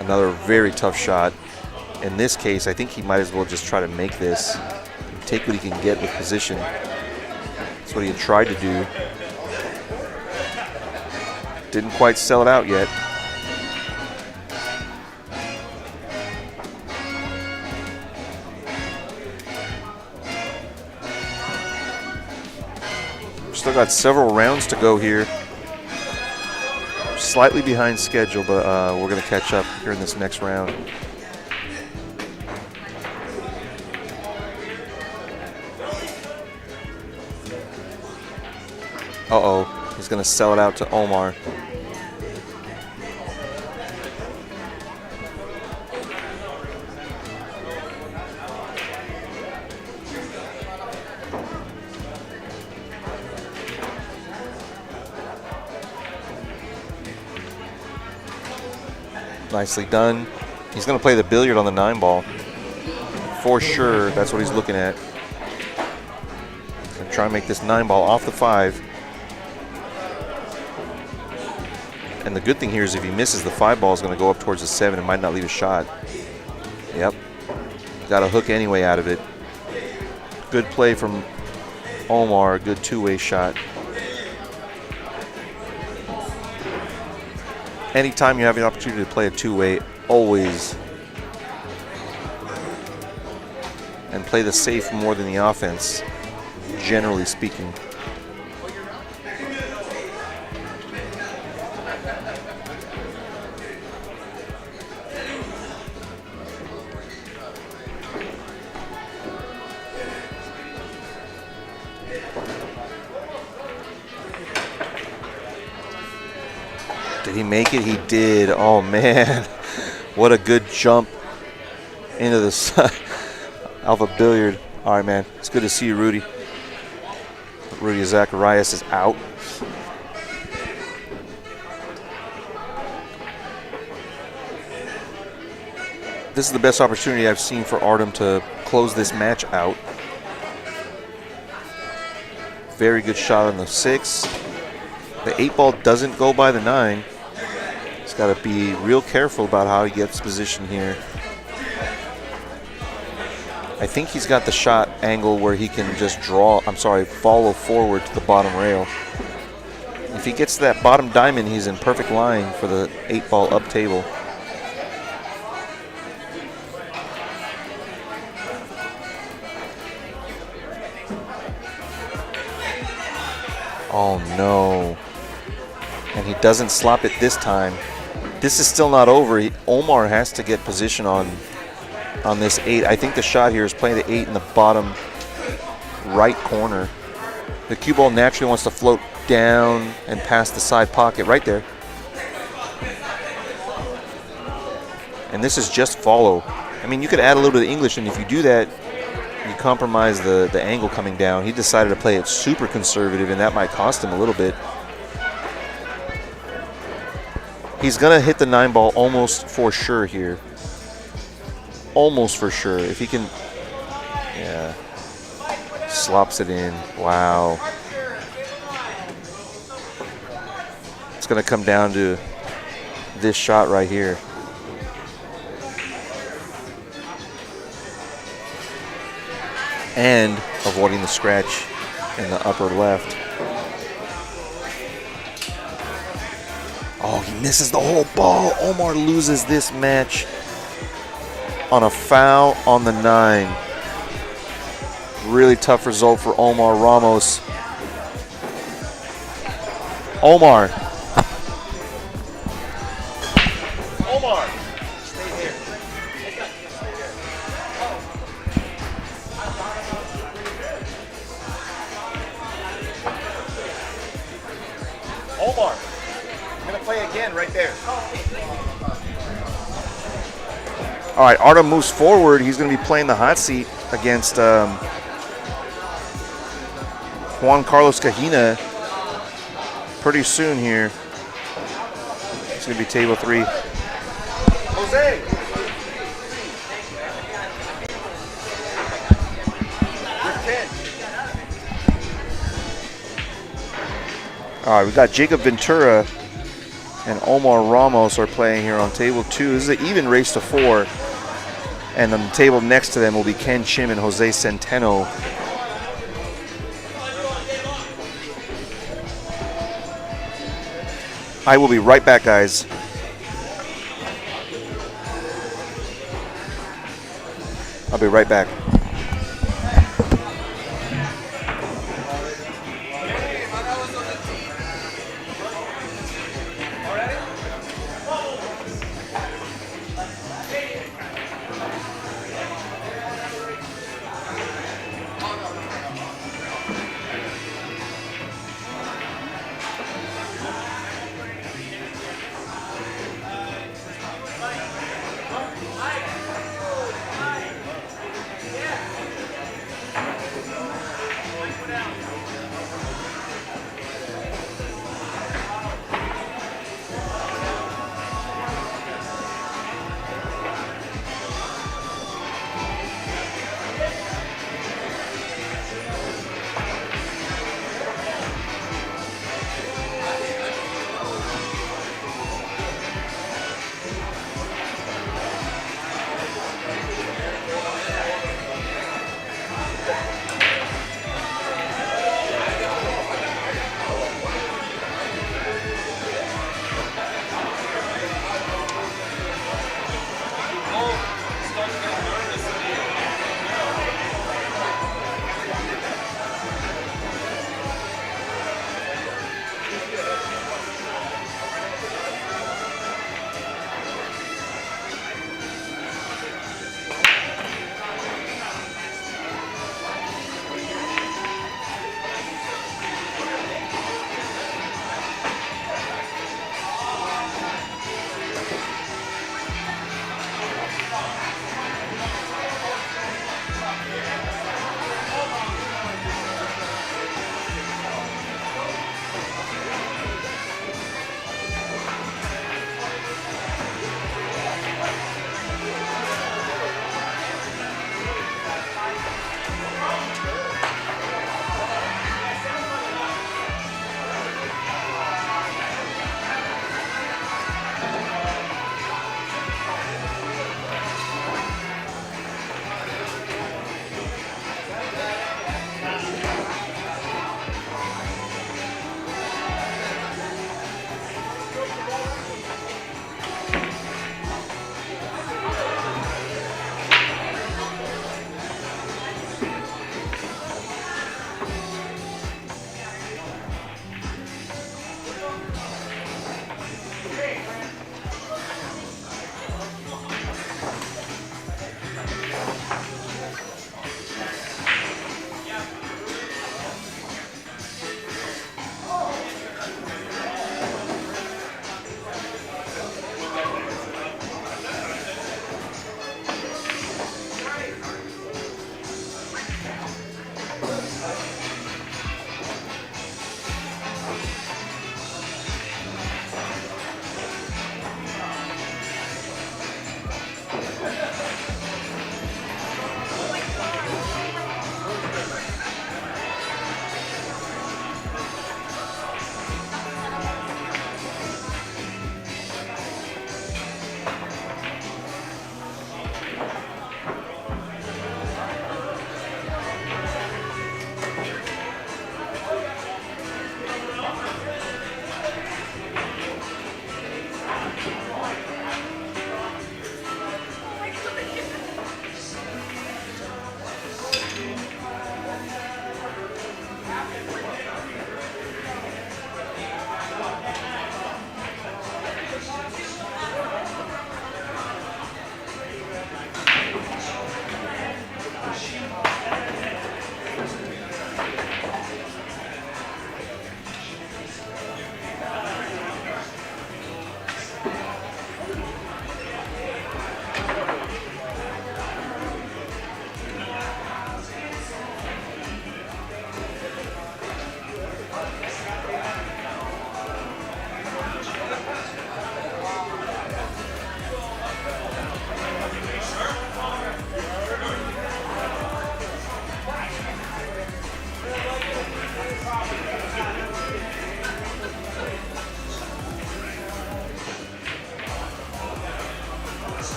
Another very tough shot. In this case, I think he might as well just try to make this, take what he can get with position. That's what he had tried to do. Didn't quite sell it out yet. Still got several rounds to go here. Slightly behind schedule, but we're going to catch up here in this next round. Uh-oh, he's going to sell it out to Omar. Nicely done. He's going to play the billiard on the 9 ball. For sure, that's what he's looking at. Going to try and make this 9 ball off the 5. And the good thing here is if he misses, the 5 ball is going to go up towards the 7 and might not leave a shot. Yep. Got a hook anyway out of it. Good play from Omar. Good two-way shot. Anytime you have the opportunity to play a two-way, always. And play the safe more than the offense, generally speaking. Did he make it? He did. Oh, man. What a good jump into the Alpha Billiard. All right, man. It's good to see you, Rudy. Rudy Zacharias is out. This is the best opportunity I've seen for Artem to close this match out. Very good shot on the 6. The 8 ball doesn't go by the 9. He's got to be real careful about how he gets position here. I think he's got the shot angle where he can just follow forward to the bottom rail. If he gets to that bottom diamond, he's in perfect line for the 8 ball up table. Oh no. And he doesn't slop it this time. This is still not over. Omar has to get position on this 8. I think the shot here is playing the 8 in the bottom right corner. The cue ball naturally wants to float down and past the side pocket right there. And this is just follow. I mean, you could add a little bit of English, and if you do that, you compromise the angle coming down. He decided to play it super conservative, and that might cost him a little bit. He's going to hit the 9 ball almost for sure here. Almost for sure. If he can, yeah. Slops it in. Wow. It's going to come down to this shot right here. And avoiding the scratch in the upper left. Oh, he misses the whole ball. Omar loses this match on a foul on the 9. Really tough result for Omar Ramos. Omar. Omar, stay here. Omar, I'm gonna play again right there. All right, Artem moves forward. He's gonna be playing the hot seat against Juan Carlos Cajina pretty soon here. It's gonna be table 3. Jose. All right, we got Jacob Ventura and Omar Ramos are playing here on table 2. This is an even race to 4. And on the table next to them will be Ken Chim and Jose Centeno. I will be right back, guys. I'll be right back.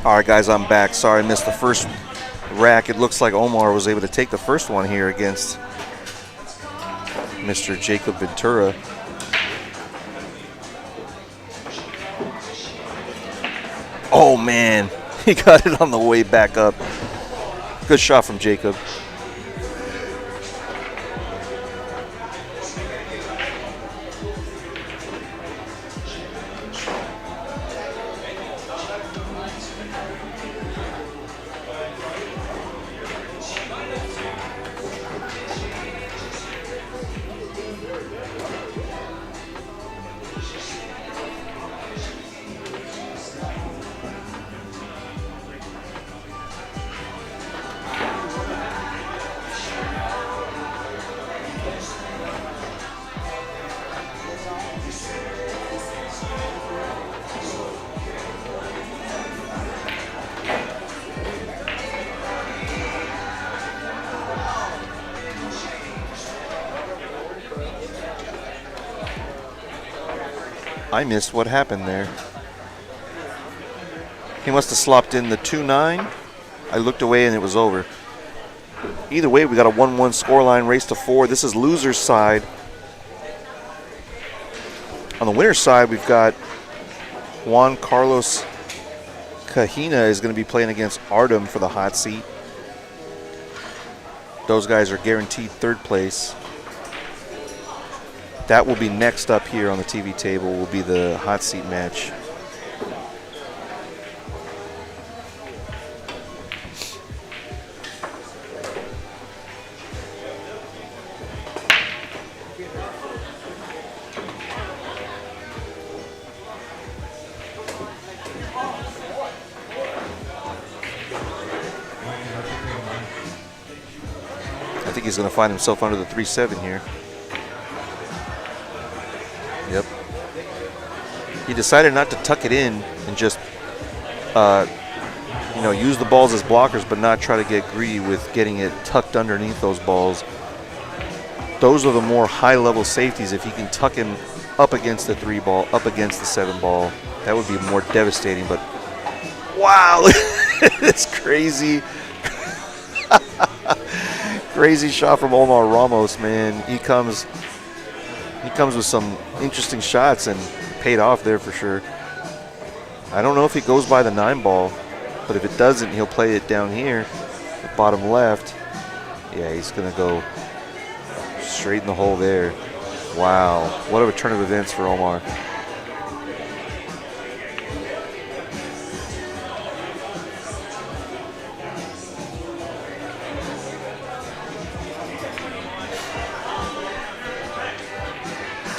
All right, guys, I'm back. Sorry I missed the first rack. It looks like Omar was able to take the first one here against Mr. Jacob Ventura. Oh, man. He got it on the way back up. Good shot from Jacob. I missed what happened there. He must have slopped in the 2-9. I looked away and it was over. Either way, we got a 1-1 scoreline, race to 4. This is loser's side. On the winner's side, we've got Juan Carlos Kahina is going to be playing against Artem for the hot seat. Those guys are guaranteed third place. That will be next up here on the TV table, will be the hot seat match. I think he's going to find himself under the 3-7 here. Yep. He decided not to tuck it in and just, use the balls as blockers, but not try to get greedy with getting it tucked underneath those balls. Those are the more high-level safeties. If he can tuck him up against the 3 ball, up against the 7 ball, that would be more devastating. But wow, it's crazy. Crazy shot from Omar Ramos, man. He comes with some interesting shots and paid off there for sure. I don't know if he goes by the 9 ball, but if it doesn't, he'll play it down here, the bottom left. Yeah, he's going to go straight in the hole there. Wow, what a turn of events for Omar.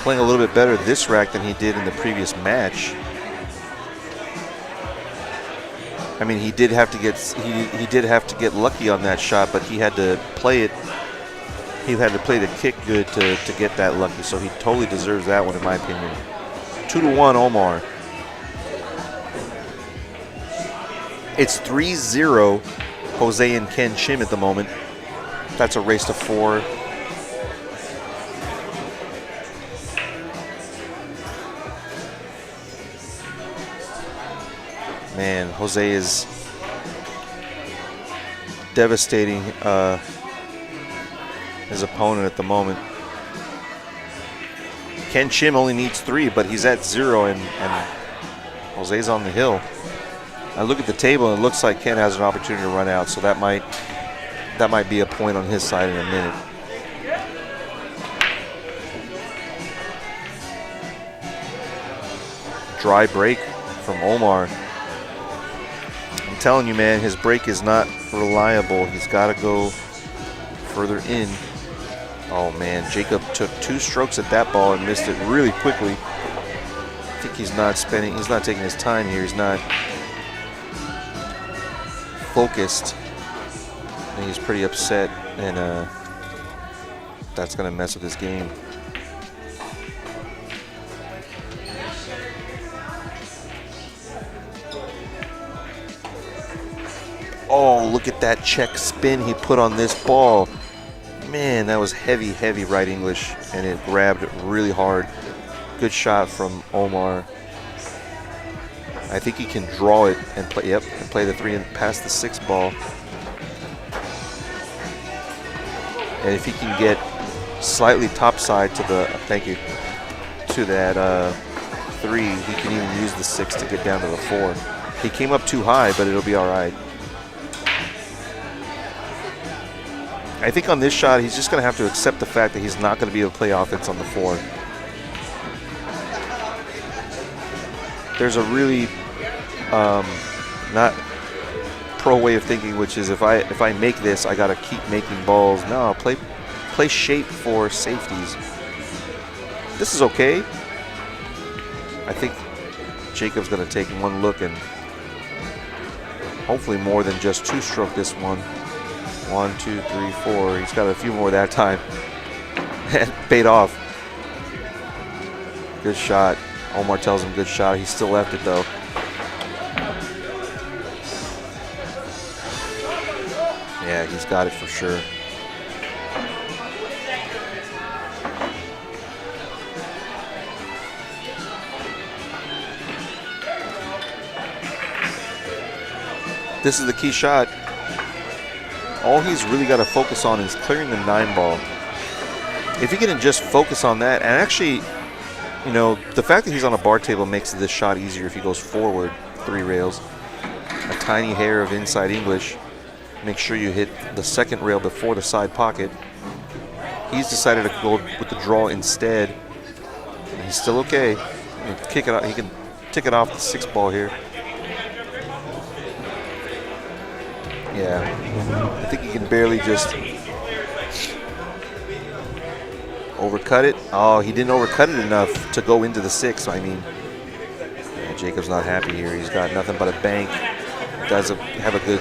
Playing a little bit better this rack than he did in the previous match. I mean, he did have to get lucky on that shot, but he had to play it. He had to play the kick good to get that lucky, so he totally deserves that one in my opinion. 2-1 Omar. It's 3-0 Jose and Ken Chim at the moment. That's a race to 4. Man, Jose is devastating his opponent at the moment. Ken Chim only needs 3, but he's at 0, and Jose's on the hill. I look at the table, and it looks like Ken has an opportunity to run out, so that might be a point on his side in a minute. Dry break from Omar. I'm telling you, man, his break is not reliable. He's got to go further in. Oh, man, Jacob took 2 strokes at that ball and missed it really quickly. I think he's not taking his time here. He's not focused. And he's pretty upset, and that's going to mess with his game. Oh, look at that check spin he put on this ball. Man, that was heavy, heavy right English, and it grabbed really hard. Good shot from Omar. I think he can draw it and play. Yep, and play the 3 and pass the 6 ball. And if he can get slightly topside to the to that 3, he can even use the 6 to get down to the 4. He came up too high, but it'll be all right. I think on this shot, he's just going to have to accept the fact that he's not going to be able to play offense on the 4. There's a really not pro way of thinking, which is if I make this, I got to keep making balls. No, play shape for safeties. This is okay. I think Jacob's going to take one look and hopefully more than just 2-stroke this one. 1, 2, 3, 4. He's got a few more that time. And paid off. Good shot. Omar tells him good shot. He still left it though. Yeah, he's got it for sure. This is the key shot. All he's really got to focus on is clearing the 9 ball. If he can just focus on that, and actually, you know, the fact that he's on a bar table makes this shot easier if he goes forward 3 rails. A tiny hair of inside English. Make sure you hit the second rail before the side pocket. He's decided to go with the draw instead. And he's still okay. He can kick it out. He can tick it off the 6 ball here. Yeah, I think he can barely just overcut it. Oh, he didn't overcut it enough to go into the 6. I mean, yeah, Jacob's not happy here. He's got nothing but a bank. Does have a good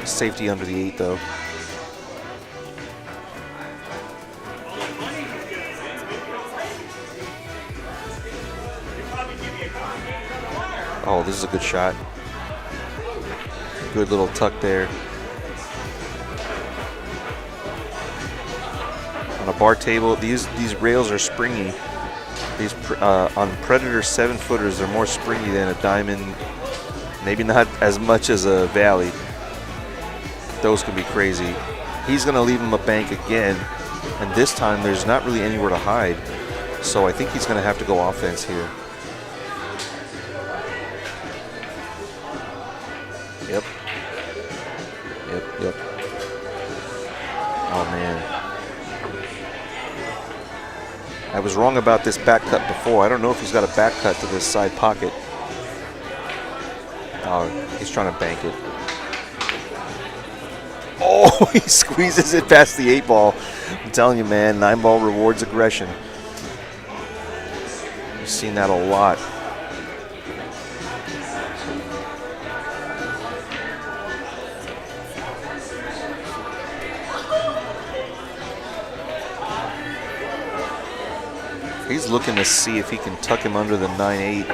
safety under the 8 though. Oh, this is a good shot. Good little tuck there. On a bar table, these rails are springy. These on Predator 7-footers, they're more springy than a Diamond. Maybe not as much as a Valley. Those can be crazy. He's going to leave him a bank again, and this time there's not really anywhere to hide. So I think he's going to have to go offense here. Yep. Yep. Oh, man. I was wrong about this back cut before. I don't know if he's got a back cut to this side pocket. Oh, he's trying to bank it. Oh, he squeezes it past the 8 ball. I'm telling you, man, 9 ball rewards aggression. We've seen that a lot. He's looking to see if he can tuck him under the 9-8.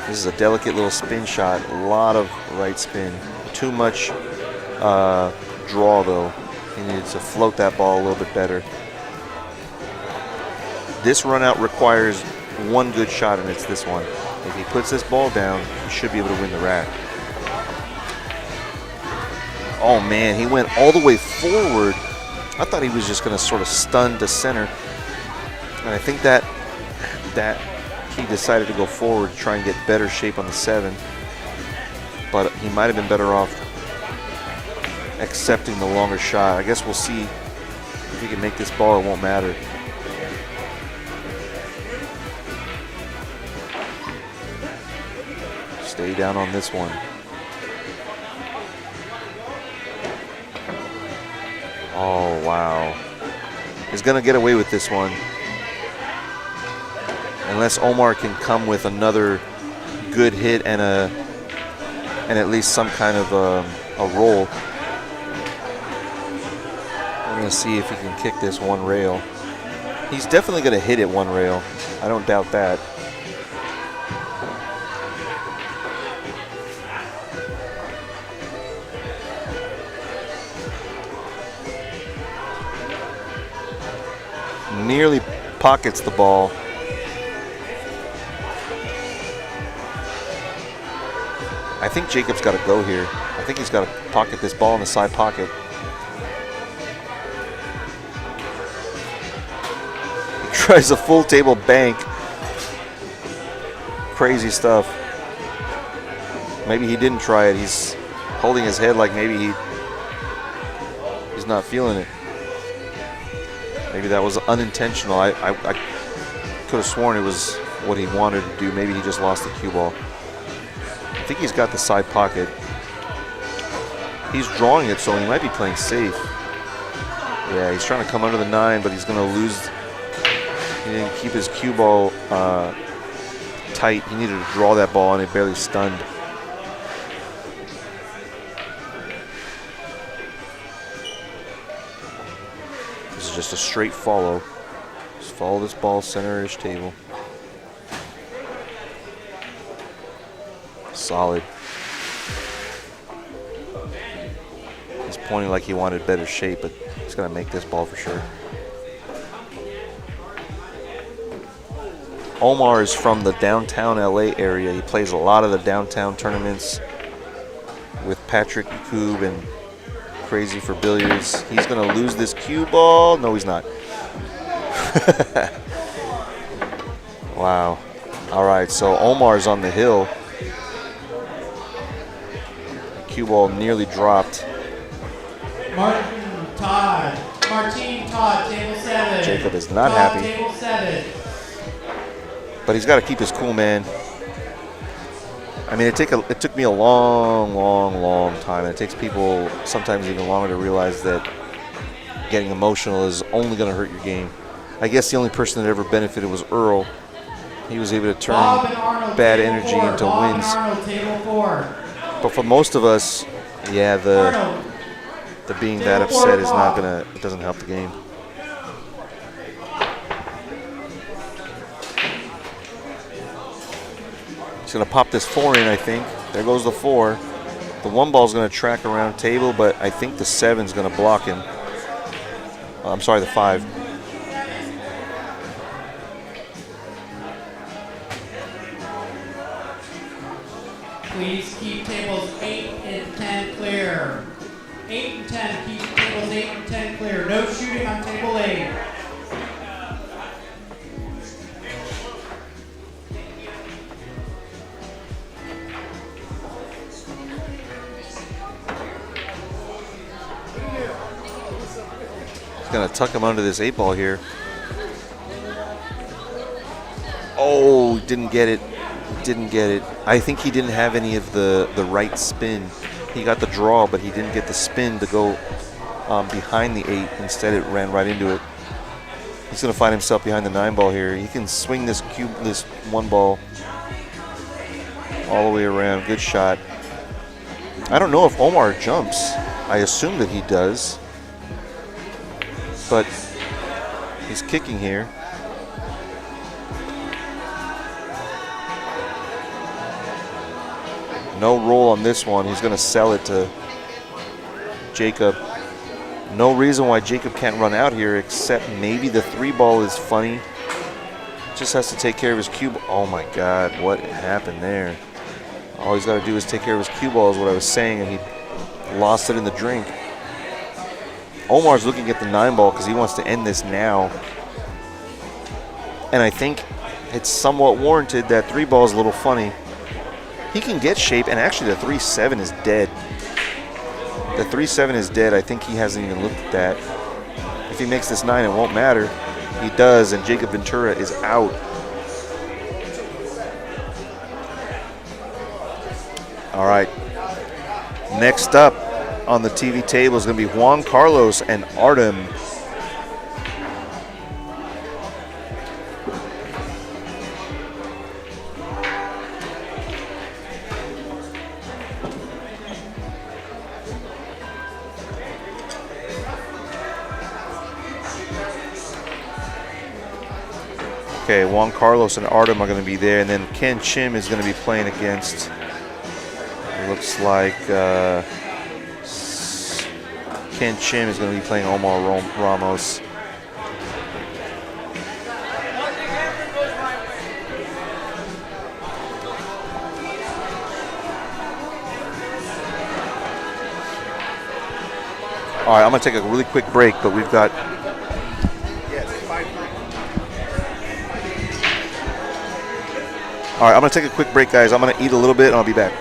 This is a delicate little spin shot. A lot of right spin. Too much draw, though. He needs to float that ball a little bit better. This run out requires one good shot, and it's this one. If he puts this ball down, he should be able to win the rack. Oh, man, he went all the way forward. I thought he was just going to sort of stun to center. And I think that he decided to go forward to try and get better shape on the 7. But he might have been better off accepting the longer shot. I guess we'll see if he can make this ball. It won't matter. Stay down on this one. Oh, wow. He's going to get away with this one. Unless Omar can come with another good hit and at least some kind of a roll. We're going to see if he can kick this 1 rail. He's definitely going to hit it 1 rail. I don't doubt that. Nearly pockets the ball. I think Jacob's got to go here. I think he's got to pocket this ball in the side pocket. He tries a full table bank. Crazy stuff. Maybe he didn't try it. He's holding his head like maybe he's not feeling it. Maybe that was unintentional. I could have sworn it was what he wanted to do. Maybe he just lost the cue ball. I think he's got the side pocket. He's drawing it, so he might be playing safe. Yeah, he's trying to come under the 9, but he's going to lose. He didn't keep his cue ball tight. He needed to draw that ball, and it barely stunned. This is just a straight follow. Just follow this ball center-ish table. Solid. He's pointing like he wanted better shape, but he's going to make this ball for sure. Omar is from the downtown LA area. He plays a lot of the downtown tournaments with Patrick Yakub and Crazy for Billiards. He's going to lose this cue ball. No, he's not. Wow. All right, so Omar's on the hill. The cue ball nearly dropped. Martine Todd, table 7. Jacob is not Todd, happy. Table 7. But he's got to keep his cool, man. I mean, it took me a long time. And it takes people sometimes even longer to realize that getting emotional is only going to hurt your game. I guess the only person that ever benefited was Earl. He was able to turn bad energy into wins. Arnold, table 4. But for most of us, yeah, the being that upset is not gonna. It doesn't help the game. He's gonna pop this 4 in, I think. There goes the 4. The 1 ball's gonna track around table, but I think the 7's gonna block him. I'm sorry, the 5. Please keep tables 8 and 10 clear. 8 and 10, keep tables 8 and 10 clear. No shooting on table 8. He's gonna tuck him under this 8 ball here. Oh, didn't get it. Didn't get it. I think he didn't have any of the right spin. He got the draw, but he didn't get the spin to go behind the 8. Instead, it ran right into it. He's going to find himself behind the 9 ball here. He can swing this 1 ball all the way around. Good shot. I don't know if Omar jumps. I assume that he does. But he's kicking here. No roll on this one. He's going to sell it to Jacob. No reason why Jacob can't run out here except maybe the 3 ball is funny. Just has to take care of his cue ball. Oh my God, what happened there? All he's got to do is take care of his cue ball is what I was saying, and he lost it in the drink. Omar's looking at the 9 ball because he wants to end this now. And I think it's somewhat warranted. That 3 ball is a little funny. He can get shape, and actually the 3-7 is dead. The 3-7 is dead. I think he hasn't even looked at that. If he makes this 9, it won't matter. He does, and Jacob Ventura is out. All right. Next up on the TV table is going to be Juan Carlos and Artem. Okay, Juan Carlos and Artem are going to be there, and then Ken Chim is going to be playing against, it looks like Ken Chim is going to be playing Omar Ramos. All right, I'm going to take a really quick break, but we've got. All right, I'm going to take a quick break, guys. I'm going to eat a little bit, and I'll be back.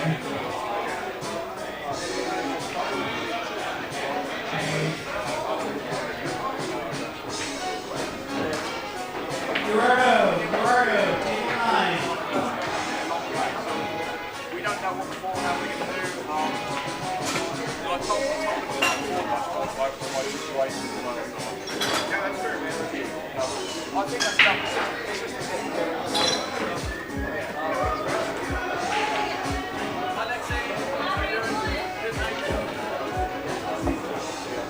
Gerardo, take 9. We don't know what format we're going to do. I told them about my situation at the moment. Yeah, that's true, man. I think that's done.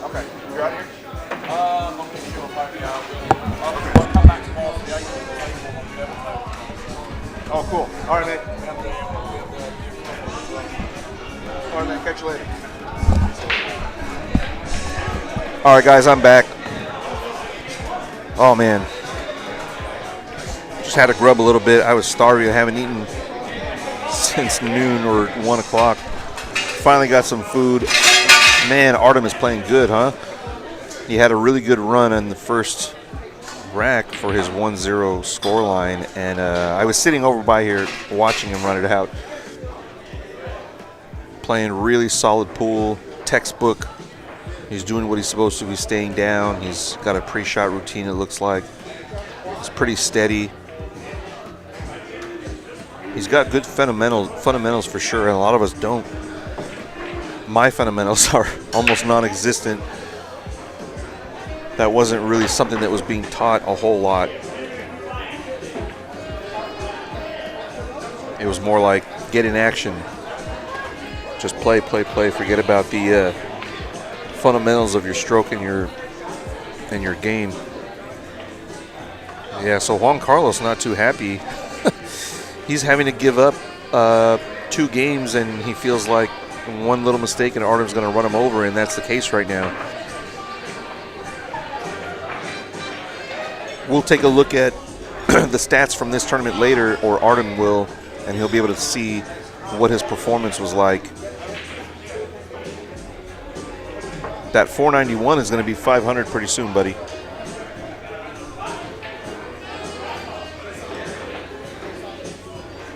Okay, you're out here? I'm not sure about the I'll come back tomorrow for the 8th. Oh, cool. All right, man. All right, man. Catch you later. All right, guys, I'm back. Oh, man. Just had to grub a little bit. I was starving. I haven't eaten since noon or 1 o'clock. Finally got some food. Man, Artem is playing good, huh? He had a really good run on the first rack for his 1-0 scoreline, and I was sitting over by here watching him run it out. Playing really solid pool, textbook. He's doing what he's supposed to be, staying down. He's got a pre-shot routine, it looks like. He's pretty steady. He's got good fundamentals for sure, and a lot of us don't. My fundamentals are almost non-existent. That wasn't really something that was being taught a whole lot. It was more like get in action. Just play. Forget about the fundamentals of your stroke and your game. Yeah, so Juan Carlos not too happy. He's having to give up 2 games, and he feels like one little mistake and Artem's going to run him over, and that's the case right now. We'll take a look at the stats from this tournament later, or Artem will, and he'll be able to see what his performance was like. That 491 is going to be 500 pretty soon, buddy.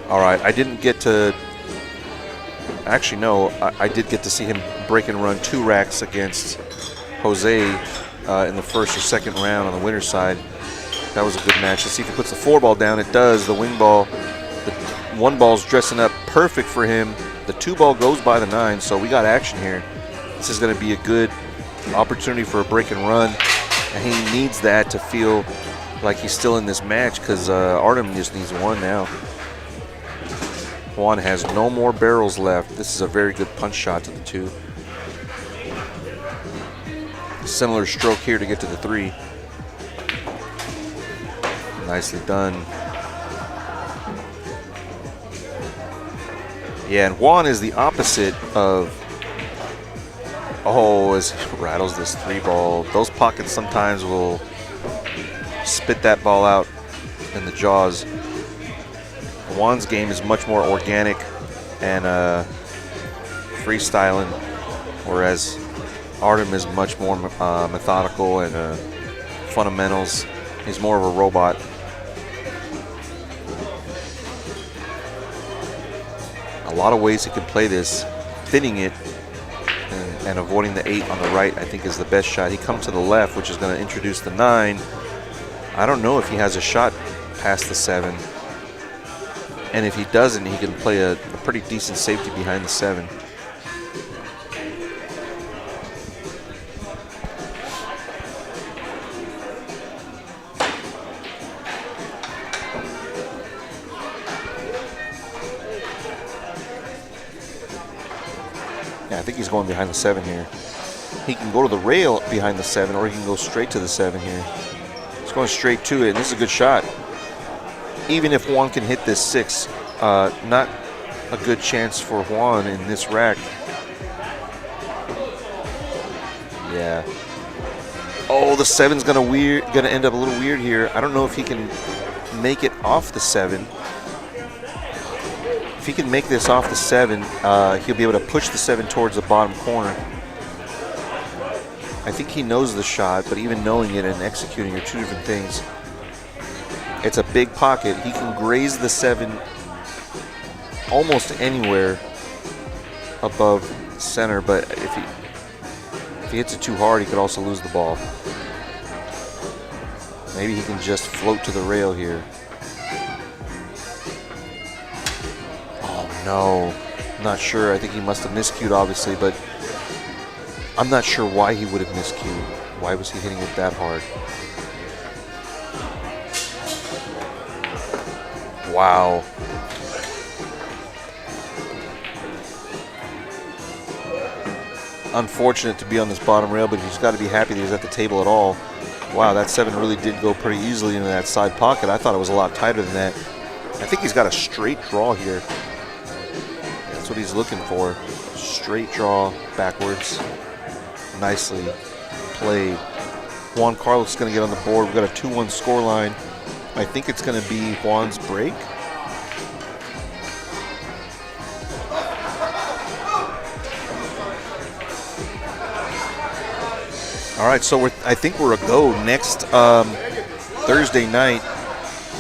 All right, I didn't get to... Actually, no, I did get to see him break and run 2 racks against Jose in the first or second round on the winner's side. That was a good match. Let's see if he puts the 4-ball down. It does. The wing ball, the 1-ball's dressing up perfect for him. The 2-ball goes by the 9, so we got action here. This is going to be a good opportunity for a break and run, and he needs that to feel like he's still in this match, because Artem just needs 1 now. Juan has no more barrels left. This is a very good punch shot to the 2. Similar stroke here to get to the 3. Nicely done. Yeah, and Juan is the opposite of... Oh, as he rattles this 3-ball. Those pockets sometimes will spit that ball out in the jaws. Juan's game is much more organic and freestyling, whereas Artem is much more methodical and fundamentals. He's more of a robot. A lot of ways he can play this. Thinning it and avoiding the 8 on the right, I think, is the best shot. He comes to the left, which is going to introduce the 9. I don't know if he has a shot past the 7. And if he doesn't, he can play a pretty decent safety behind the 7. Yeah, I think he's going behind the 7 here. He can go to the rail behind the 7, or he can go straight to the 7 here. He's going straight to it, and this is a good shot. Even if Juan can hit this 6, not a good chance for Juan in this rack. Yeah. Oh, the 7's gonna end up a little weird here. I don't know if he can make it off the 7. If he can make this off the 7, he'll be able to push the 7 towards the bottom corner. I think he knows the shot, but even knowing it and executing are 2 different things. It's a big pocket. He can graze the 7 almost anywhere above center, but if he hits it too hard, he could also lose the ball. Maybe he can just float to the rail here. Oh no, not sure. I think he must have miscued, obviously, but I'm not sure why he would have miscued. Why was he hitting it that hard? Wow. Unfortunate to be on this bottom rail, but he's got to be happy that he's at the table at all. Wow, that 7 really did go pretty easily into that side pocket. I thought it was a lot tighter than that. I think he's got a straight draw here. That's what he's looking for. Straight draw backwards. Nicely played. Juan Carlos is going to get on the board. We've got a 2-1 scoreline. I think it's going to be Juan's break. All right, so I think we're a go. Next Thursday night,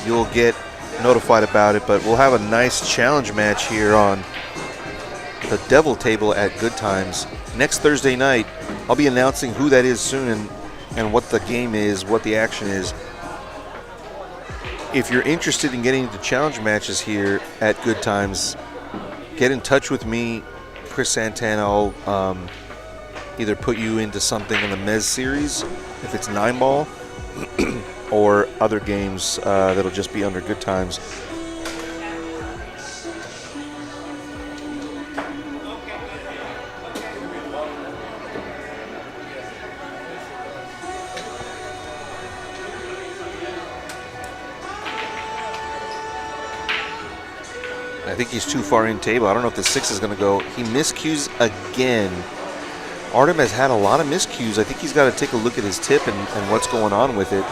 you'll get notified about it, but we'll have a nice challenge match here on the Devil Table at Good Times. Next Thursday night, I'll be announcing who that is soon and what the game is, what the action is. If you're interested in getting into challenge matches here at Good Times, get in touch with me, Chris Santana. I'll either put you into something in the Mezz series, if it's 9-ball, or other games that'll just be under Good Times. I think he's too far in table. I don't know if the 6 is going to go. He miscues again. Artem has had a lot of miscues. I think he's got to take a look at his tip and what's going on with it.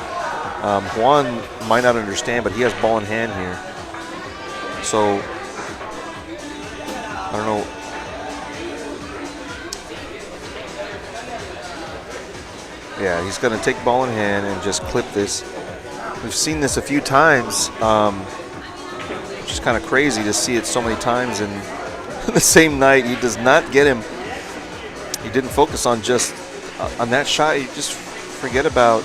Juan might not understand, but he has ball in hand here. So, I don't know. Yeah, he's going to take ball in hand and just clip this. We've seen this a few times. Which is kind of crazy to see it so many times in the same night. He does not get him. He didn't focus on just on that shot. You just forget about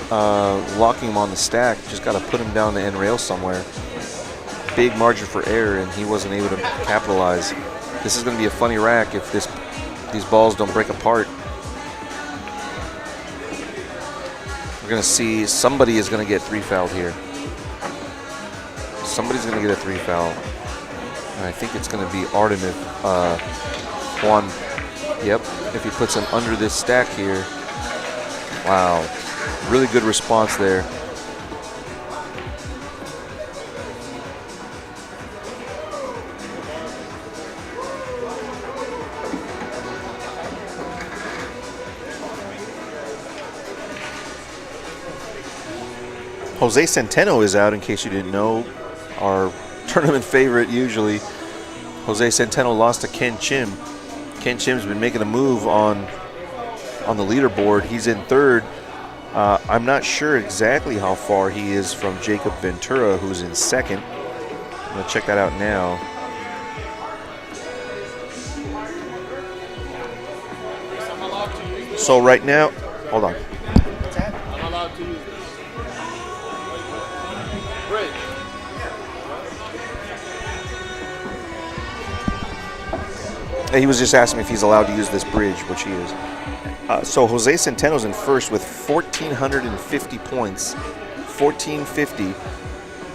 locking him on the stack. Just got to put him down the end rail somewhere. Big margin for error, and he wasn't able to capitalize. This is going to be a funny rack if these balls don't break apart. We're going to see somebody is going to get 3-fouled here. Somebody's going to get a 3-foul. And I think it's going to be Artem if Juan, yep, if he puts him under this stack here. Wow, really good response there. Jose Centeno is out, in case you didn't know. Our tournament favorite usually. Jose Centeno lost to Ken Chim. Ken Chim's been making a move on the leaderboard. He's in third. I'm not sure exactly how far he is from Jacob Ventura, who's in second. I'm going to check that out now. So right now, hold on. I'm allowed to use this. Bridge. He was just asking me if he's allowed to use this bridge, which he is. So Jose Centeno's in first with 1,450 points. 1,450.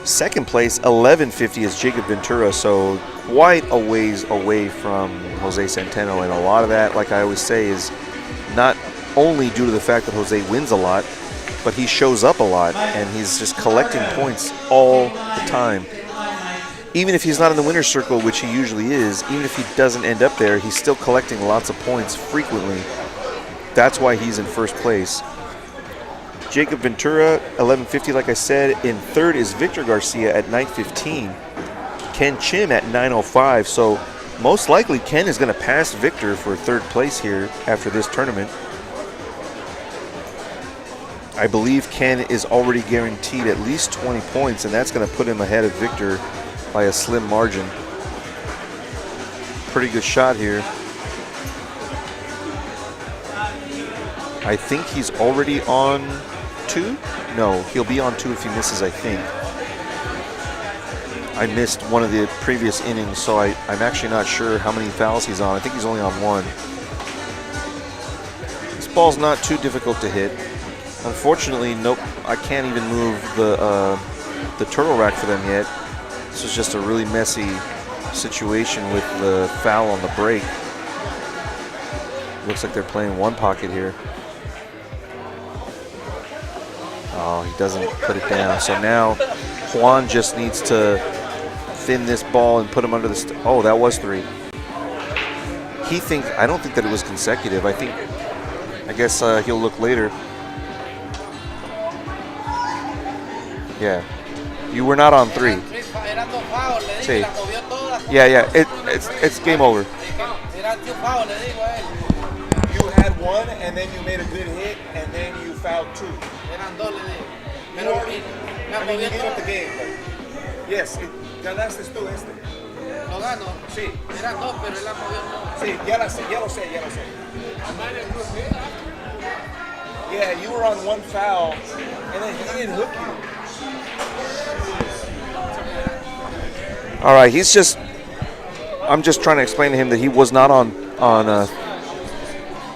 Second place, 1,150 is Jacob Ventura, so quite a ways away from Jose Centeno. And a lot of that, like I always say, is not only due to the fact that Jose wins a lot, but he shows up a lot, and he's just collecting points all the time. Even if he's not in the winner's circle, which he usually is, even if he doesn't end up there, he's still collecting lots of points frequently. That's why he's in first place. Jacob Ventura, 1150, like I said. In third is Victor Garcia at 915. Ken Chim at 905. So most likely Ken is going to pass Victor for third place here after this tournament. I believe Ken is already guaranteed at least 20 points, and that's going to put him ahead of Victor by a slim margin. Pretty good shot here. I think he's already on 2. No, he'll be on 2 if he misses, I think. I missed one of the previous innings, so I'm actually not sure how many fouls he's on. I think he's only on 1. This ball's not too difficult to hit. Unfortunately, nope, I can't even move the turtle rack for them yet. This is just a really messy situation with the foul on the break. Looks like they're playing one pocket here. Oh, he doesn't put it down. So now Juan just needs to thin this ball and put him under the oh, that was 3. I don't think that it was consecutive. I guess he'll look later. Yeah. You were not on 3. See. Yeah, it's game over. You had 1 and then you made a good hit and then you fouled 2. I mean, you gave up the game. Yes, ganaste tú este. Lo gano. Sí. Eran 2, pero él la movió todo. Sí, ya lo sé. Yeah, you were on 1 foul and then he didn't hook you. All right, I'm just trying to explain to him that he was not on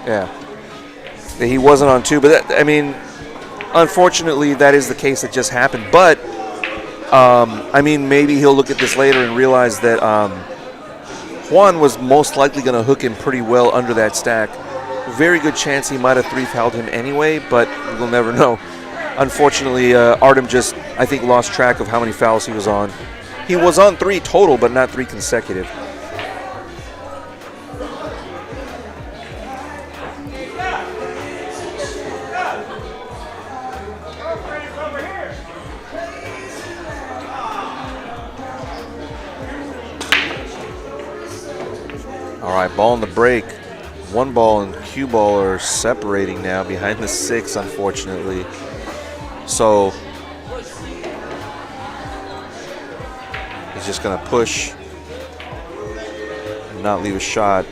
that he wasn't on 2, but I mean, unfortunately, that is the case that just happened. But I mean, maybe he'll look at this later and realize that Juan was most likely going to hook him pretty well under that stack. Very good chance he might have 3-fouled him anyway, but we'll never know. Unfortunately, Artem just, I think, lost track of how many fouls he was on. He was on 3 total, but not 3 consecutive. All right, ball in the break. 1 ball and cue ball are separating now behind the 6, unfortunately. So he's just going to push and not leave a shot.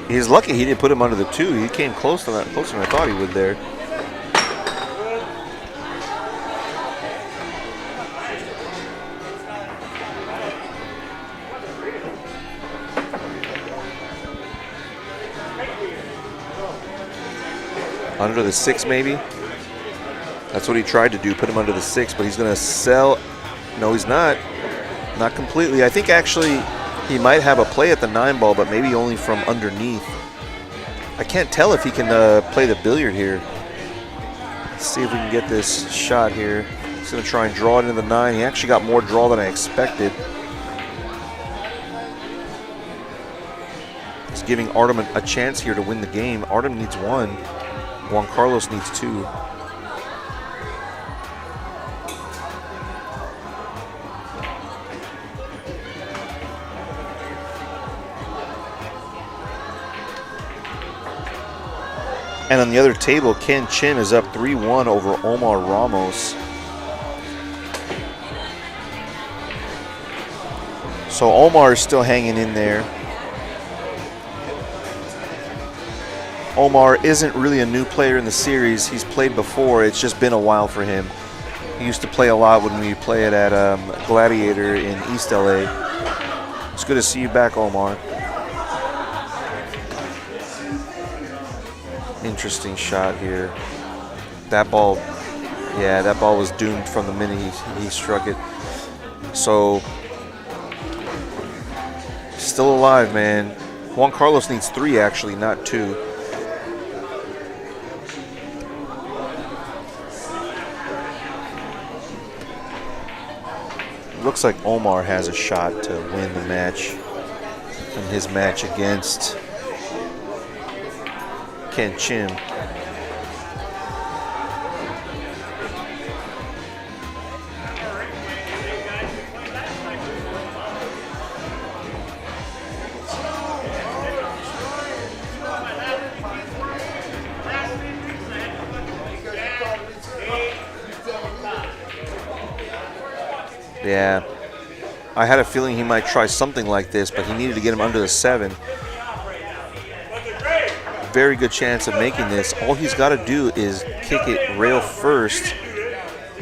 He's lucky he didn't put him under the 2. He came closer than I thought he would there. Under the 6, maybe. That's what he tried to do, put him under the 6, but he's going to sell. No, he's not. Not completely. I think actually he might have a play at the 9 ball, but maybe only from underneath. I can't tell if he can play the billiard here. Let's see if we can get this shot here. He's going to try and draw it into the 9. He actually got more draw than I expected. He's giving Artem a chance here to win the game. Artem needs 1. Juan Carlos needs 2. And on the other table, Ken Chin is up 3-1 over Omar Ramos. So Omar is still hanging in there. Omar isn't really a new player in the series. He's played before. It's just been a while for him. He used to play a lot when we played at Gladiator in East LA. It's good to see you back, Omar. Interesting shot here. That ball, yeah, that ball was doomed from the minute he struck it. So, still alive, man. Juan Carlos needs 3, actually, not 2. Looks like Omar has a shot to win the match in his match against Ken Chin. Yeah, I had a feeling he might try something like this, but he needed to get him under the 7. very good chance of making this. All he's got to do is kick it rail first,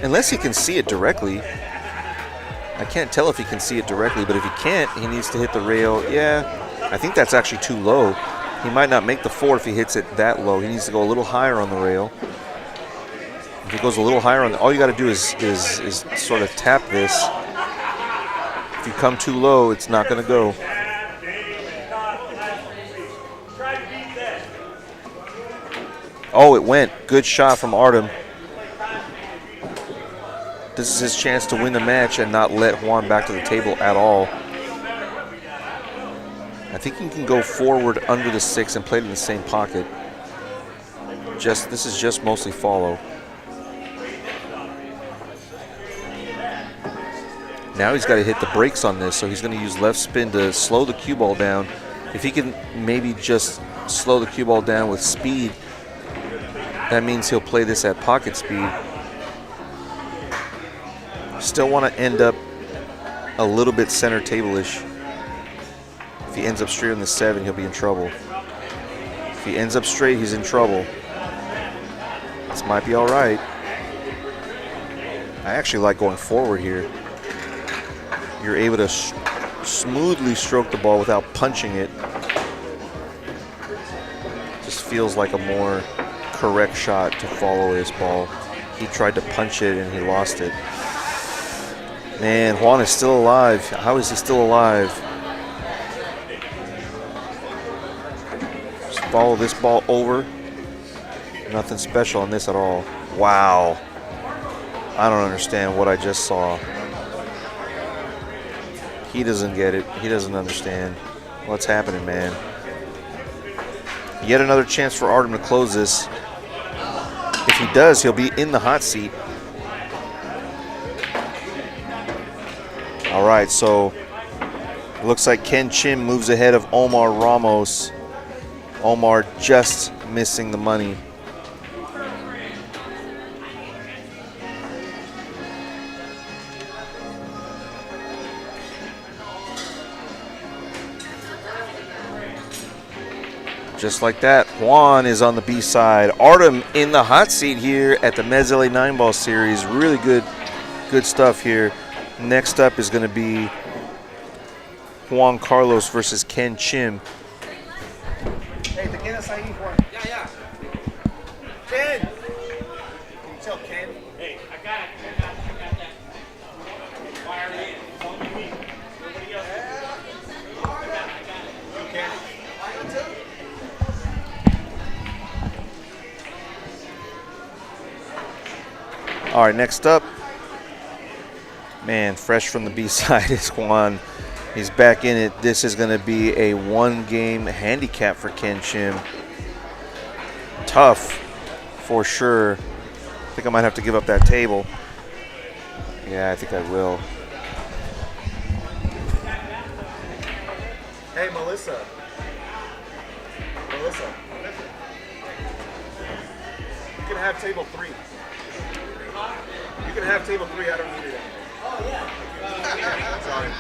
unless he can see it directly. I can't tell if he can see it directly, but if he can't, he needs to hit the rail. Yeah, I think that's actually too low. He might not make the 4 if he hits it that low. He needs to go a little higher on the rail. If he goes a little higher on all you got to do is sort of tap this. If you come too low, it's not going to go. Oh, it went. Good shot from Artem. This is his chance to win the match and not let Juan back to the table at all. I think he can go forward under the 6 and play it in the same pocket. This is just mostly follow. Now he's got to hit the brakes on this, so he's going to use left spin to slow the cue ball down. If he can maybe just slow the cue ball down with speed, that means he'll play this at pocket speed. Still want to end up a little bit center table-ish. If he ends up straight on the 7, he'll be in trouble. If he ends up straight, he's in trouble. This might be all right. I actually like going forward here. You're able to smoothly stroke the ball without punching it. Just feels like a more correct shot to follow this ball. He tried to punch it and he lost it. Man, Juan is still alive. How is he still alive? Just follow this ball over. Nothing special on this at all. Wow. I don't understand what I just saw. He doesn't get it. He doesn't understand what's happening, man. Yet another chance for Artem to close this. If he does, he'll be in the hot seat. All right, so it looks like Ken Chim moves ahead of Omar Ramos. Omar just missing the money. Just like that, Juan is on the B side. Artem in the hot seat here at the Mezz LA 9-Ball Series. Really good stuff here. Next up is going to be Juan Carlos versus Ken Chim. Hey, the Guinness I eat one. Yeah. Ken! Can you tell Ken? Hey, I got that. Fire me in. It's only me. Nobody else. I got it. All right, next up, man, fresh from the B side is Juan. He's back in it. This is going to be a 1-game handicap for Ken Chim. Tough, for sure. I think I might have to give up that table. Yeah, I think I will. Hey, Melissa. You can have table 3. You can have table 3. I don't need it. Oh, yeah. Sorry.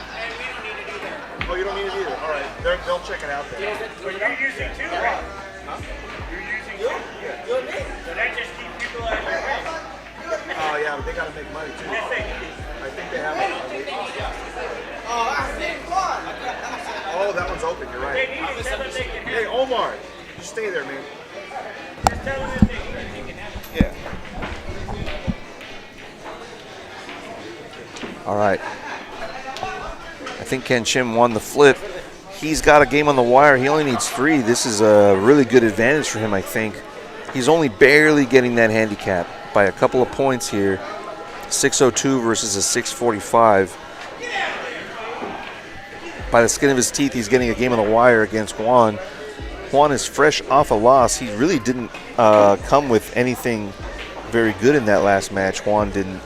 Oh, you don't need it either. All right. They'll check it out then. But you're using 2, right? Huh? You're using 2? Yeah. So that just keeps people out of your way. Oh, yeah, but they got to make money too. Yes, they do. I think they have it. Oh, that one's open. You're They right. need to tell them they can have Hey, Omar, you stay there, man. Just tell them that they can have it. Yeah. All right. I think Ken Chim won the flip. He's got a game on the wire. He only needs 3. This is a really good advantage for him, I think. He's only barely getting that handicap by a couple of points here. 602 versus a 645. By the skin of his teeth, he's getting a game on the wire against Juan. Juan is fresh off a loss. He really didn't come with anything very good in that last match. Juan didn't.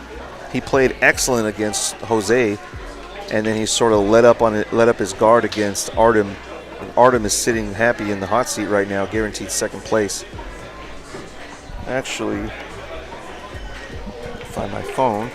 He played excellent against Jose, and then he sort of let up his guard against Artem. And Artem is sitting happy in the hot seat right now, guaranteed second place. Actually, find my phone.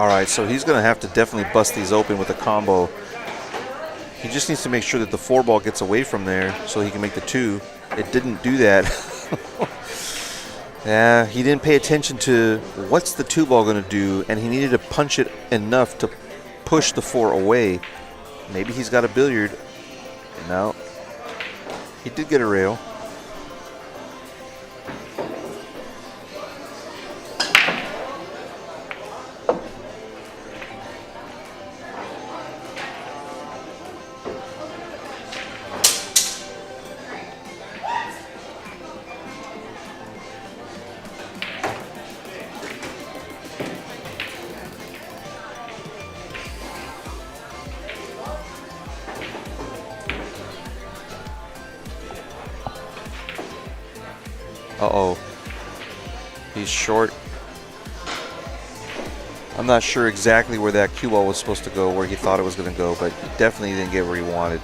All right, so he's going to have to definitely bust these open with a combo. He just needs to make sure that the 4 ball gets away from there so he can make the 2. It didn't do that. Yeah, he didn't pay attention to what's the 2 ball going to do, and he needed to punch it enough to push the 4 away. Maybe he's got a billiard. No. He did get a rail. Uh-oh. He's short. I'm not sure exactly where that cue ball was supposed to go, where he thought it was going to go, but he definitely didn't get where he wanted.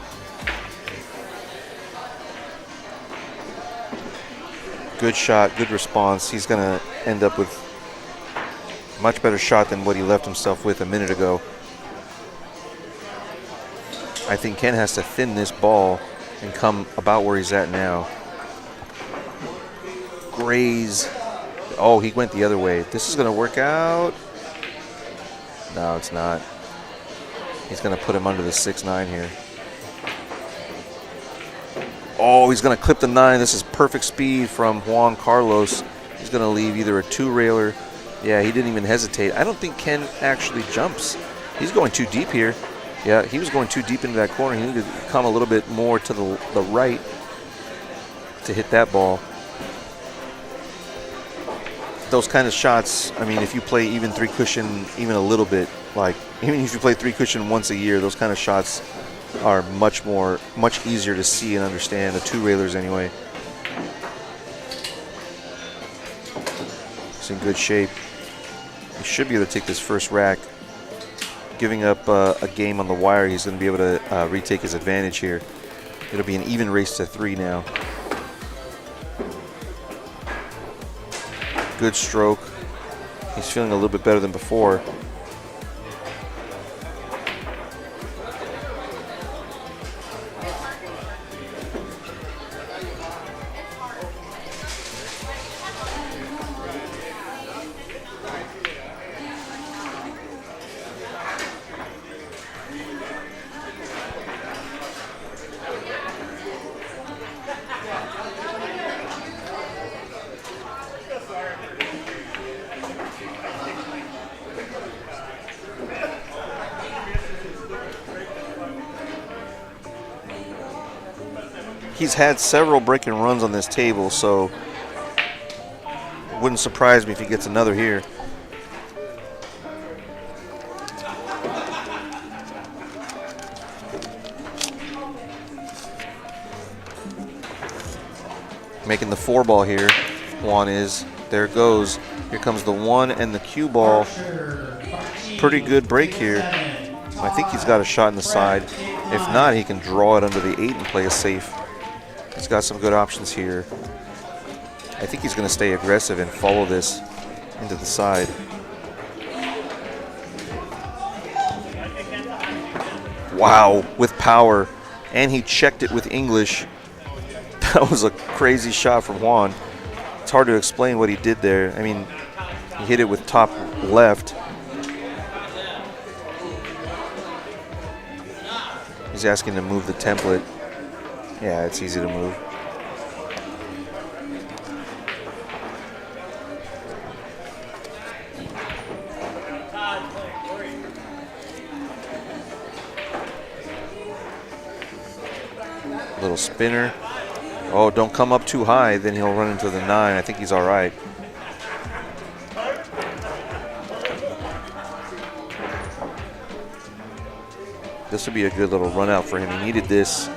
Good shot, good response. He's going to end up with a much better shot than what he left himself with a minute ago. I think Ken has to thin this ball and come about where he's at now. Graze. Oh, he went the other way. This is going to work out. No, it's not. He's going to put him under the 6-9 here. Oh, he's going to clip the 9. This is perfect speed from Juan Carlos. He's going to leave either a 2-railer. Yeah, he didn't even hesitate. I don't think Ken actually jumps. He's going too deep here. Yeah, he was going too deep into that corner. He needed to come a little bit more to the right to hit that ball. Those kind of shots, I mean, if you play even 3 cushion even a little bit, like even if you play 3 cushion once a year, those kind of shots are much easier to see and understand, the 2-railers anyway. He's in good shape. He should be able to take this first rack. Giving up a game on the wire, he's going to be able to retake his advantage here. It'll be an even race to 3 now. Good stroke. He's feeling a little bit better than before. He's had several break and runs on this table, so wouldn't surprise me if he gets another here. Making the 4 ball here, Juan is. There it goes. Here comes the 1 and the cue ball. Pretty good break here. I think he's got a shot in the side. If not, he can draw it under the 8 and play a safe. He's got some good options here. I think he's going to stay aggressive and follow this into the side. Wow, with power. And he checked it with English. That was a crazy shot from Juan. It's hard to explain what he did there. I mean, he hit it with top left. He's asking to move the template. Yeah, it's easy to move. Little spinner. Oh, don't come up too high, then he'll run into the 9. I think he's all right. This would be a good little run out for him. He needed this.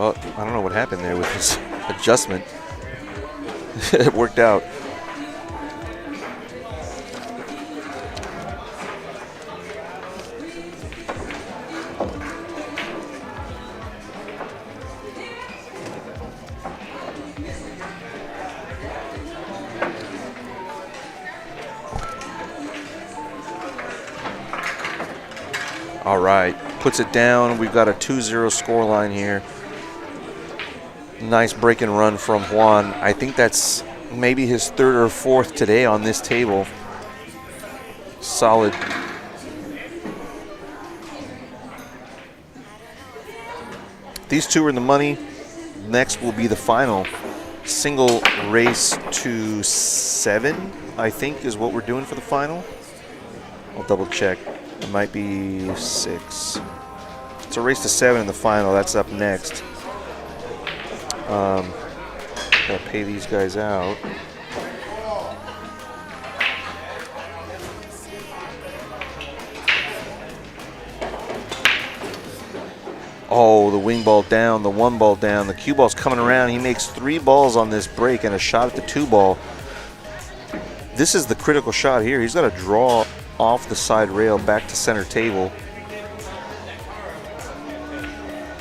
Oh, I don't know what happened there with his adjustment. It worked out. All right, puts it down. We've got a 2-0 scoreline here. Nice break and run from Juan. I think that's maybe his third or fourth today on this table. Solid. These two are in the money. Next will be the final. Single race to 7, I think, is what we're doing for the final. I'll double check. It might be 6. It's a race to 7 in the final. That's up next. Gotta pay these guys out. Oh, the wing ball down, the 1 ball down. The cue ball's coming around. He makes 3 balls on this break and a shot at the 2 ball. This is the critical shot here. He's got to draw off the side rail back to center table.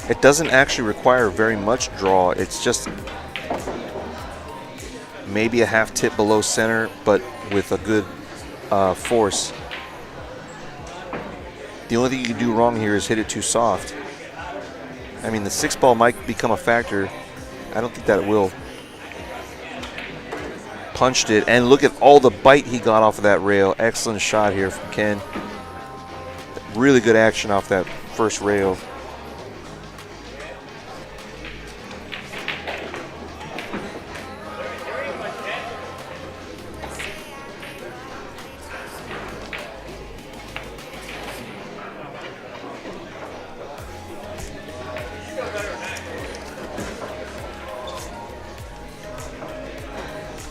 It doesn't actually require very much draw. It's just maybe a half tip below center, but with a good force. The only thing you can do wrong here is hit it too soft. I mean, the 6 ball might become a factor. I don't think that it will. Punched it, and look at all the bite he got off of that rail. Excellent shot here from Ken. Really good action off that first rail.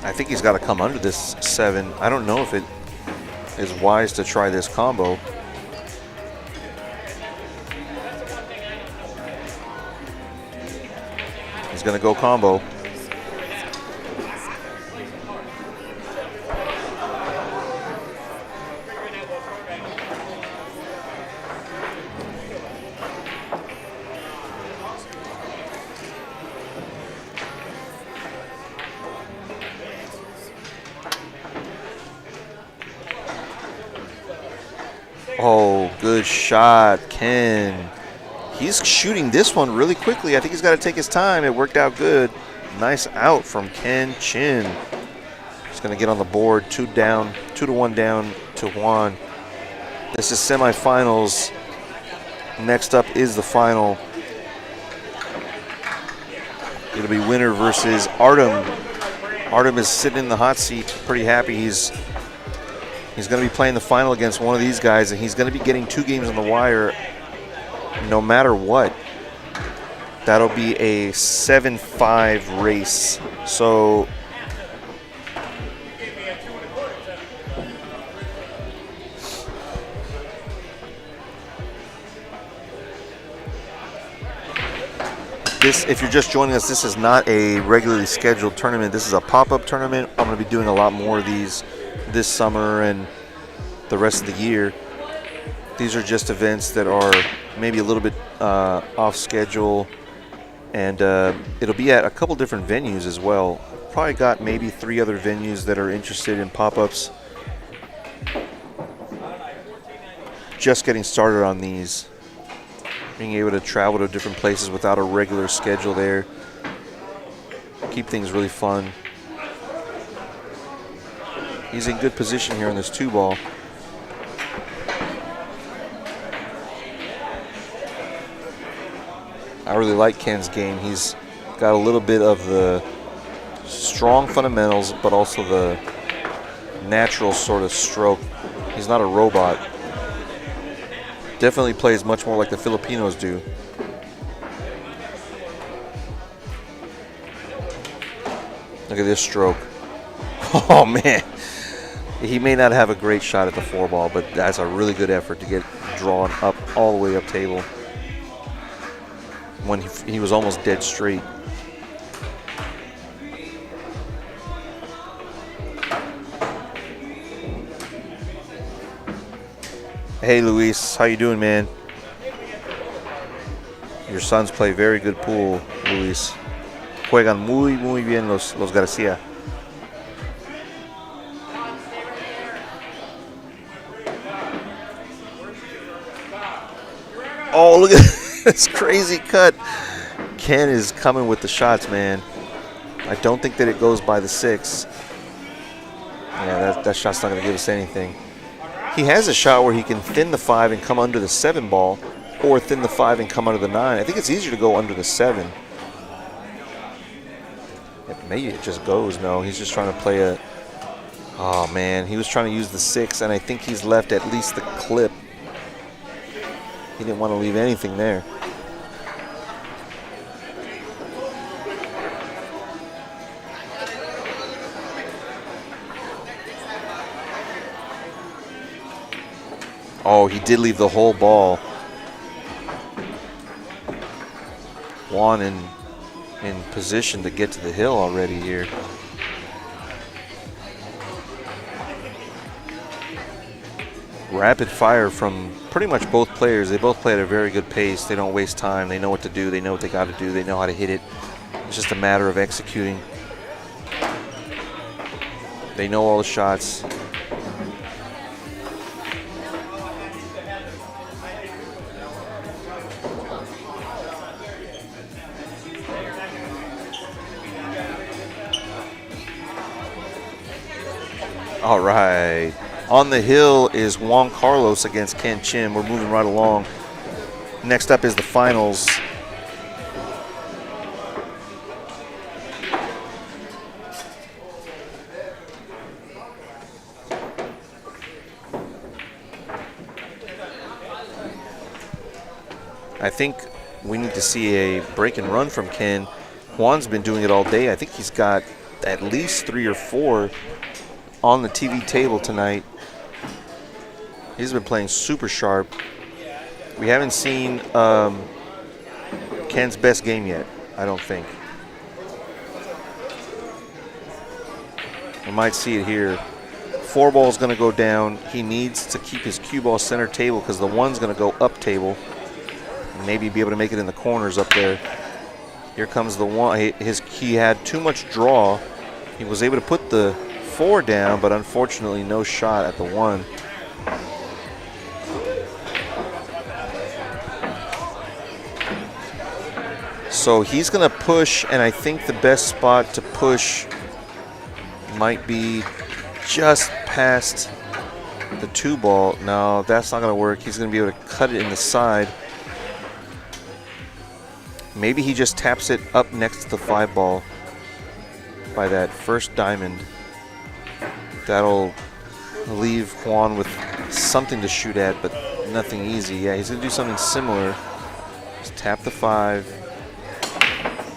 I think he's got to come under this 7. I don't know if it is wise to try this combo. He's going to go combo. Oh, good shot, Ken. He's shooting this one really quickly. I think he's got to take his time. It worked out good. Nice out from Ken Chin. He's going to get on the board. 2 down, 2-1 down to Juan. This is semifinals. Next up is the final. It'll be winner versus Artem. Artem is sitting in the hot seat, pretty happy. He's going to be playing the final against one of these guys, and he's going to be getting 2 games on the wire no matter what. That'll be a 7-5 race. So this, if you're just joining us, this is not a regularly scheduled tournament. This is a pop-up tournament. I'm going to be doing a lot more of these this summer and the rest of the year. These are just events that are maybe a little bit off schedule, and it'll be at a couple different venues as well. Probably got maybe 3 other venues that are interested in pop-ups. Just getting started on these, being able to travel to different places without a regular schedule there. Keep things really fun. He's in good position here on this 2 ball. I really like Ken's game. He's got a little bit of the strong fundamentals, but also the natural sort of stroke. He's not a robot. Definitely plays much more like the Filipinos do. Look at this stroke. Oh, man. He may not have a great shot at the 4 ball, but that's a really good effort to get drawn up all the way up table when he was almost dead straight. Hey, Luis, how you doing, man? Your sons play very good pool, Luis. Juegan muy bien los García. Oh, look at this crazy cut. Ken is coming with the shots, man. I don't think that it goes by the 6. Yeah, that shot's not going to give us anything. He has a shot where he can thin the 5 and come under the 7 ball, or thin the 5 and come under the 9. I think it's easier to go under the 7. Maybe it just goes. No, he's just trying to play a... Oh, man. He was trying to use the 6, and I think he's left at least the clip. He didn't want to leave anything there. Oh, he did leave the whole ball. Juan in position to get to the hill already here. Rapid fire from pretty much both players. They both play at a very good pace. They don't waste time. They know what to do. They know what they got to do. They know how to hit it. It's just a matter of executing. They know all the shots. All right. On the hill is Juan Carlos against Ken Chin. We're moving right along. Next up is the finals. I think we need to see a break and run from Ken. Juan's been doing it all day. I think he's got at least 3 or 4 on the TV table tonight. He's been playing super sharp. We haven't seen Ken's best game yet, I don't think. We might see it here. 4 ball's going to go down. He needs to keep his cue ball center table because the 1's going to go up table. Maybe be able to make it in the corners up there. Here comes the 1. He had too much draw. He was able to put the 4 down, but unfortunately no shot at the 1. So he's going to push, and I think the best spot to push might be just past the 2 ball. No, that's not going to work. He's going to be able to cut it in the side. Maybe he just taps it up next to the 5 ball by that first diamond. That'll leave Juan with something to shoot at, but nothing easy. Yeah, he's going to do something similar. Just tap the 5.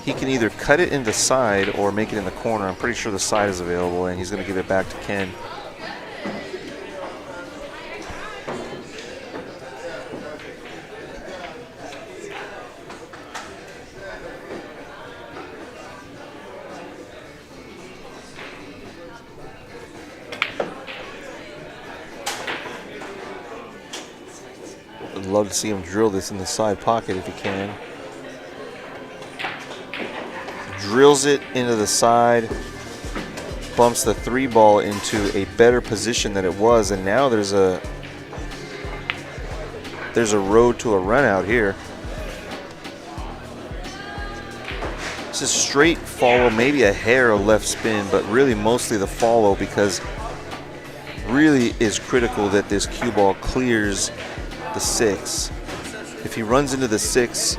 He can either cut it in the side or make it in the corner. I'm pretty sure the side is available, and he's going to give it back to Ken. I'd love to see him drill this in the side pocket if he can. Drills it into the side, bumps the 3 ball into a better position than it was, and now there's a road to a run out here. It's a straight follow, maybe a hair of left spin, but really mostly the follow, because really is critical that this cue ball clears the 6. If he runs into the 6,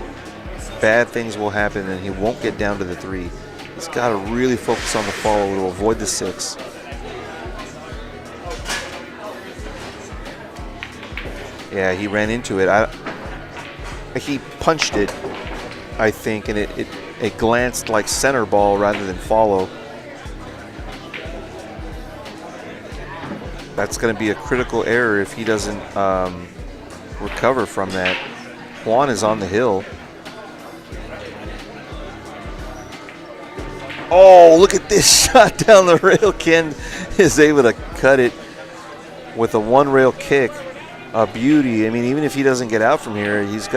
bad things will happen and he won't get down to the 3. He's got to really focus on the follow to avoid the 6. Yeah, he ran into it. He punched it, I think, and it glanced like center ball rather than follow. That's going to be a critical error if he doesn't recover from that. Juan is on the hill. Oh, look at this shot down the rail. Ken is able to cut it with a 1-rail kick. A beauty. I mean, even if he doesn't get out from here, he's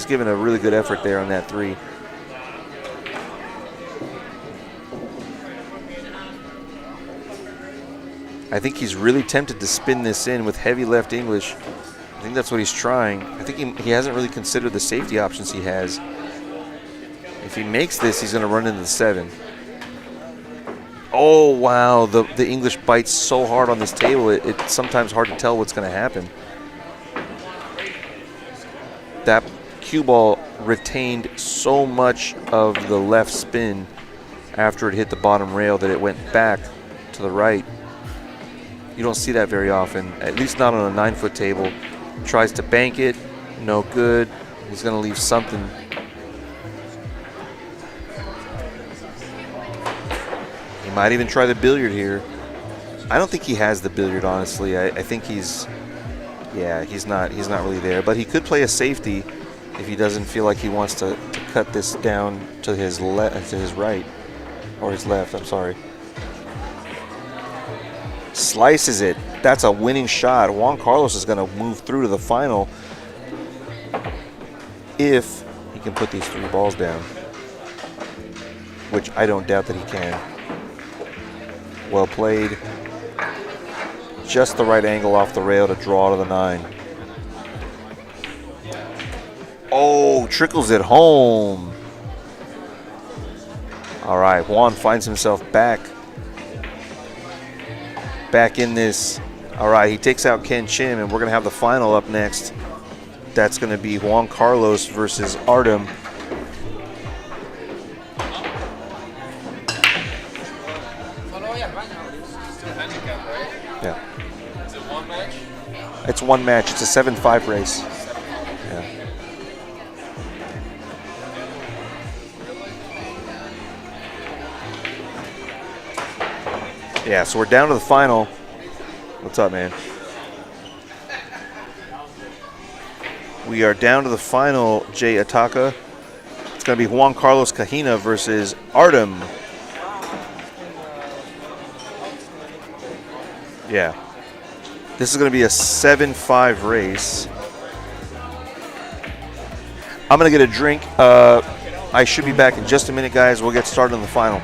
given a really good effort there on that 3. I think he's really tempted to spin this in with heavy left English. I think that's what he's trying. I think he hasn't really considered the safety options he has. If he makes this, he's going to run into the 7. Oh, wow. The English bites so hard on this table, it's sometimes hard to tell what's going to happen. That cue ball retained so much of the left spin after it hit the bottom rail that it went back to the right. You don't see that very often, at least not on a 9-foot table. Tries to bank it, no good. He's going to leave something. He might even try the billiard here. I don't think he has the billiard, honestly. I think he's not really there. But he could play a safety if he doesn't feel like he wants to cut this down to his right, or his left. I'm sorry. Slices it. That's a winning shot. Juan Carlos is going to move through to the final if he can put these 3 balls down, which I don't doubt that he can. Well played. Just the right angle off the rail to draw to the 9. Oh, trickles it home. All right, Juan finds himself back in this. All right, he takes out Ken Chim, and we're going to have the final up next. That's going to be Juan Carlos versus Artem. Yeah. Is it one match? It's one match. It's a 7-5 race. Yeah. Yeah, so we're down to the final. What's up, man? We are down to the final, Jay Ataka. It's going to be Juan Carlos Kahina versus Artem. Yeah. This is going to be a 7-5 race. I'm going to get a drink. I should be back in just a minute, guys. We'll get started on the final.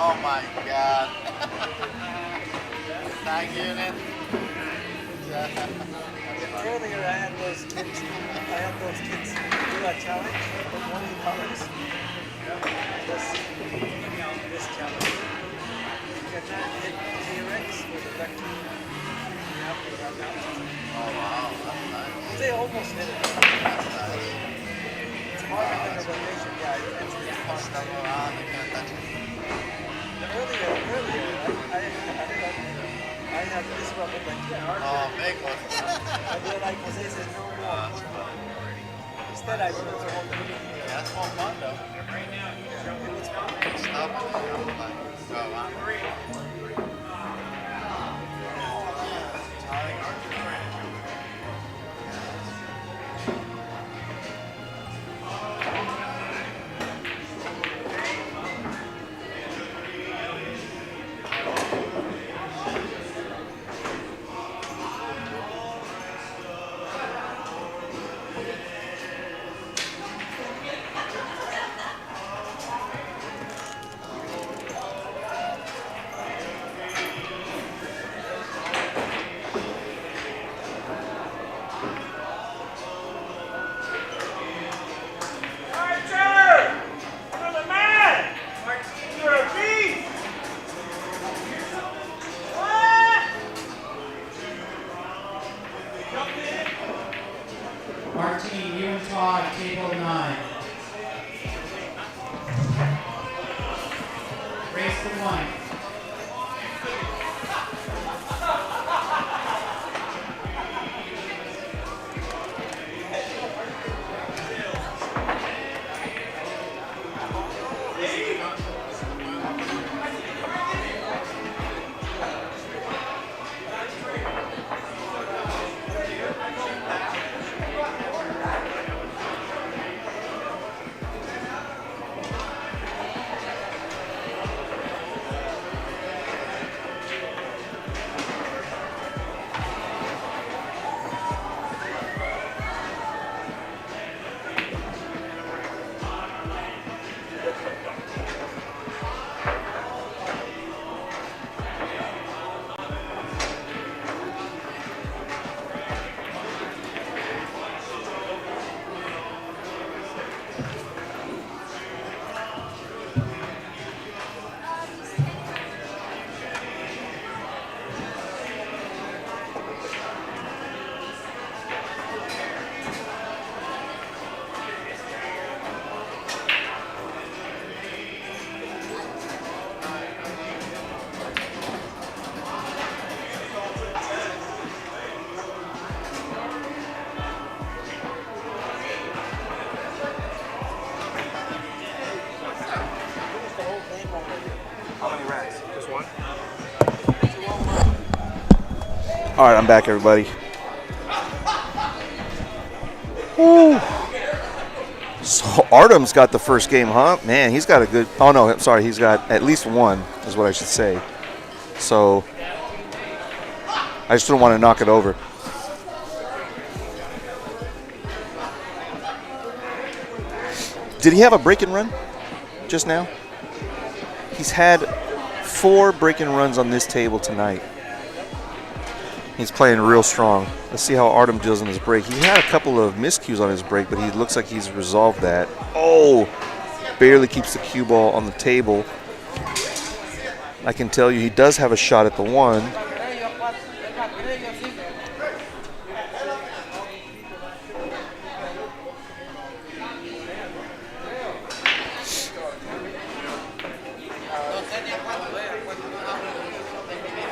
Oh my God. Thank you, Nick. Earlier I had those kids do a challenge with one of the colors. This challenge. You cannot hit T-Rex with a vector. You have to run out. Oh wow, that's nice. They almost hit it. That's nice. It's harder than the rotation. Yeah, it's really hard. Step around, they can't touch it. Earlier, I had this one with like Oh, big one. and they're like, Jose says no more. Instead, I put it to hold the That's more fun though. Stop it. Go on. Martine, you and Todd, table 9. Race to 1. How many racks? Just one? All right, I'm back, everybody. Woo. So Artem's got the first game, huh? Man, he's got a good. Oh no, I'm sorry, he's got at least one, is what I should say. So I just don't want to knock it over. Did he have a break and run just now? He's had 4 break and runs on this table tonight. He's playing real strong. Let's see how Artem deals on his break. He had a couple of miscues on his break, but he looks like he's resolved that. Oh, barely keeps the cue ball on the table. I can tell you he does have a shot at the one.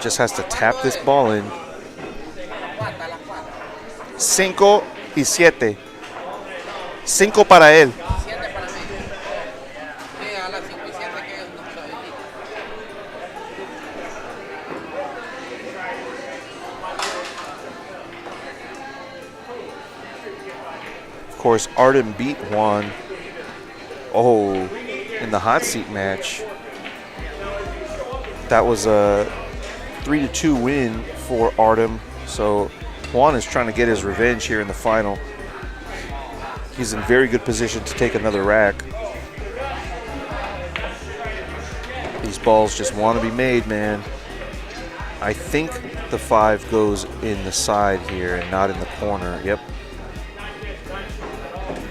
Just has to tap this ball in. 5-7. 5 para él. Of course, Artem beat Juan. Oh, in the hot seat match. That was a 3-2 win for Artem. So Juan is trying to get his revenge here in the final. He's in very good position to take another rack. These balls just want to be made, man. I think the 5 goes in the side here and not in the corner. Yep.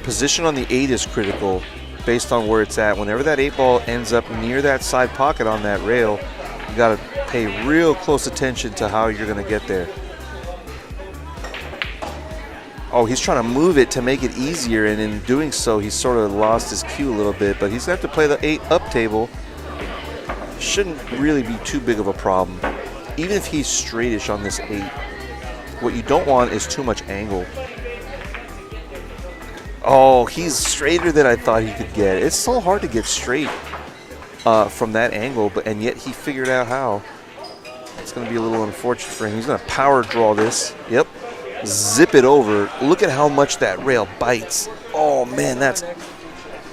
Position on the 8 is critical based on where it's at. Whenever that 8 ball ends up near that side pocket on that rail, you got to pay real close attention to how you're going to get there. Oh, he's trying to move it to make it easier, and in doing so, he's sort of lost his cue a little bit, but he's going to have to play the 8 up table. Shouldn't really be too big of a problem. Even if he's straightish on this 8, what you don't want is too much angle. Oh, he's straighter than I thought he could get. It's so hard to get straight from that angle, and yet he figured out how. It's going to be a little unfortunate for him. He's going to power draw this. Yep. Zip it over. Look at how much that rail bites. Oh, man, that's...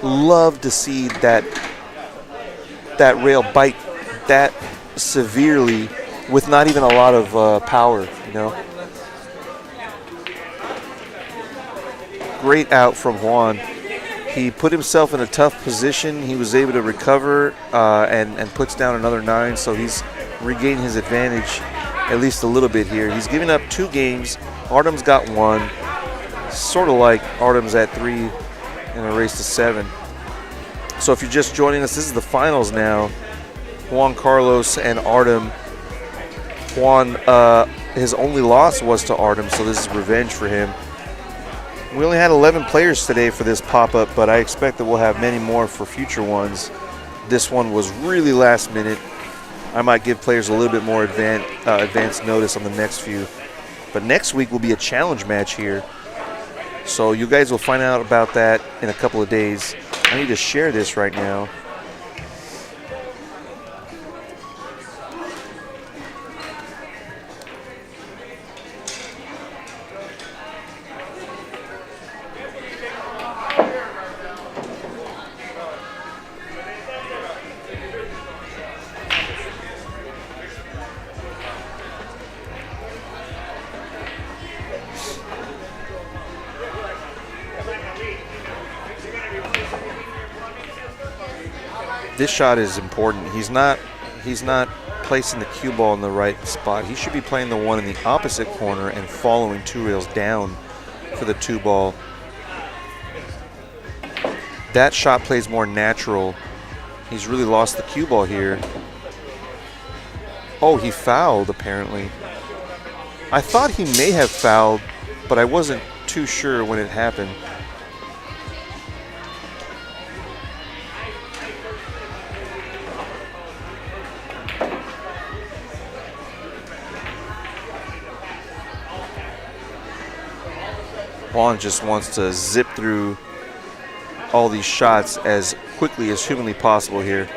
Love to see that rail bite that severely with not even a lot of power, you know. Great out from Juan. He put himself in a tough position. He was able to recover and puts down another 9, so he's regained his advantage at least a little bit here. He's giving up 2 games. Artem's got 1. Sort of like Artem's at 3 in a race to 7. So if you're just joining us, this is the finals now. Juan Carlos and Artem. Juan, his only loss was to Artem, so this is revenge for him. We only had 11 players today for this pop-up, but I expect that we'll have many more for future ones. This one was really last minute. I might give players a little bit more advanced notice on the next few. But next week will be a challenge match here. So you guys will find out about that in a couple of days. I need to share this right now. This shot is important. He's not placing the cue ball in the right spot. He should be playing the one in the opposite corner and following 2 rails down for the 2 ball. That shot plays more natural. He's really lost the cue ball here. Oh, he fouled apparently. I thought he may have fouled, but I wasn't too sure when it happened. Juan just wants to zip through all these shots as quickly as humanly possible here.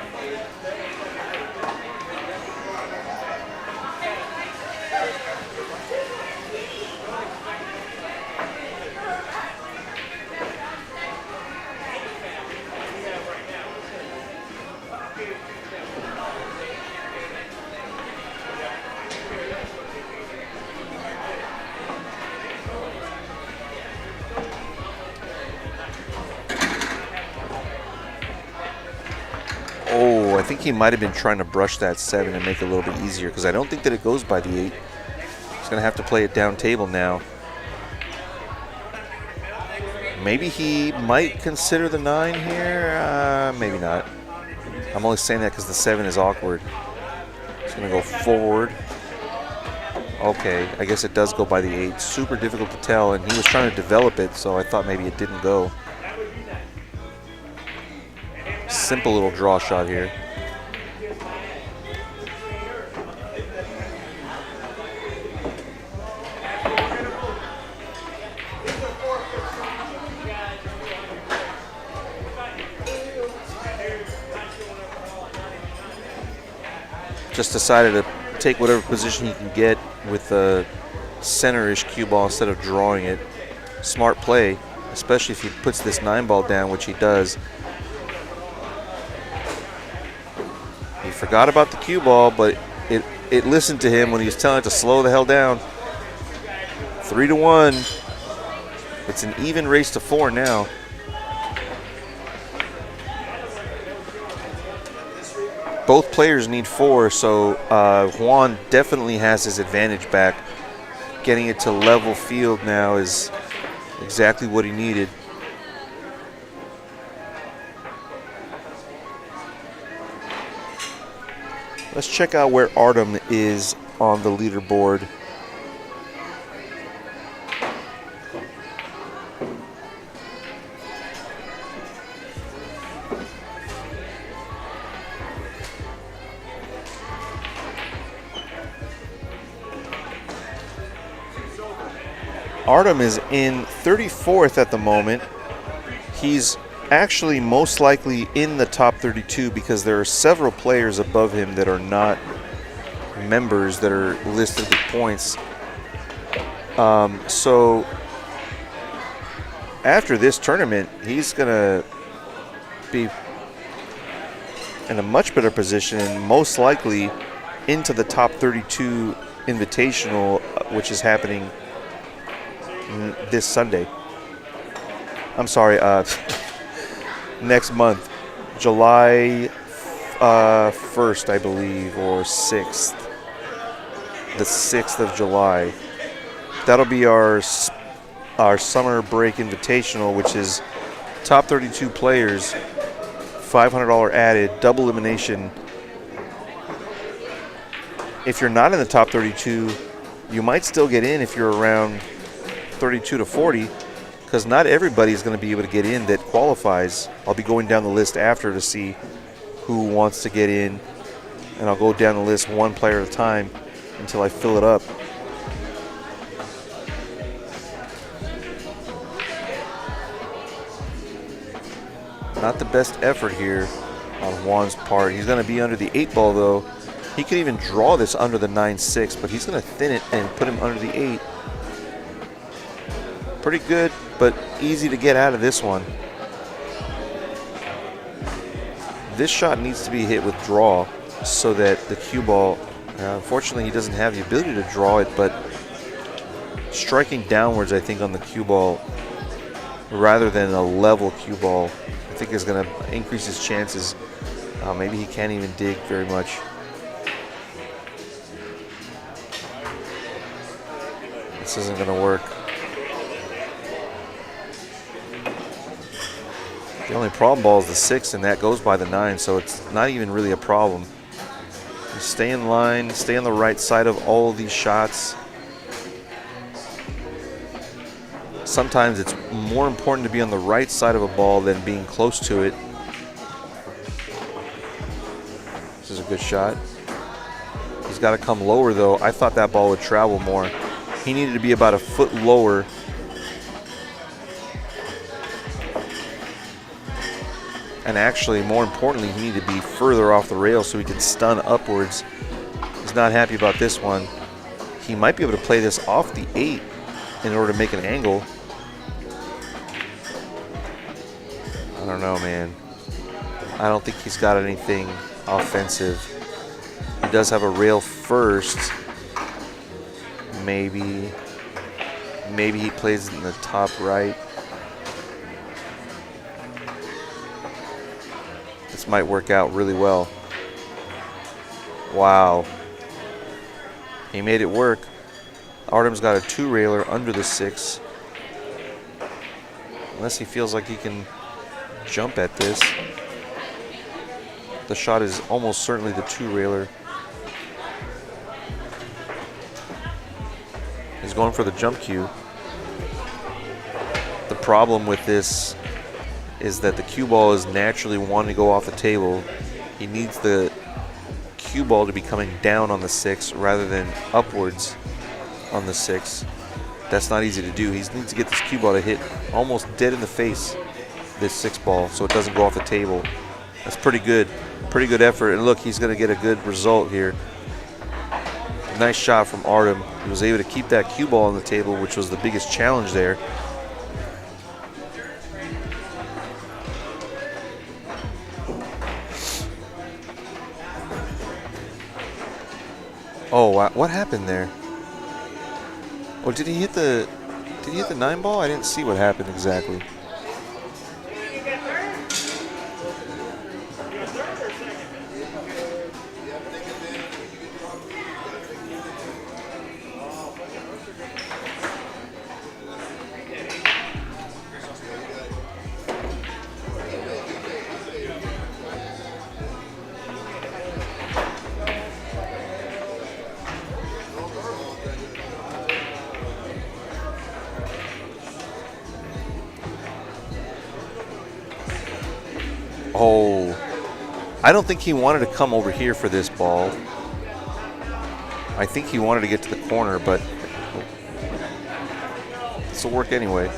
Oh, I think he might have been trying to brush that 7 and make it a little bit easier because I don't think that it goes by the 8. He's going to have to play it down table now. Maybe he might consider the 9 here. Maybe not. I'm only saying that because the 7 is awkward. He's going to go forward. Okay, I guess it does go by the 8. Super difficult to tell, and he was trying to develop it, so I thought maybe it didn't go. Simple little draw shot here. Just decided to take whatever position he can get with the center-ish cue ball instead of drawing it. Smart play, especially if he puts this 9 ball down, which he does. He forgot about the cue ball, but it listened to him when he was telling it to slow the hell down. 3-1. It's an even race to 4 now. Both players need 4, so Juan definitely has his advantage back. Getting it to level field now is exactly what he needed. Let's check out where Artem is on the leaderboard. Artem is in 34th at the moment. He's actually most likely in the top 32 because there are several players above him that are not members that are listed with points. So after this tournament, he's going to be in a much better position and most likely into the top 32 invitational, which is happening this Sunday. I'm sorry, next month, July 1st, I believe, or 6th. The 6th of July. That'll be our summer break invitational, which is top 32 players, $500 added, double elimination. If you're not in the top 32, you might still get in if you're around 32 to 40, because not everybody is going to be able to get in that qualifies. I'll be going down the list after to see who wants to get in, and I'll go down the list one player at a time until I fill it up. Not the best effort here on Juan's part. He's going to be under the 8 ball though. He could even draw this under the 9-6, but he's going to thin it and put him under the 8. Pretty good, but easy to get out of this one. This shot needs to be hit with draw so that the cue ball, unfortunately he doesn't have the ability to draw it, but striking downwards I think on the cue ball rather than a level cue ball I think is going to increase his chances. Maybe he can't even dig very much. This isn't going to work. The only problem ball is the 6, and that goes by the 9, so it's not even really a problem. You stay in line, stay on the right side of all of these shots. Sometimes it's more important to be on the right side of a ball than being close to it. This is a good shot. He's got to come lower, though. I thought that ball would travel more. He needed to be about a foot lower. And actually, more importantly, he needed to be further off the rail so he could stun upwards. He's not happy about this one. He might be able to play this off the 8 in order to make an angle. I don't know, man. I don't think he's got anything offensive. He does have a rail first. Maybe he plays in the top right. This might work out really well. Wow. He made it work. Artem's got a 2-railer under the 6. Unless he feels like he can jump at this. The shot is almost certainly the 2-railer. He's going for the jump cue. The problem with this is that the cue ball is naturally wanting to go off the table. He needs the cue ball to be coming down on the 6 rather than upwards on the 6. That's not easy to do. He needs to get this cue ball to hit almost dead in the face this 6 ball so it doesn't go off the table. That's pretty good. Pretty good effort. And look, he's going to get a good result here. Nice shot from Artem. He was able to keep that cue ball on the table, which was the biggest challenge there. Oh, wow. What happened there? Oh, did he hit the 9 ball? I didn't see what happened exactly. Oh, I don't think he wanted to come over here for this ball. I think he wanted to get to the corner, but this will work anyway.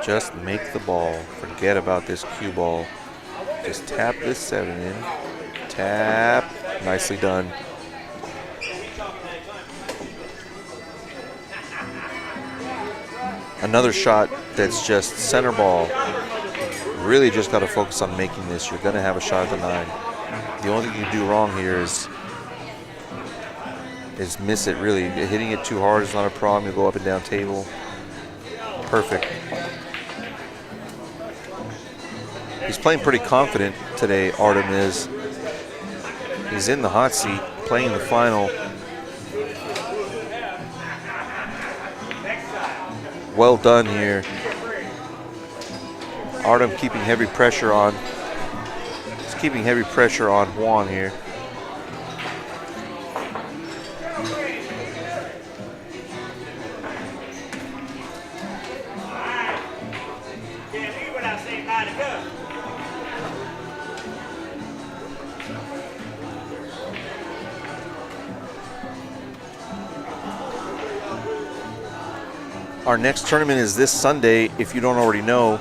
Just make the ball. Forget about this cue ball. Just tap this 7 in. Tap. Nicely done. Another shot that's just center ball. Really just got to focus on making this. You're going to have a shot at the 9. The only thing you can do wrong here is miss it, really. Hitting it too hard is not a problem. You go up and down table. Perfect. He's playing pretty confident today, Artem is. He's in the hot seat, playing the final. Well done here. Artem keeping heavy pressure on. He's keeping heavy pressure on Juan here. Our next tournament is this Sunday, if you don't already know.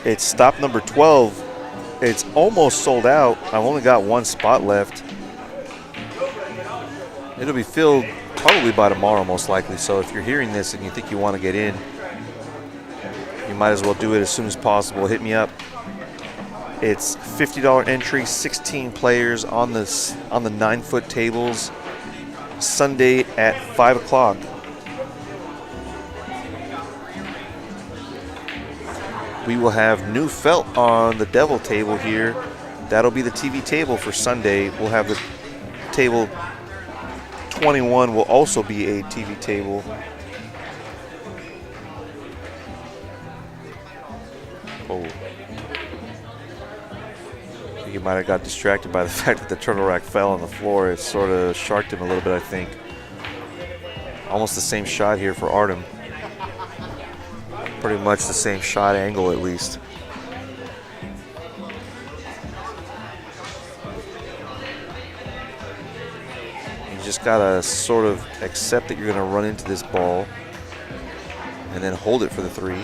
It's stop number 12. It's almost sold out. I've only got 1 spot left. It'll be filled probably by tomorrow, most likely. So if you're hearing this and you think you want to get in, you might as well do it as soon as possible. Hit me up. It's $50 entry, 16 players on the 9-foot tables. Sunday at 5 o'clock. We will have new felt on the devil table here. That'll be the TV table for Sunday. We'll have the table 21 will also be a TV table. Oh. I think he might have got distracted by the fact that the turtle rack fell on the floor. It sort of sharked him a little bit, I think. Almost the same shot here for Artem. Pretty much the same shot angle, at least. You just gotta sort of accept that you're gonna run into this ball and then hold it for the 3.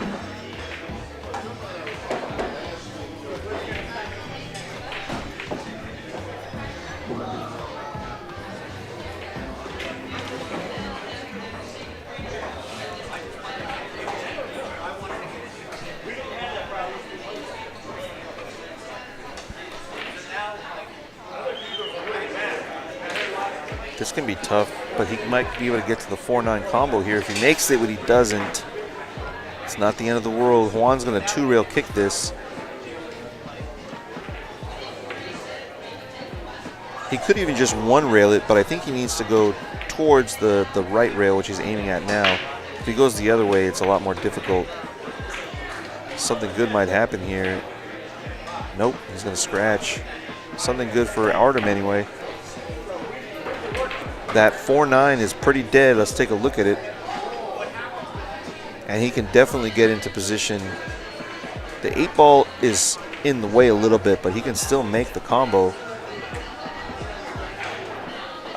This can be tough, but he might be able to get to the 4-9 combo here. If he makes it, but he doesn't, it's not the end of the world. Juan's going to 2-rail kick this. He could even just 1-rail it, but I think he needs to go towards the right rail, which he's aiming at now. If he goes the other way, it's a lot more difficult. Something good might happen here. Nope, he's going to scratch. Something good for Artem anyway. That 4-9 is pretty dead. Let's take a look at it. And he can definitely get into position. The 8-ball is in the way a little bit, but he can still make the combo.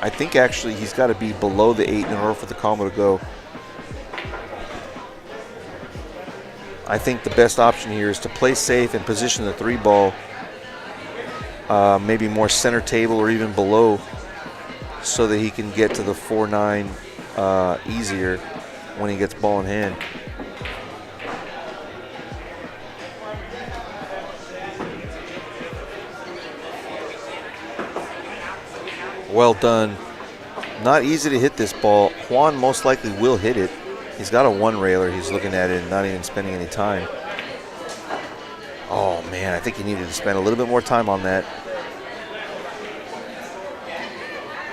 I think actually he's got to be below the 8 in order for the combo to go. I think the best option here is to play safe and position the 3-ball maybe more center table or even below, so that he can get to the 4-9 easier when he gets ball in hand. Well done. Not easy to hit this ball. Juan most likely will hit it. He's got a 1-railer. He's looking at it and not even spending any time. Oh man, I think he needed to spend a little bit more time on that.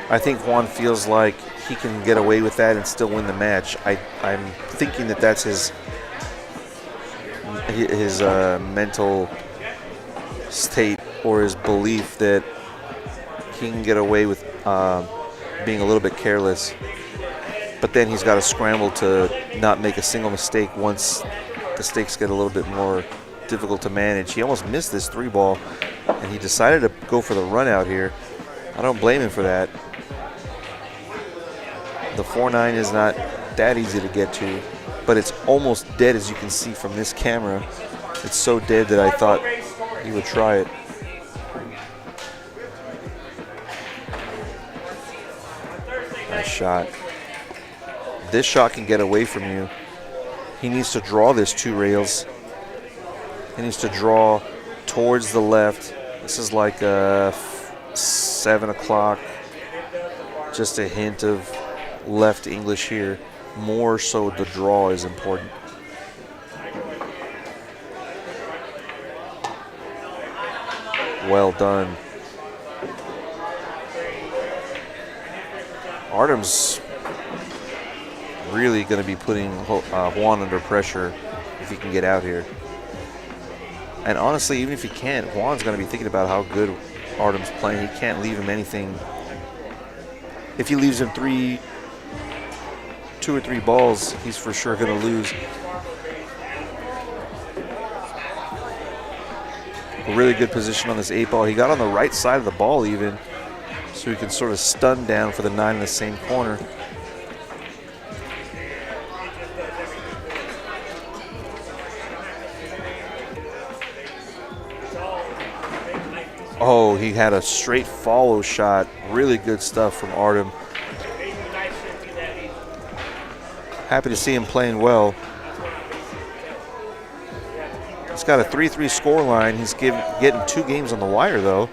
I think Juan feels like he can get away with that and still win the match. I'm thinking that that's his mental state, or his belief that he can get away with being a little bit careless. But then he's got to scramble to not make a single mistake once the stakes get a little bit more difficult to manage. He almost missed this 3-ball, and he decided to go for the run out here. I don't blame him for that. The 4-9 is not that easy to get to, but it's almost dead, as you can see from this camera. It's so dead that I thought he would try it. Nice shot. This shot can get away from you. He needs to draw this 2 rails. He needs to draw towards the left. This is like 7 o'clock. Just a hint of left English here. More so the draw is important. Well done. Artem's really going to be putting Juan under pressure if he can get out here. And honestly, even if he can't, Juan's going to be thinking about how good Artem's playing. He can't leave him anything. If he leaves him 2 or 3 balls, he's for sure going to lose. A really good position on this 8-ball. He got on the right side of the ball even, so he can sort of stun down for the 9 in the same corner. Oh, he had a straight follow shot. Really good stuff from Artem. Happy to see him playing well. He's got a 3-3 score line. He's getting 2 games on the wire, though.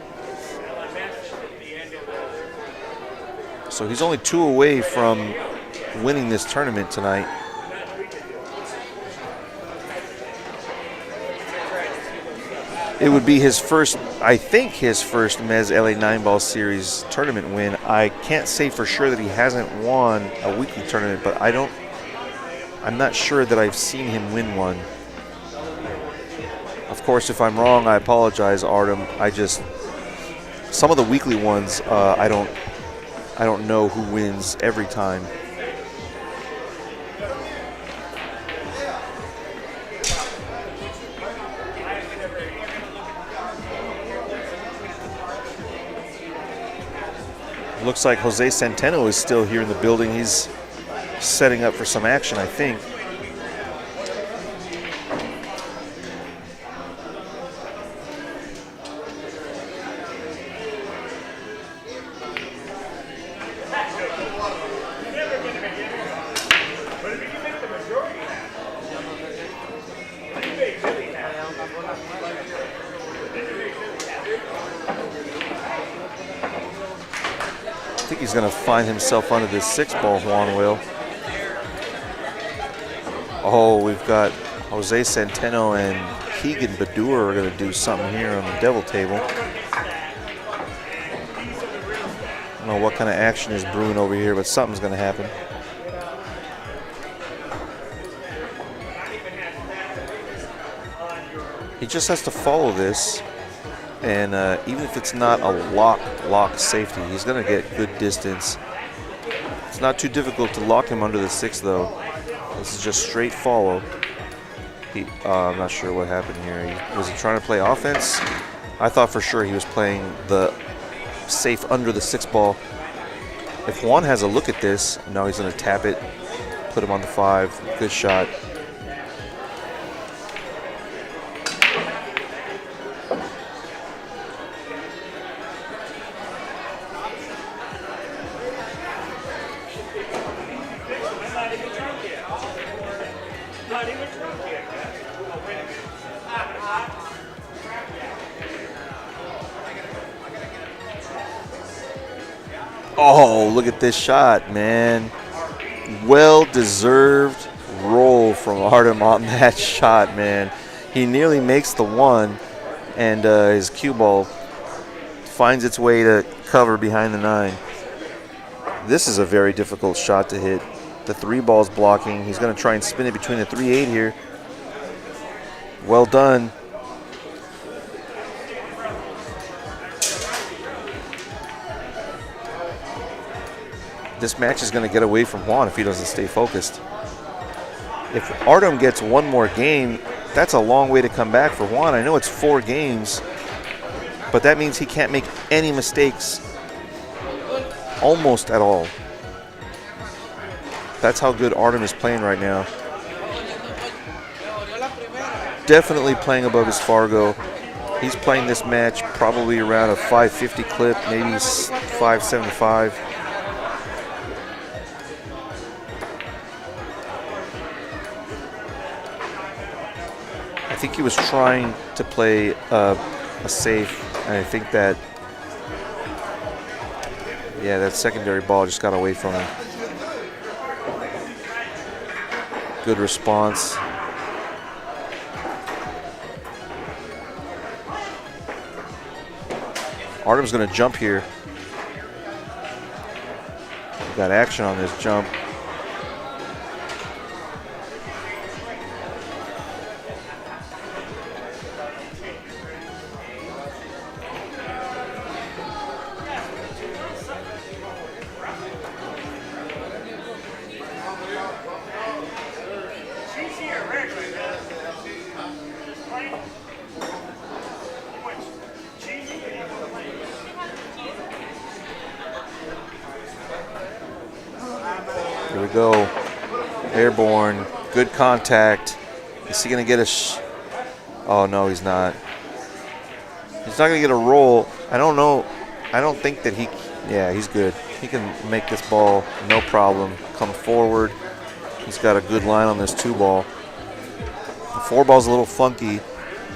So he's only 2 away from winning this tournament tonight. It would be his first, I think his first Mezz LA 9-ball series tournament win. I can't say for sure that he hasn't won a weekly tournament, but I'm not sure that I've seen him win one. Of course, if I'm wrong, I apologize, Artem. Some of the weekly ones, I don't know who wins every time. Looks like Jose Centeno is still here in the building. He's setting up for some action, I think. think he's going to find himself under this 6-ball, Juan will. Oh, we've got Jose Centeno and Keegan Badur are going to do something here on the devil table. I don't know what kind of action is brewing over here, but something's going to happen. He just has to follow this, and even if it's not a lock safety, he's going to get good distance. It's not too difficult to lock him under the 6, though. This is just straight follow. I'm not sure what happened here. Was he trying to play offense? I thought for sure he was playing the safe under the 6-ball. If Juan has a look at this, now he's going to tap it, put him on the 5. Good shot. Oh, look at this shot, man. Well-deserved roll from Artem on that shot, man. He nearly makes the 1, and his cue ball finds its way to cover behind the 9. This is a very difficult shot to hit. The 3-ball's blocking. He's going to try and spin it between the 3-8 here. Well done. This match is going to get away from Juan if he doesn't stay focused. If Artem gets one more game, that's a long way to come back for Juan. I know it's 4 games, but that means he can't make any mistakes almost at all. That's how good Artem is playing right now. Definitely playing above his Fargo. He's playing this match probably around a 550 clip, maybe 575. I think he was trying to play a safe, and I think that, yeah, that secondary ball just got away from him. Good response. Artem's going to jump here. Got action on this jump. Here we go. Airborne. Good contact. Is he going to get a oh, no, he's not. He's not going to get a roll. I don't know. I don't think that he... Yeah, he's good. He can make this ball no problem. Come forward. He's got a good line on this 2-ball. The 4-ball's a little funky.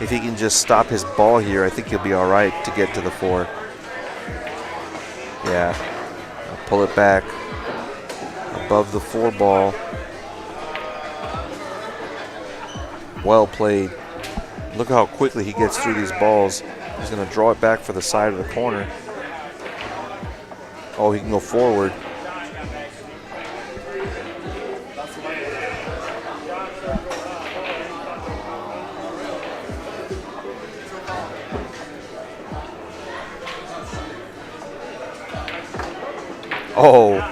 If he can just stop his ball here, I think he'll be all right to get to the 4. Yeah. I'll pull it back. Above the 4-ball. Well played. Look how quickly he gets through these balls. He's going to draw it back for the side of the corner. Oh, he can go forward. Oh.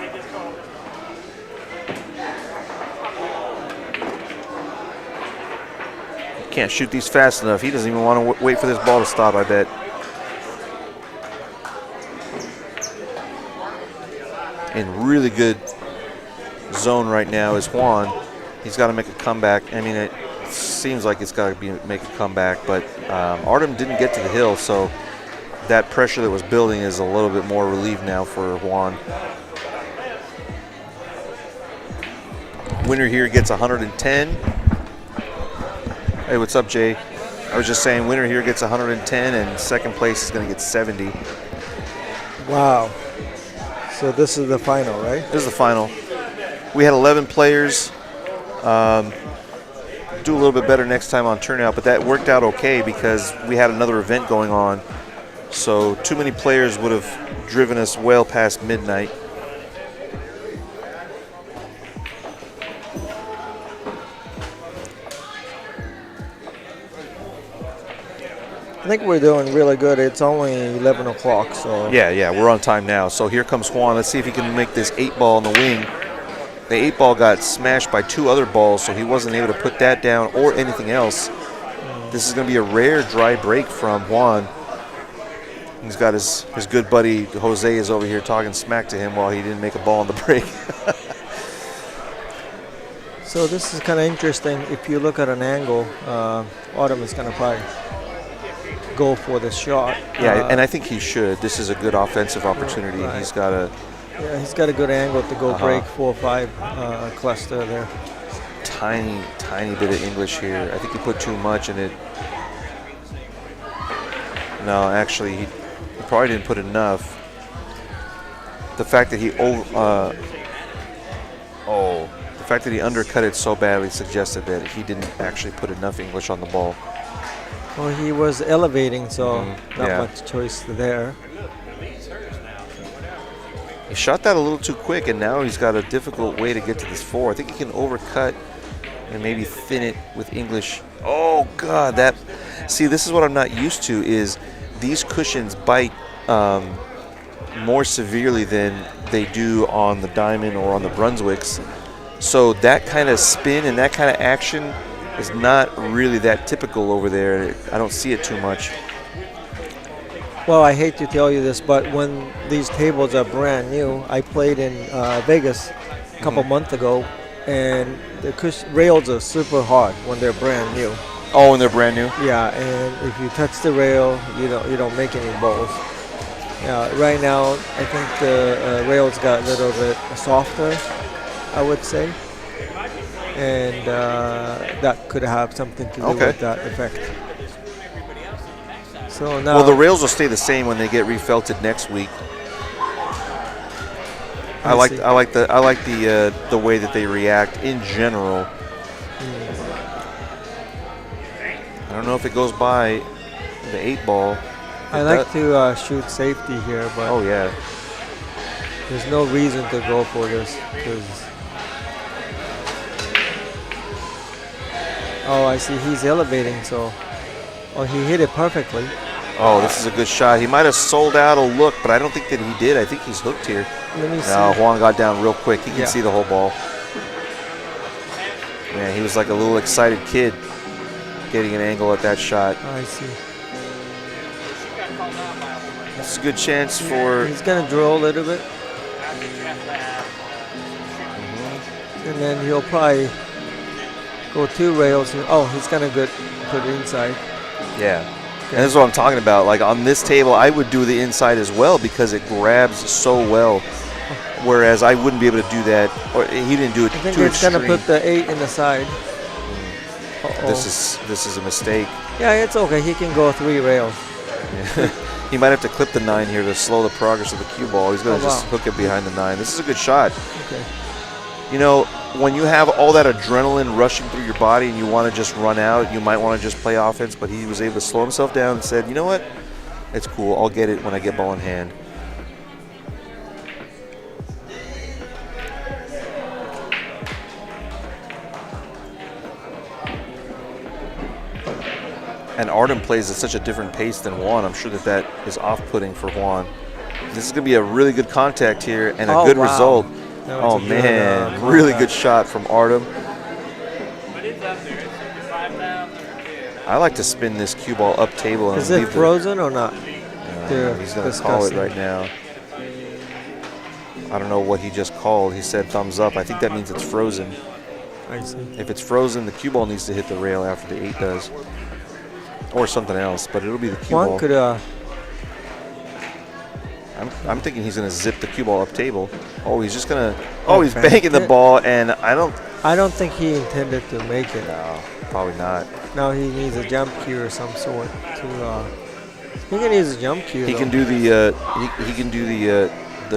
Can't shoot these fast enough. He doesn't even want to wait for this ball to stop, I bet. In really good zone right now is Juan. He's got to make a comeback. I mean, it seems like it's got to make a comeback, but Artem didn't get to the hill, so that pressure that was building is a little bit more relieved now for Juan. Winner here gets 110. Hey, what's up, Jay? I was just saying winner here gets 110 and second place is going to get 70. Wow. So this is the final, right? This is the final. We had 11 players. Do a little bit better next time on turnout, but that worked out okay because we had another event going on. So too many players would have driven us well past midnight. I think we're doing really good. It's only 11 o'clock, so. Yeah, we're on time now. So here comes Juan. Let's see if he can make this 8-ball in the wing. The 8-ball got smashed by 2 other balls, so he wasn't able to put that down or anything else. This is going to be a rare dry break from Juan. He's got his good buddy Jose is over here talking smack to him while he didn't make a ball on the break. So this is kind of interesting. If you look at an angle, Autumn is going to probably go for the shot. Yeah, and I think he should. This is a good offensive opportunity. Right. He's got a he's got a good angle to go break 4-5 cluster there. tiny bit of English here. I think he put too much in it. No, actually, he probably didn't put enough. The fact that he undercut it so badly suggested that he didn't actually put enough English on the ball. Well, he was elevating, so not yeah. much choice there. He shot that a little too quick, and now he's got a difficult way to get to this 4. I think he can overcut and maybe thin it with English. Oh, God, that... See, this is what I'm not used to, is these cushions bite more severely than they do on the Diamond or on the Brunswicks. So that kind of spin and that kind of action is not really that typical over there. I don't see it too much. Well, I hate to tell you this, but when these tables are brand new, I played in Vegas a couple months ago, and the rails are super hard when they're brand new. Oh, when they're brand new? Yeah, and if you touch the rail, you don't make any balls. Right now, I think the rails got a little bit softer, I would say, and that could have something to do with that effect. So now, well, the rails will stay the same when they get refelted next week. I like the way that they react in general. I don't know if it goes by the 8-ball. I like to shoot safety here, but oh yeah, there's no reason to go for this because. Oh, I see. He's elevating, so. Oh, he hit it perfectly. Oh, this is a good shot. He might have sold out a look, but I don't think that he did. I think he's hooked here. Let me see. No, Juan got down real quick. He can see the whole ball. Man, he was like a little excited kid getting an angle at that shot. I see. It's a good chance for... He's going to draw a little bit. And then he'll probably go 2 rails. Oh, he's going to put inside. Yeah. And this is what I'm talking about. Like on this table, I would do the inside as well because it grabs so well. Whereas I wouldn't be able to do that. Or he didn't do it too extreme. I think it's going to put the 8 in the side. This is a mistake. Yeah, it's okay. He can go 3 rails. He might have to clip the 9 here to slow the progress of the cue ball. He's going to just hook it behind the 9. This is a good shot. Okay. You know, when you have all that adrenaline rushing through your body and you want to just run out, you might want to just play offense, but he was able to slow himself down and said, you know what? It's cool. I'll get it when I get ball in hand. And Artem plays at such a different pace than Juan. I'm sure that is off-putting for Juan. This is going to be a really good contact here and a good result. Oh, man. Really good shot from Artem. I like to spin this cue ball up table. And is it frozen or not? He's going to call it right now. I don't know what he just called. He said thumbs up. I think that means it's frozen. I see. If it's frozen, the cue ball needs to hit the rail after the 8 does. Or something else, but it'll be the cue ball. Could, I'm thinking he's going to zip the cue ball up table. Oh, he's just going to... Oh, he's banking the ball, and I don't think he intended to make it. No, probably not. Now he needs a jump cue or some sort to... he can use a jump cue. He can do the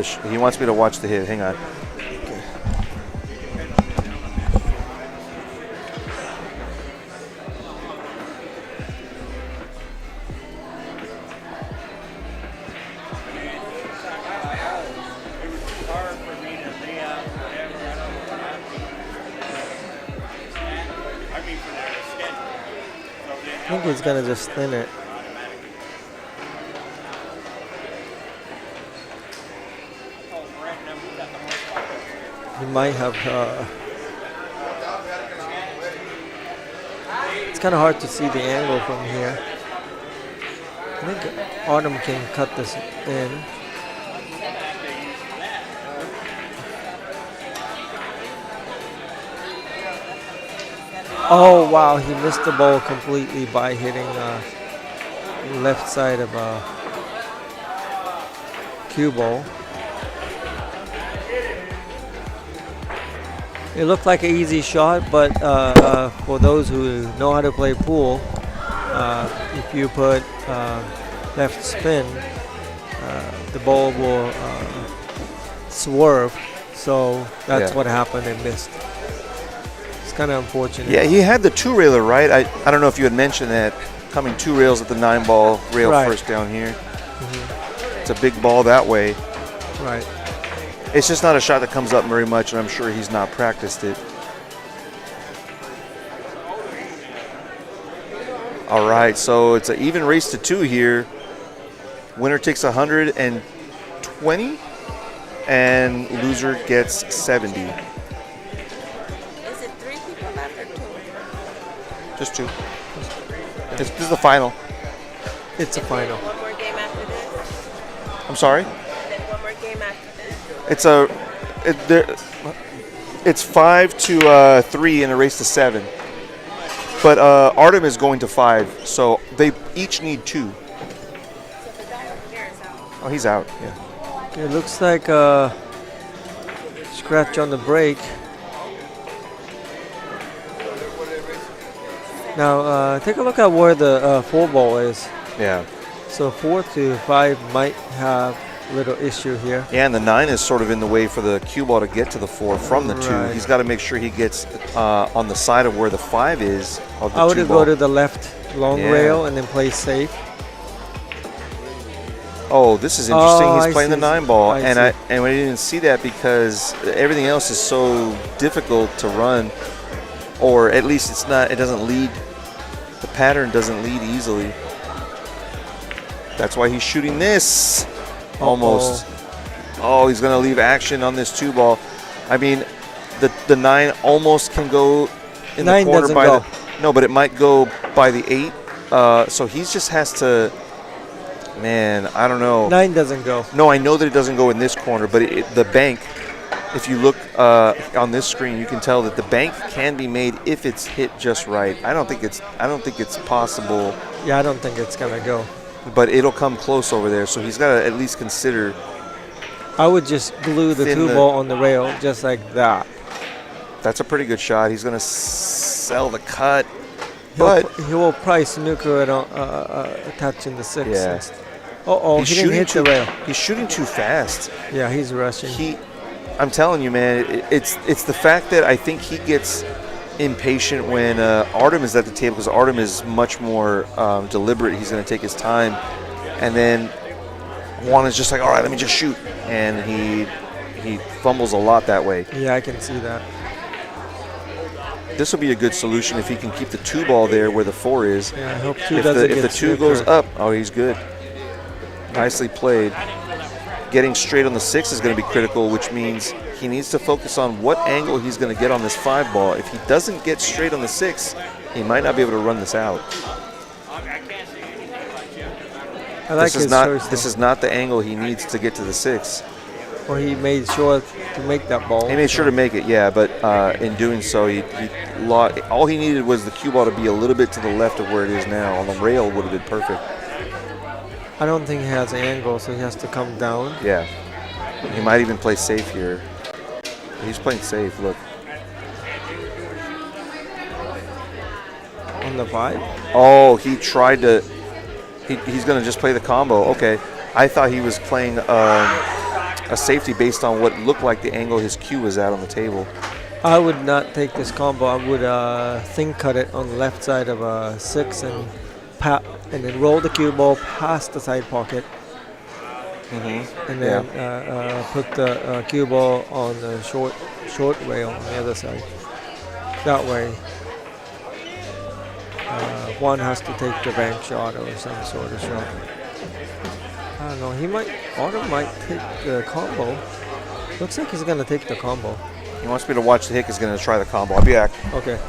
he wants me to watch the hit. Hang on. I think he's gonna just thin it. He might have. It's kind of hard to see the angle from here. I think Autumn can cut this in. Oh wow, he missed the ball completely by hitting left side of a cue ball. It looked like an easy shot, but for those who know how to play pool, if you put left spin, the ball will swerve. So that's what happened and missed. It's kind of unfortunate. Yeah, he had the 2-railer, right? I don't know if you had mentioned that. Coming 2 rails at the 9-ball rail first down here. Mm-hmm. It's a big ball that way. Right. It's just not a shot that comes up very much, and I'm sure he's not practiced it. All right, so it's an even race to 2 here. Winner takes 120, and loser gets 70. Is it 3 people left or 2? Just 2. This is the final. It's a final. One more game after this? I'm sorry? Then one more game after this? It's 5-3 in a race to 7. But Artem is going to 5, so they each need 2. So the guy over there is out. Oh, he's out. Yeah. It looks like scratch on the brake. Now take a look at where the 4 ball is. Yeah. So 4 to 5 might have a little issue here. Yeah, and the 9 is sort of in the way for the cue ball to get to the 4 from the 2. Right. He's got to make sure he gets on the side of where the 5 is. Of the I would 2 go ball. to the left long rail and then play safe. Oh, this is interesting. Oh, He's I playing the see. 9 ball, I and see. we didn't see that because everything else is so difficult to run, or at least it's not. It doesn't lead. The pattern doesn't lead easily. That's why he's shooting this. Almost. Oh, he's going to leave action on this 2 ball. I mean, the 9 almost can go in 9 the corner doesn't by go. no, but it might go by the 8. So he just has to. Man, I don't know. 9 doesn't go. No, I know that it doesn't go in this corner, but the bank. If you look on this screen, you can tell that the bank can be made if it's hit just right. I don't think it's possible. Yeah, I don't think it's gonna go. But it'll come close over there, so he's got to at least consider. I would just glue the 2 ball on the rail just like that. That's a pretty good shot. He's going to sell the cut, He will probably snooker it on touching the 6. Yeah. He didn't hit the rail. He's shooting too fast. Yeah, he's rushing. I'm telling you, man, it's the fact that I think he gets impatient when Artem is at the table, because Artem is much more deliberate. He's going to take his time, and then Juan is just like, all right, let me just shoot, and he fumbles a lot that way. Yeah, I can see that. This will be a good solution if he can keep the 2 ball there where the 4 is. Yeah, I hope 2 If doesn't the get 2 goes snookered. up, oh, he's good. Nicely played. Getting straight on the 6 is going to be critical, which means he needs to focus on what angle he's going to get on this 5 ball. If he doesn't get straight on the 6, he might not be able to run this out. I like his choice. This is not the angle he needs to get to the 6. Or he made sure to make that ball. He made sure to make it, yeah, but in doing so, he lost. All he needed was the cue ball to be a little bit to the left of where it is now. On the rail would have been perfect. I don't think he has an angle, so he has to come down. Yeah. He might even play safe here. He's playing safe, look. On the 5? Oh, he tried to. He's going to just play the combo. Okay. I thought he was playing a safety based on what looked like the angle his cue was at on the table. I would not take this combo. I would thin cut it on the left side of a 6 and then roll the cue ball past the side pocket. And then put the cue ball on the short rail on the other side. That way, one has to take the bank shot or some sort of shot. I don't know. Autumn might take the combo. Looks like he's gonna take the combo. He wants me to watch the Hick is going to try the combo. I'll be back. Okay.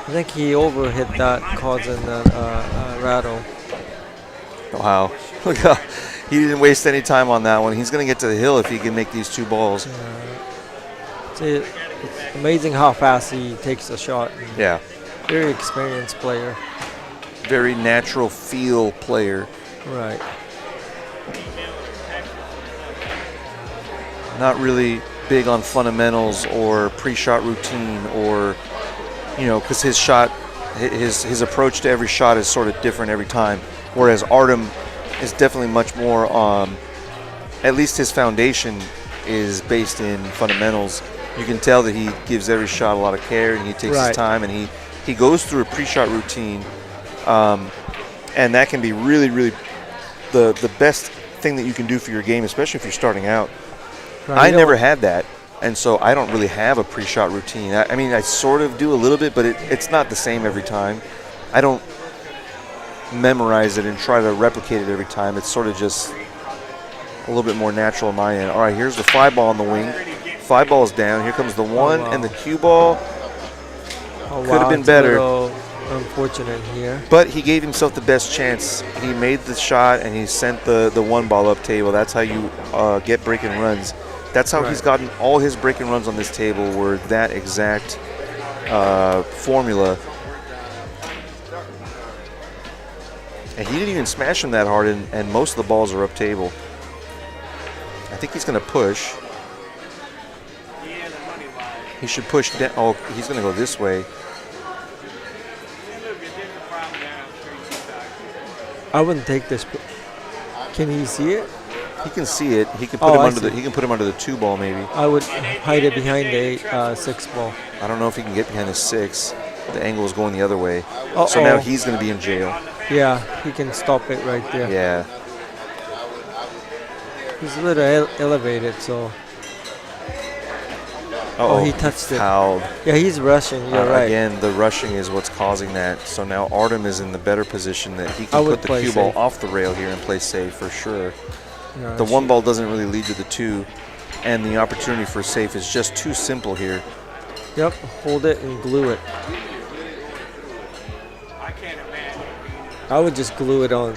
I think he overhit that, causing that rattle. Wow. Look how he didn't waste any time on that one. He's going to get to the hill if he can make these 2 balls. It's amazing how fast he takes a shot. Yeah. Very experienced player. Very natural feel player. Right. Not really big on fundamentals or pre-shot routine or, because his shot, his approach to every shot is sort of different every time. Whereas Artem is definitely much more, at least his foundation is based in fundamentals. You can tell that he gives every shot a lot of care and he takes his time and he goes through a pre-shot routine. And that can be really, really the best thing that you can do for your game, especially if you're starting out. I never had that. And so I don't really have a pre-shot routine. I mean, I sort of do a little bit, but it's not the same every time. I don't memorize it and try to replicate it every time. It's sort of just a little bit more natural on my end. All right, here's the 5 ball on the wing. 5 balls down. Here comes the 1 and the cue ball. Could have been better. Unfortunate here. But he gave himself the best chance. He made the shot and he sent the 1 ball up table. That's how you get break and runs. That's how he's gotten all his break and runs on this table, were that exact formula. And he didn't even smash him that hard, and most of the balls are up table. I think he's going to push. He should push down. Oh, he's going to go this way. I wouldn't take this. Can he see it? He can see it. He can put him under the. He can put him under the 2 ball maybe. I would hide it behind the 6 ball. I don't know if he can get behind the 6. The angle is going the other way. So now he's going to be in jail. Yeah, he can stop it right there. Yeah. He's a little elevated, so. Oh, he touched it. Fouled. Yeah, he's rushing. You're right. Again, the rushing is what's causing that. So now Artem is in the better position that he can put the cue ball off the rail here and play safe for sure. Yeah, the 1 ball doesn't really lead to the 2, and the opportunity for safe is just too simple here. Yep, hold it and glue it. I would just glue it on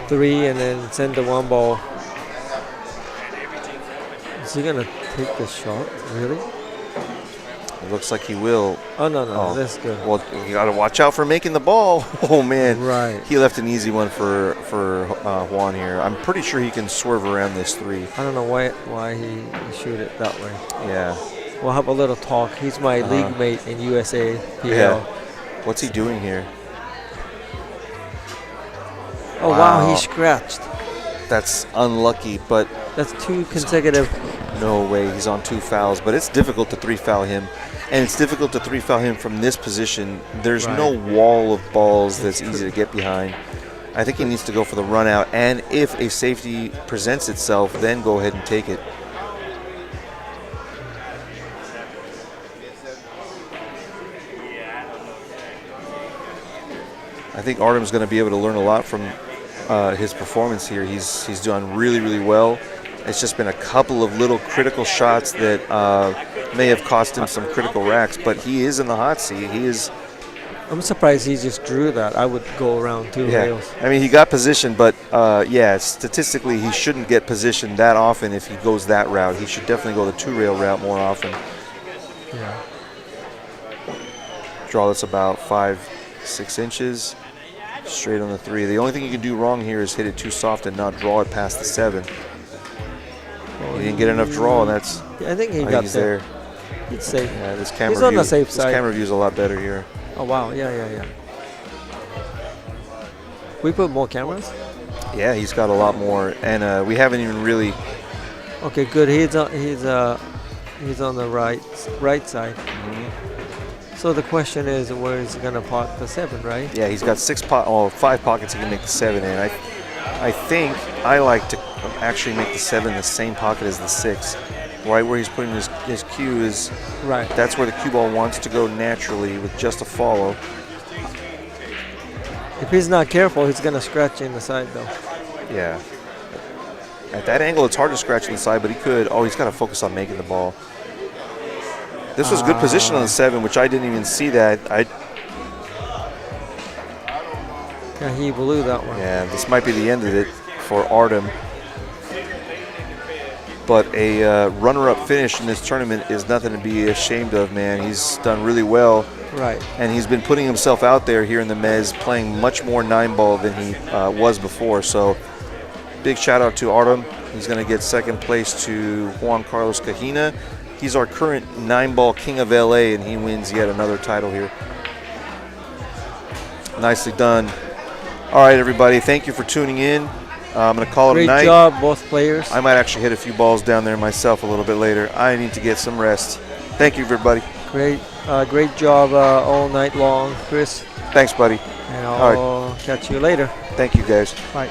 3 and then send the 1 ball. Is he gonna take this shot? Really? It looks like he will. Oh no, that's good. Well, you got to watch out for making the ball. Oh man, right. He left an easy one for Juan here. I'm pretty sure he can swerve around this 3. I don't know why he shoot it that way. Yeah. We'll have a little talk. He's my league mate in USA PL. Yeah. What's he doing here? Oh wow, he scratched. That's unlucky, but that's 2 consecutive. No way, he's on 2 fouls, but it's difficult to 3 foul him. And it's difficult to 3 foul him from this position. There's no wall of balls that's easy to get behind. I think he needs to go for the run out, and if a safety presents itself, then go ahead and take it. I think Artem's going to be able to learn a lot from his performance here. He's done really, really well. It's just been a couple of little critical shots that may have cost him some critical racks, but he is in the hot seat. He is. I'm surprised he just drew that. I would go around 2 rails. I mean, he got positioned, but yeah, statistically, he shouldn't get positioned that often if he goes that route. He should definitely go the 2-rail route more often. Yeah. Draw that's about 5-6 inches. Straight on the 3. The only thing you can do wrong here is hit it too soft and not draw it past the 7. He didn't get enough draw, and that's. I think he got he's there. He's safe. Yeah, this camera He's on view. the safe this side. camera view is a lot better here. Oh wow! Yeah. We put more cameras. Yeah, he's got a lot more, and we haven't even really. Okay, good. He's on the right side. So the question is, where is he gonna pot the 7, right? Yeah, he's got 5 pockets he can make the 7 in. I think I like to actually make the 7 the same pocket as the 6. Right where he's putting his cue is. Right. That's where the cue ball wants to go naturally with just a follow. If he's not careful, he's gonna scratch in the side though. Yeah. At that angle, it's hard to scratch inside, but he could. Oh, he's got to focus on making the ball. This was good position on the 7, which I didn't even see that. Yeah, he blew that one. Yeah, this might be the end of it for Artem. But a runner-up finish in this tournament is nothing to be ashamed of, man. He's done really well. Right. And he's been putting himself out there here in the Mezz, playing much more 9-ball than he was before. So big shout out to Artem. He's going to get second place to Juan Carlos Cajina. He's our current 9-ball king of LA, and he wins yet another title here. Nicely done. All right, everybody. Thank you for tuning in. I'm going to call it a night. Great job, both players. I might actually hit a few balls down there myself a little bit later. I need to get some rest. Thank you, everybody. Great job all night long, Chris. Thanks, buddy. And I'll catch you later. Thank you, guys. Bye.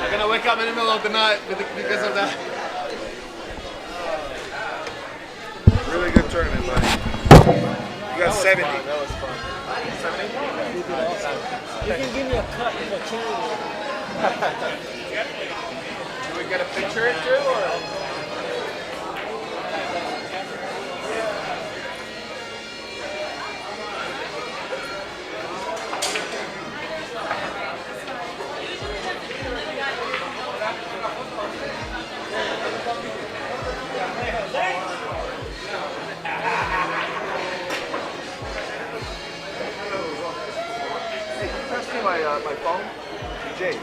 I'm gonna wake up in the middle of the night because of that. Really good tournament, buddy. You got 70. That was fun. 70? You can give me a cut for charity. Do we get a picture too, or? My phone? Jay.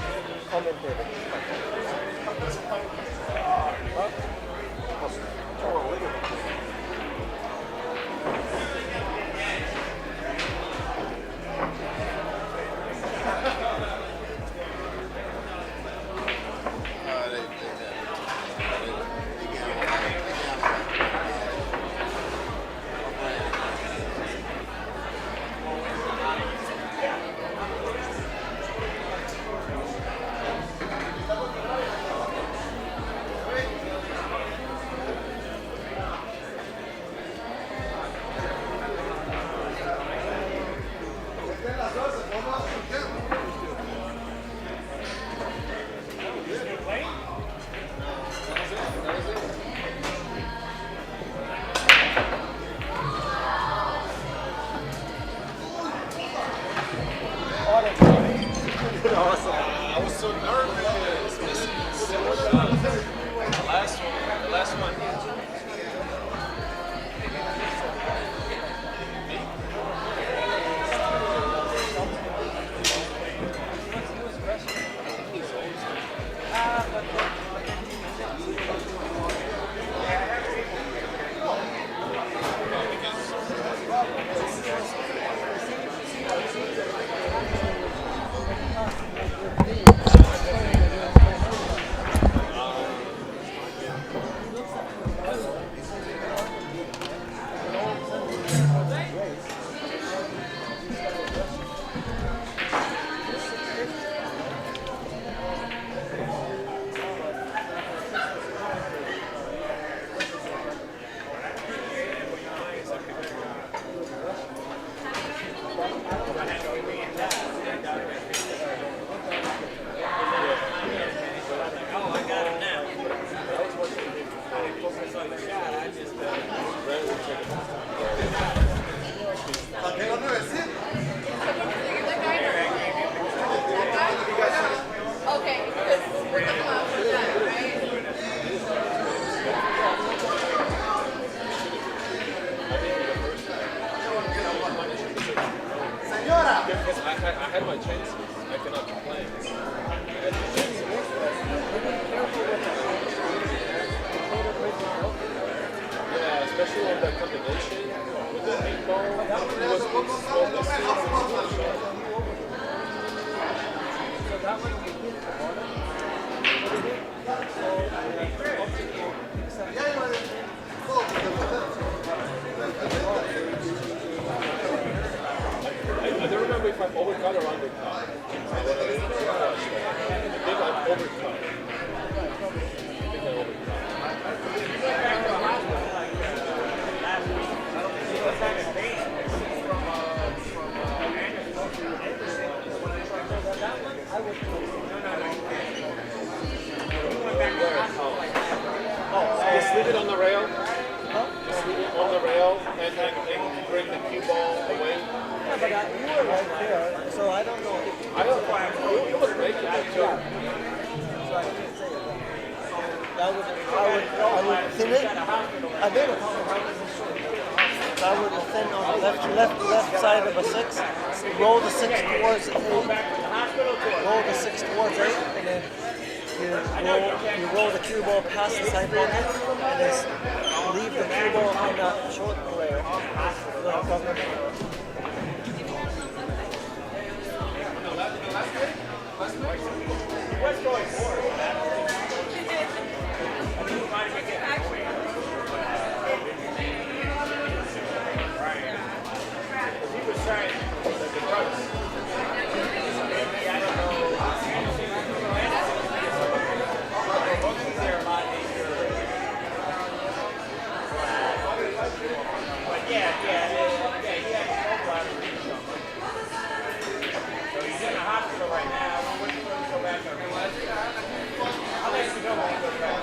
Okay, because we're talking about that, right? I had my chances. I cannot complain. I had my chances. Yeah, especially on that combination with the paintball. It was so messy. I don't remember if I'm overcut or undercut. I think I'm overcut. I think I'm overcut. Just leave it on the rail. Just leave it on the rail and then bring the cue ball away. Yeah, but you were right there, so I don't know if you. I don't know. You was making that too. So I can't say it. I would thin it. I made a compromise. So I would thin on the left side of a 6, roll the 6 towards 8, roll the 6 towards 8, and then you roll the cue ball past the side pocket, and then leave the cue ball on that short rail. What's going forward? He was trying the brothers. Maybe I don't know. But yeah, he had no problem. So he's in the hospital right now. We're waiting for him to go back up. I'll let you know when he goes back.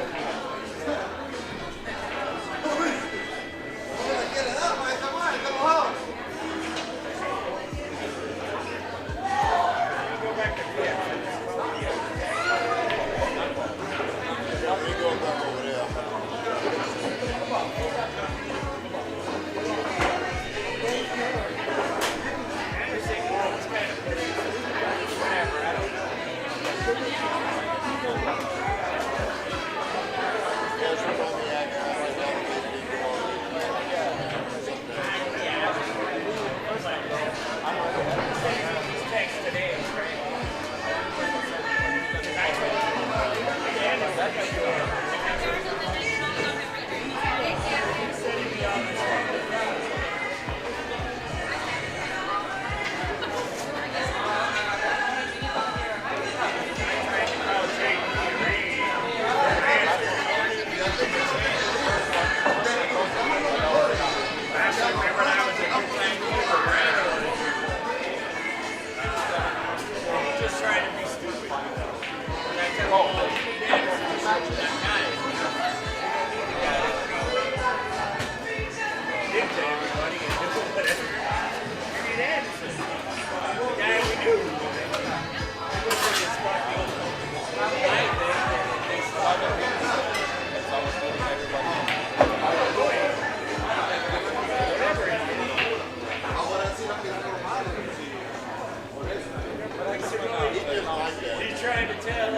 He's trying to tell the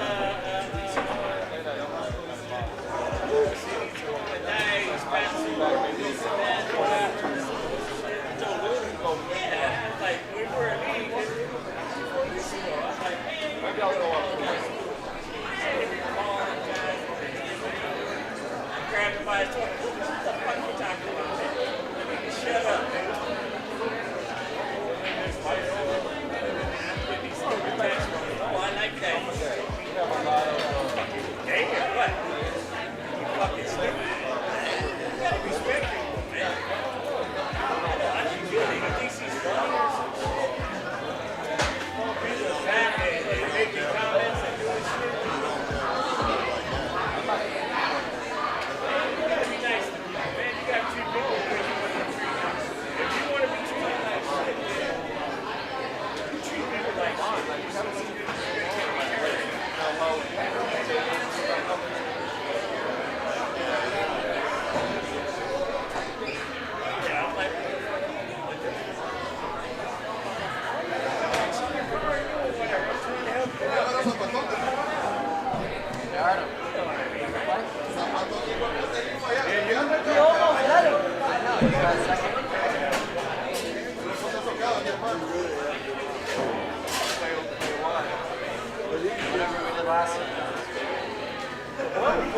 guy who's passing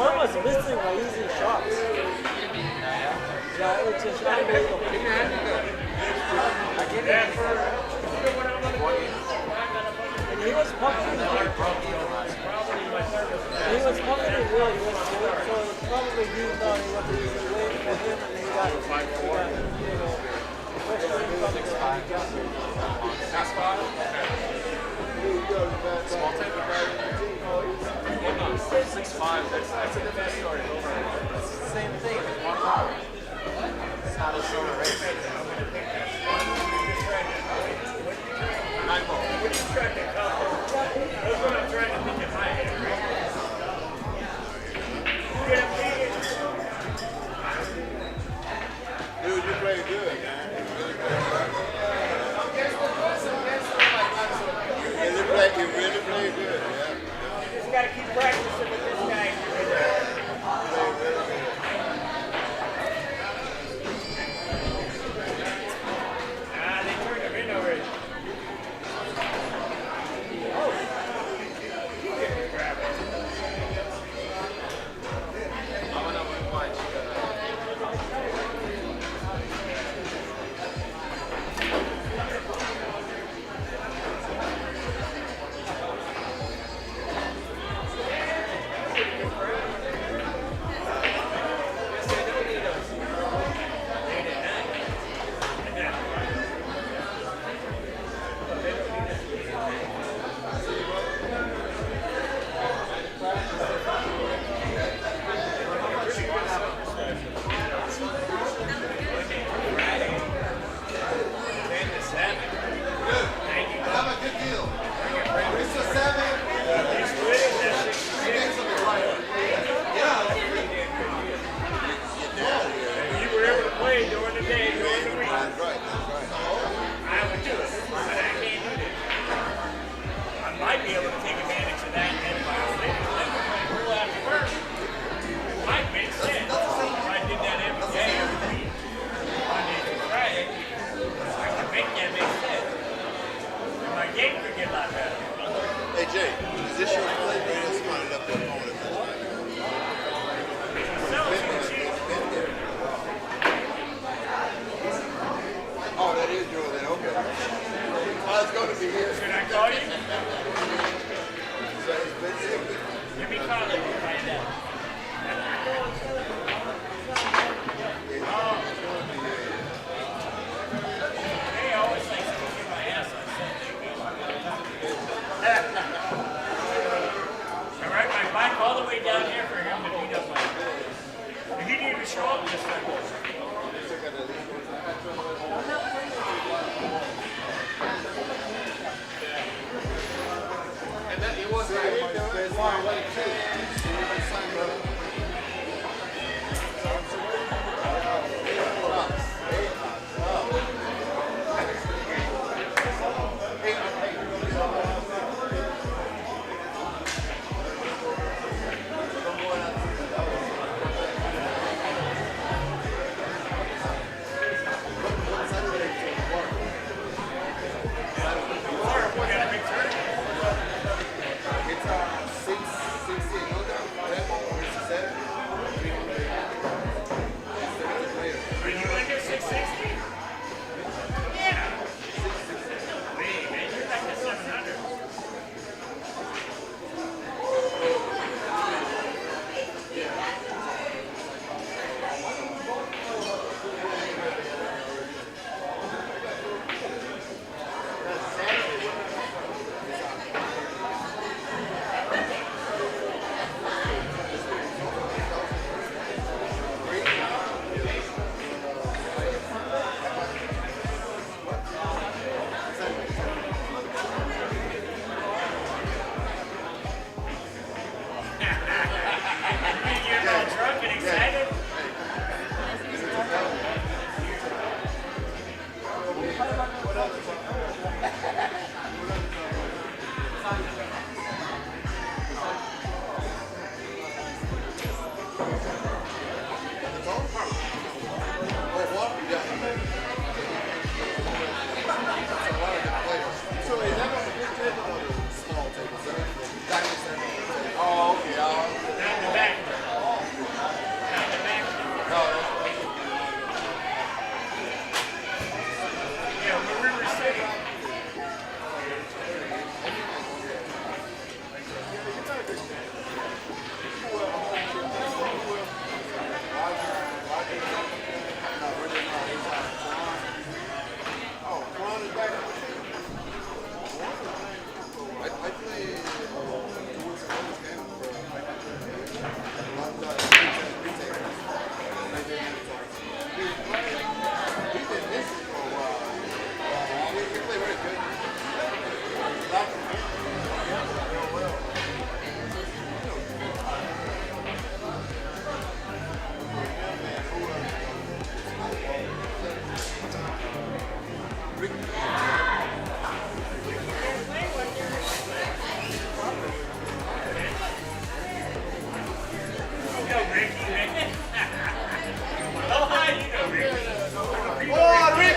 One was missing my easy shots. Yeah, it's just unbelievable. And he was pumping it. He was pumping it really good, so it's probably he thought he was easy win for him, and he got you know, pressure from the That's fine. Small table. 6'5". That's a different story. It's the same thing. It's one power. It's not a shorter race. 9 ball. What are you trying to accomplish? That's what I'm trying to think in my head. Dude, you played good, man. You really played good, yeah. You just got to keep practicing with this guy. They turned him in already. Hey, Jay, is this your play? Man, somebody left their phone at this time. Oh, that is yours then, okay.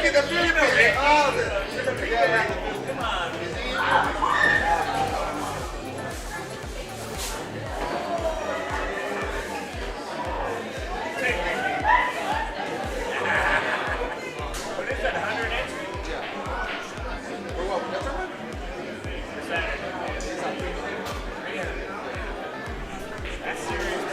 What is that, 100 inch? That's serious.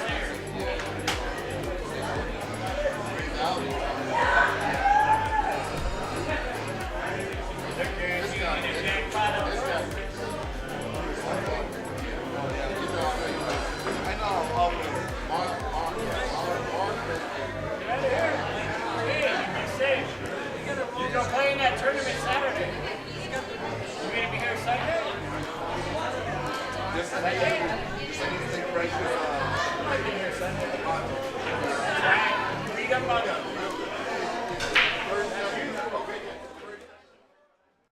You're gonna play in that tournament Saturday. You're gonna be here Sunday? Read up on